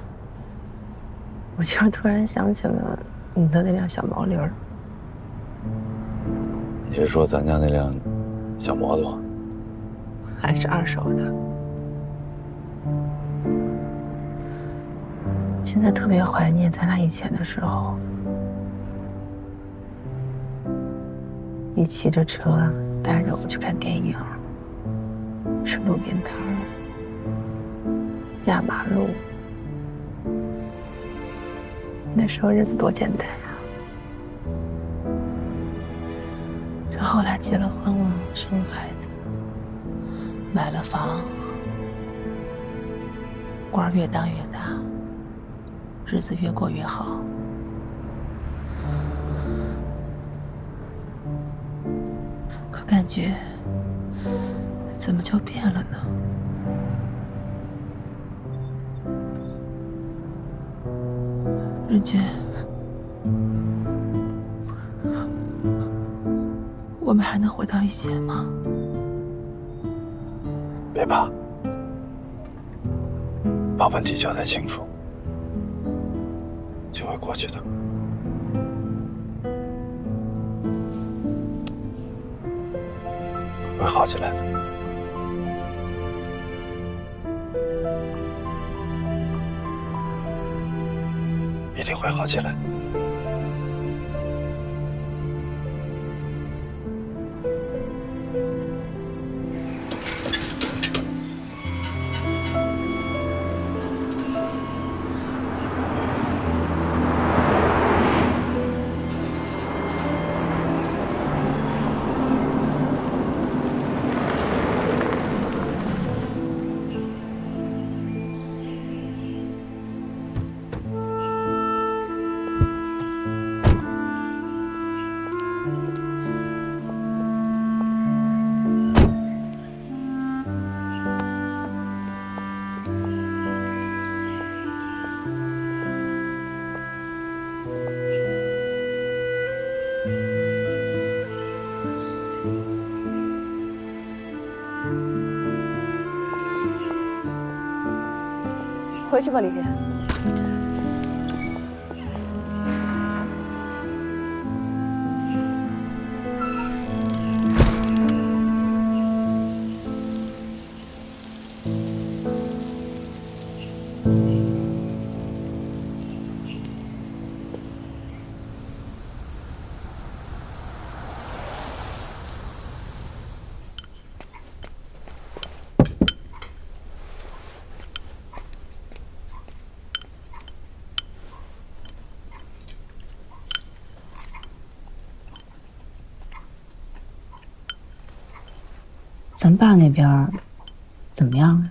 我就是突然想起了你的那辆小毛驴儿。你是说咱家那辆小摩托？还是二手的。现在特别怀念咱俩以前的时候，你骑着车带着我去看电影，吃路边摊儿，压马路。那时候日子多简单呀！这后来结了婚了，生了孩子，买了房，官越当越大，日子越过越好。可感觉怎么就变了呢？任娟，我们还能回到以前吗？别怕，把问题交代清楚，就会过去的。会好起来的。一定会好起来。回去吧，李姐。咱爸那边怎么样啊？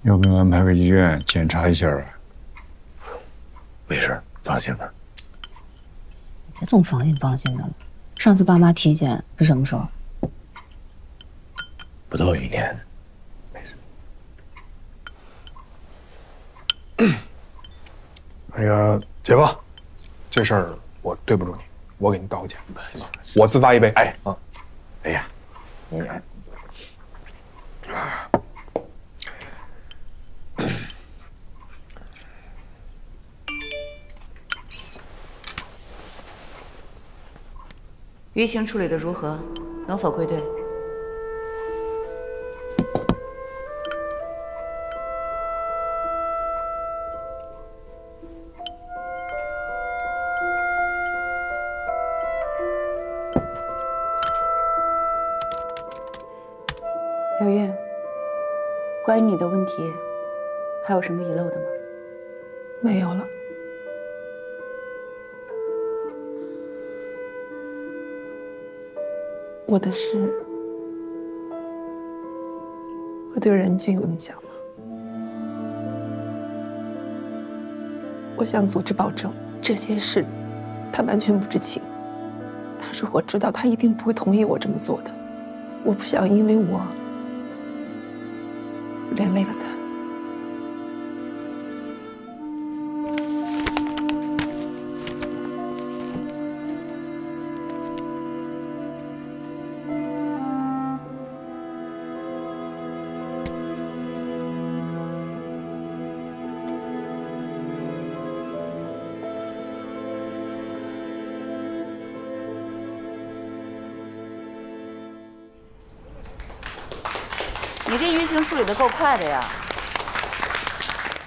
要不要安排个医院检查一下啊？没事，放心吧。别总放心放心的了。上次爸妈体检是什么时候？不到1年。那个姐夫，这事儿我对不住你，我给你道个歉，我自罚一杯。哎啊，哎呀，你。舆情处理的如何？能否归队？刘韵，关于你的问题，还有什么遗漏的吗？没有了。我的事，会对任俊有影响吗？我向组织保证，这些事他完全不知情。他如果知道，他一定不会同意我这么做的。我不想因为我连累了他。你这舆情处理的够快的呀！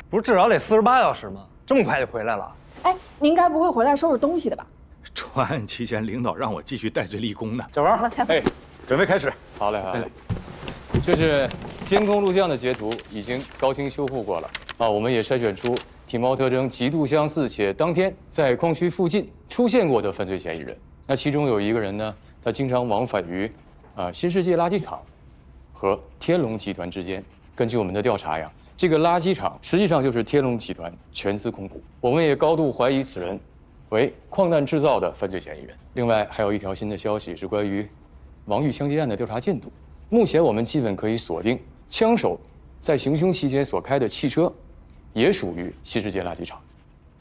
不是至少得48小时吗？这么快就回来了？哎，您该不会回来收拾东西的吧？专案期间，领导让我继续戴罪立功呢。小王，哎，准备开始。好嘞，好嘞。这是监控录像的截图，已经高清修复过了啊。我们也筛选出体貌特征极度相似且当天在矿区附近出现过的犯罪嫌疑人。那其中有一个人呢，他经常往返于新世界垃圾场和天龙集团之间。根据我们的调查呀，这个垃圾场实际上就是天龙集团全资控股。我们也高度怀疑此人为矿难制造的犯罪嫌疑人。另外还有一条新的消息是关于王玉枪击案的调查进度。目前我们基本可以锁定枪手在行凶期间所开的汽车也属于新世界垃圾场。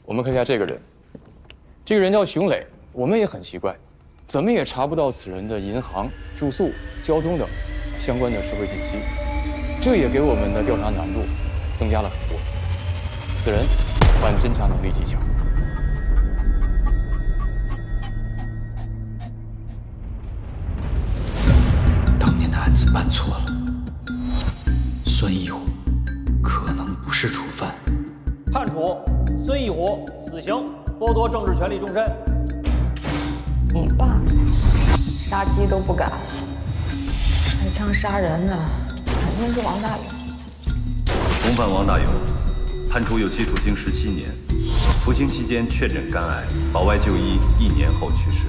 我们看一下这个人，这个人叫熊磊。我们也很奇怪，怎么也查不到此人的银行、住宿、交通等相关的社会信息，这也给我们的调查难度增加了很多。此人反侦查能力极强。当年的案子办错了，孙一虎可能不是主犯。判处孙一虎死刑，剥夺政治权利终身。你爸杀鸡都不敢，开枪杀人呢，肯定是王大勇。从犯王大勇，判处有期徒刑17年，服刑期间确诊肝癌，保外就医1年后去世。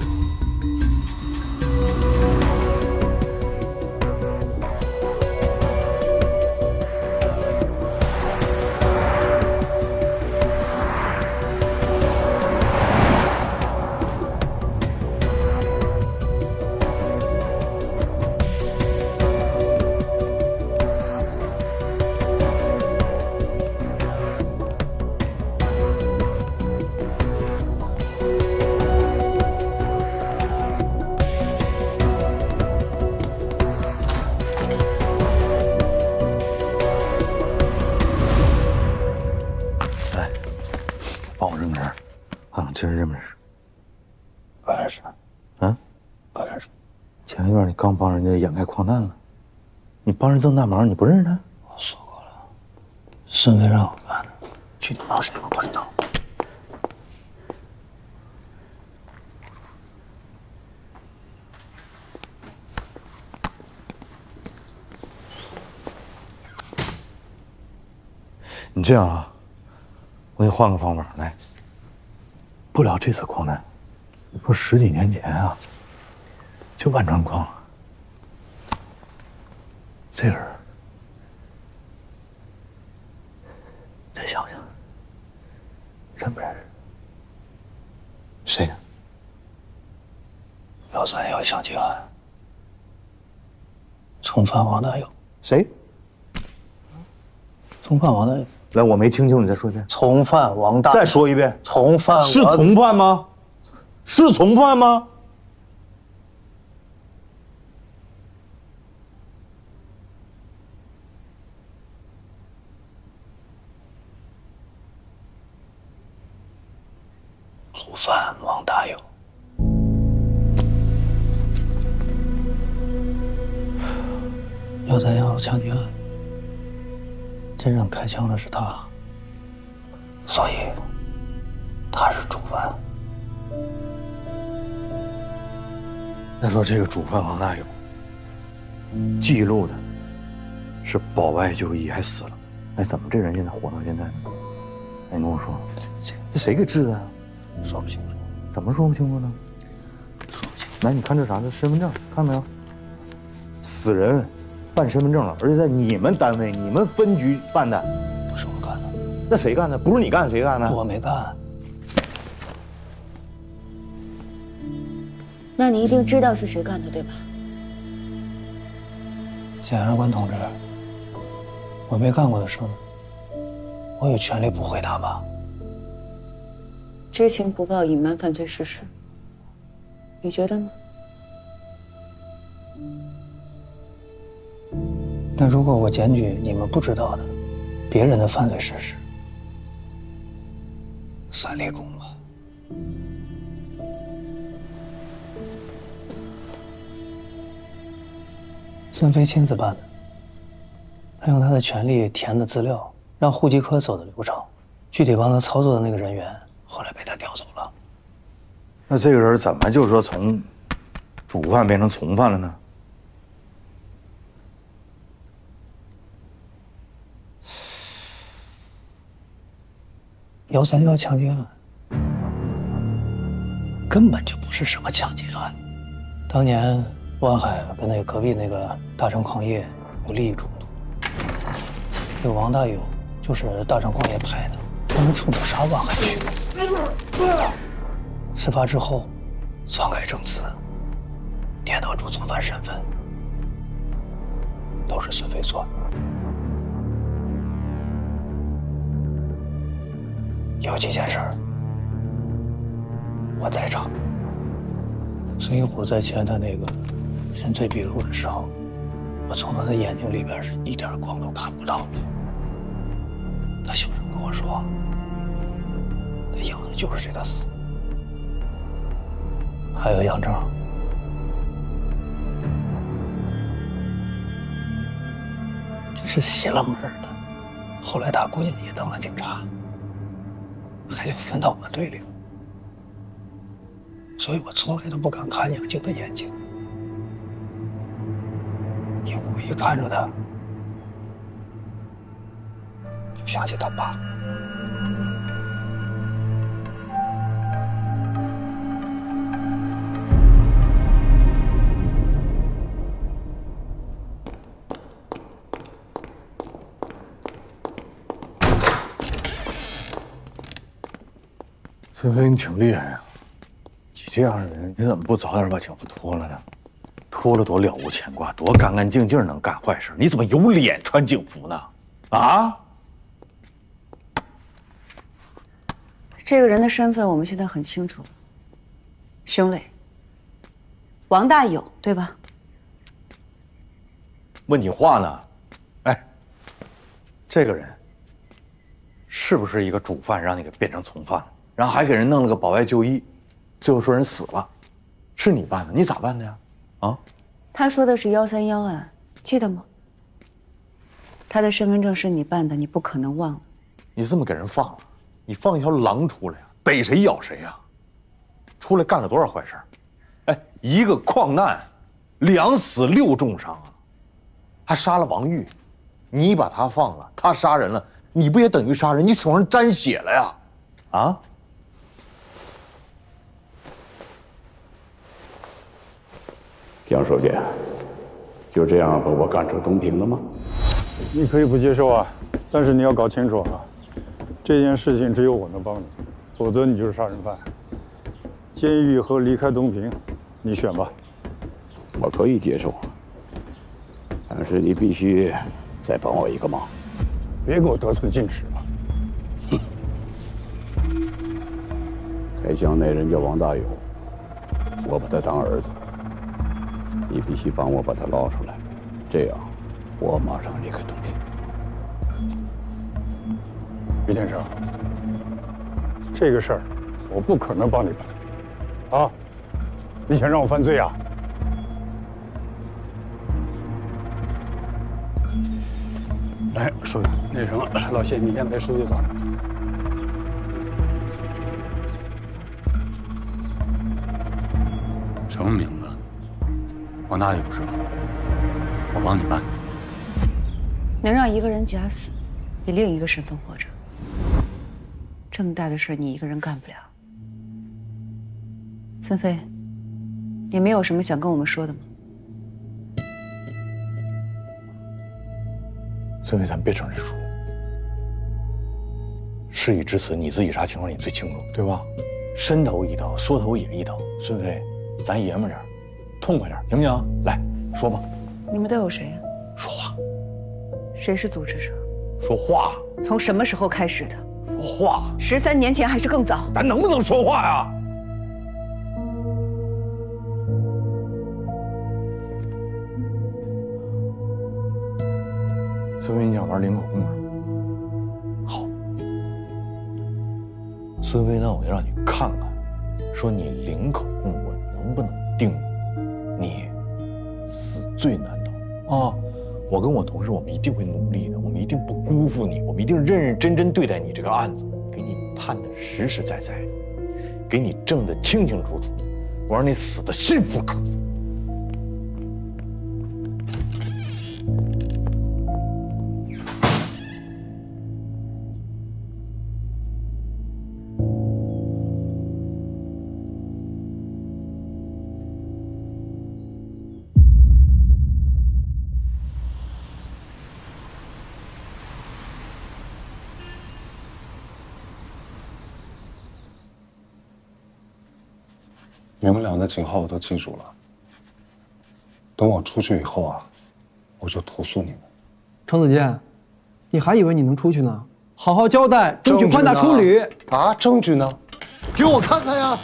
今儿认不认识？不认识。啊？不认识。前一段你刚帮人家掩盖矿难了，你帮人这么大忙，你不认识他？我说过了，孙飞让我干的，具体帮谁我不知道。你这样啊，我给你换个方法来。不了这次矿难，不10几年前啊，就万川矿。这人，再想想，认不认识？谁呀？1311枪击案，从犯王大勇。谁？从犯王大勇。来，我没听清楚，你再说一遍。从犯王大勇。再说一遍。从犯是从犯吗？是从犯吗？主犯王大有。131号枪击案，真正开枪的是他，所以他是主犯。再说这个主犯王大有，记录的是保外就医还死了，哎，怎么这人现在活到现在呢？哎，你跟我说，这谁给治的啊？说不清楚。怎么说不清楚呢？说不清楚。来，你看这啥？这身份证，看没有？死人办身份证了，而且在你们单位、你们分局办的。不是我干的。那谁干的？不是你干，谁干的？我没干。那你一定知道是谁干的，对吧？检察官同志，我没干过的事，我有权利不回答吧？知情不报，隐瞒犯罪事实，你觉得呢？那如果我检举你们不知道的别人的犯罪事实，算立功吧？孙飞亲自办的，他用他的权力填的资料，让户籍科走的流程，具体帮他操作的那个人员，后来被他调走了。那这个人怎么就说从主犯变成从犯了呢？131枪击案根本就不是什么抢劫案，当年湾海跟那个隔壁那个大成矿业有利益冲突，这个王大有就是大成矿业派的，让他冲着杀湾海去。事发之后，篡改证词，颠倒主从犯身份，都是孙飞做的。有几件事儿我在场，孙一虎在签他那个认罪笔录的时候，我从他的眼睛里边是一点光都看不到的。他小声跟我说，他要的就是这个死。还有杨正，这是邪了门的。后来他姑娘也当了警察，还就分到我队里了。所以我从来都不敢看杨静的眼睛，因为我一看着他，就想起他爸。孙飞，你挺厉害呀！你这样的人，你怎么不早点把警服脱了呢？脱了多了无牵挂，多干干净净能干坏事，你怎么有脸穿警服呢？啊！这个人的身份我们现在很清楚了，凶类王大有，对吧？问你话呢？哎，这个人是不是一个主犯，让你给变成从犯了？然后还给人弄了个保外就医，最后说人死了，是你办的？你咋办的呀？啊？他说的是131案，记得吗？他的身份证是你办的，你不可能忘了。你这么给人放了，你放一条狼出来呀，逮谁咬谁呀？出来干了多少坏事？哎，一个矿难，2死6重伤啊，还杀了王玉，你把他放了，他杀人了，你不也等于杀人？你手上沾血了呀？啊？江书记，就这样把我赶出东平了吗？你可以不接受啊，但是你要搞清楚啊，这件事情只有我能帮你，否则你就是杀人犯。监狱和离开东平，你选吧。我可以接受，但是你必须再帮我一个忙。别给我得寸进尺了。开枪那人叫王大有，我把他当儿子，你必须帮我把他捞出来，这样我马上离开东平。于天生，这个事儿我不可能帮你办，啊！你想让我犯罪啊？来，书记，那什么，老谢，你先陪书记走。什么名字？王大有是吧？我帮你办。能让一个人假死，以另一个身份活着，这么大的事你一个人干不了。孙飞，你没有什么想跟我们说的吗？孙飞，咱别整这出。事已至此，你自己啥情况你最清楚，对吧？伸头一刀，缩头也一刀。孙飞，咱爷们点，痛快点，行不行？来说吧。你们都有谁呀？说话。谁是组织者？说话。从什么时候开始的？说话。13年前还是更早？咱能不能说话呀？孙飞，你想玩零口供是吧？好。孙飞，那我就让你看看，说你零口供我能不能定你死罪难逃啊！我跟我同事，我们一定会努力的，我们一定不辜负你，我们一定认认真真对待你这个案子，给你判的实实在在，给你证的清清楚楚，我让你死的心服口服。你们俩的警号我都记住了。等我出去以后啊，我就投诉你们。程子健，你还以为你能出去呢？好好交代，争取宽大处理。啊，证据呢？给我看看呀！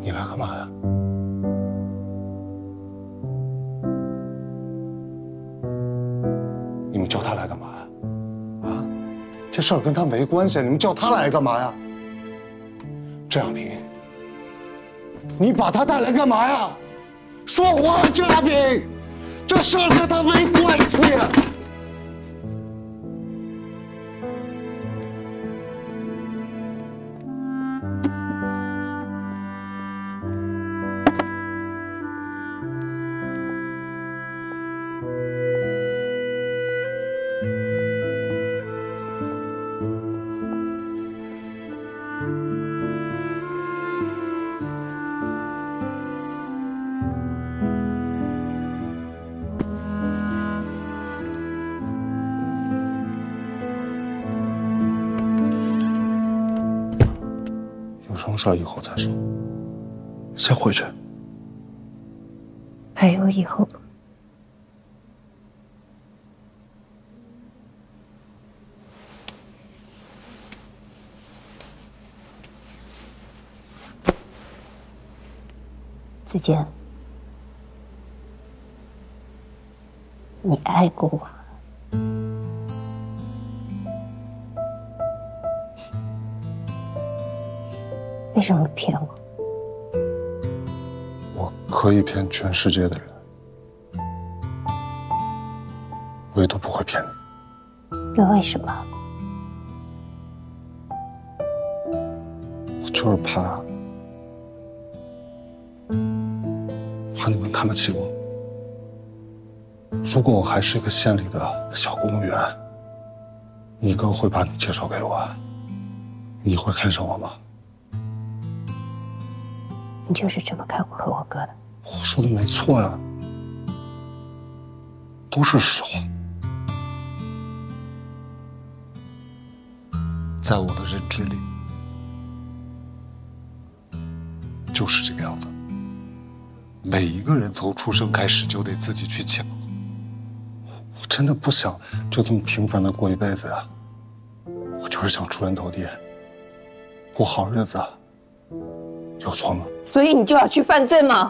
你来干嘛呀？你们叫他来干嘛呀？啊，这事儿跟他没关系，你们叫他来干嘛呀？郑亚平，你把他带来干嘛呀？说话，郑亚平，这事儿跟他没关系。什么事儿以后再说，先回去。还有以后。子健，你爱过我。为什么骗我？我可以骗全世界的人，唯独不会骗你。那为什么？我就是怕你们看不起我。如果我还是一个县里的小公务员，你哥会把你介绍给我，你会看上我吗？你就是这么看我和我哥的。我说的没错呀，都是实话。在我的认知里，就是这个样子。每一个人从出生开始就得自己去抢。我真的不想就这么平凡的过一辈子呀。我就是想出人头地，过好日子，有错吗？所以你就要去犯罪吗？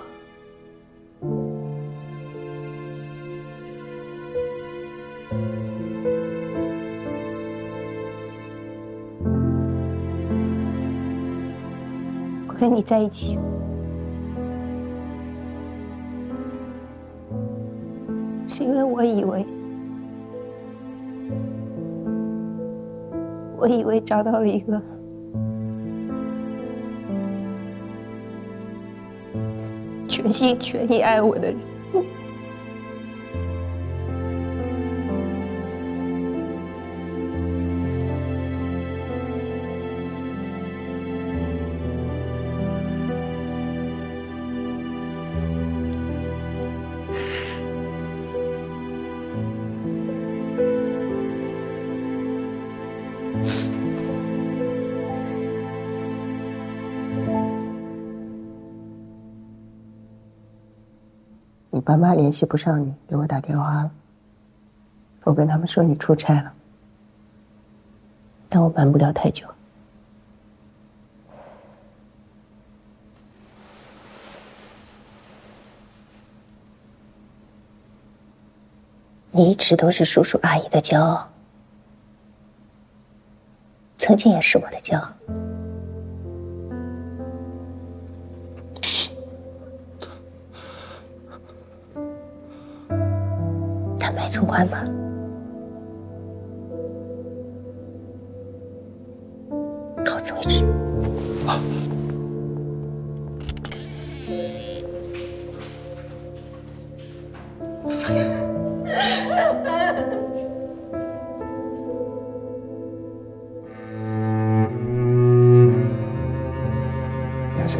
我跟你在一起，是因为我以为找到了一个全心全意爱我的人。你爸妈联系不上你，给我打电话了。我跟他们说你出差了，但我瞒不了太久。你一直都是叔叔阿姨的骄傲，曾经也是我的骄傲。坦白从宽吧。到此为止。妍希，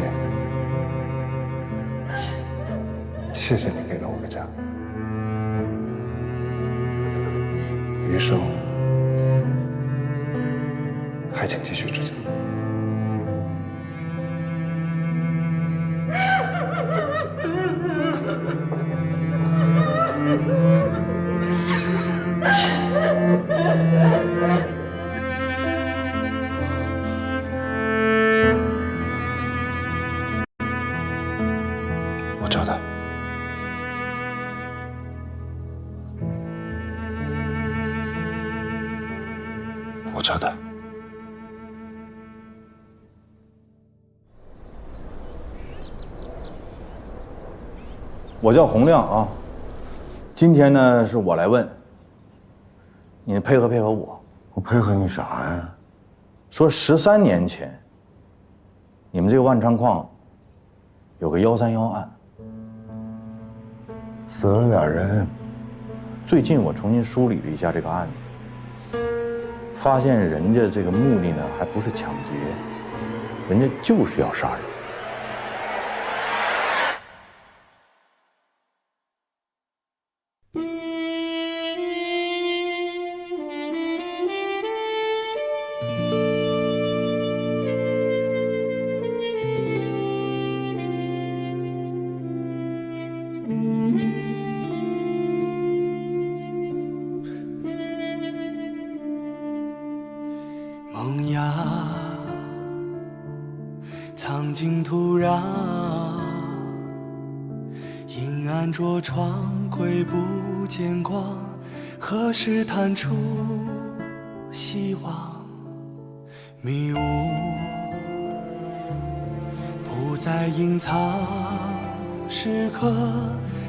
谢谢你给了我个家。余生还请继续指教。我知道。我知道。我叫洪亮啊，今天呢是我来问，你配合配合我。我配合你啥呀？说13年前，你们这个万昌矿有个131案，死了2人。最近我重新梳理了一下这个案子，发现人家这个目的呢还不是抢劫，人家就是要杀人。萌芽，藏进土壤，阴暗着窗，窥不见光。何时探出希望？迷雾不再隐藏，时刻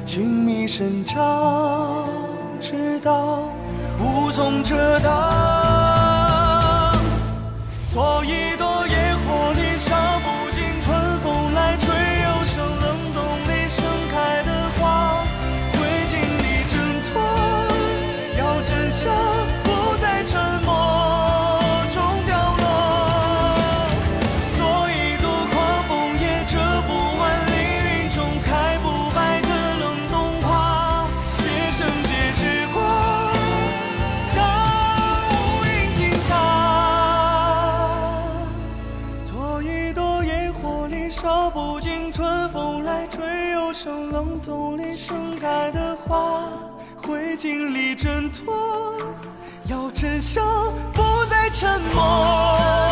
寻觅生长，直到无从遮挡。做一朵野火里烧不尽，春风来吹，又生冷冻里盛开的花，会经历挣脱，要真相不在沉默中掉落。做一朵狂风也遮不完凌云中开不败的冷冻花，写成结之光，让乌云尽藏。经历挣脱，要真相不再沉默。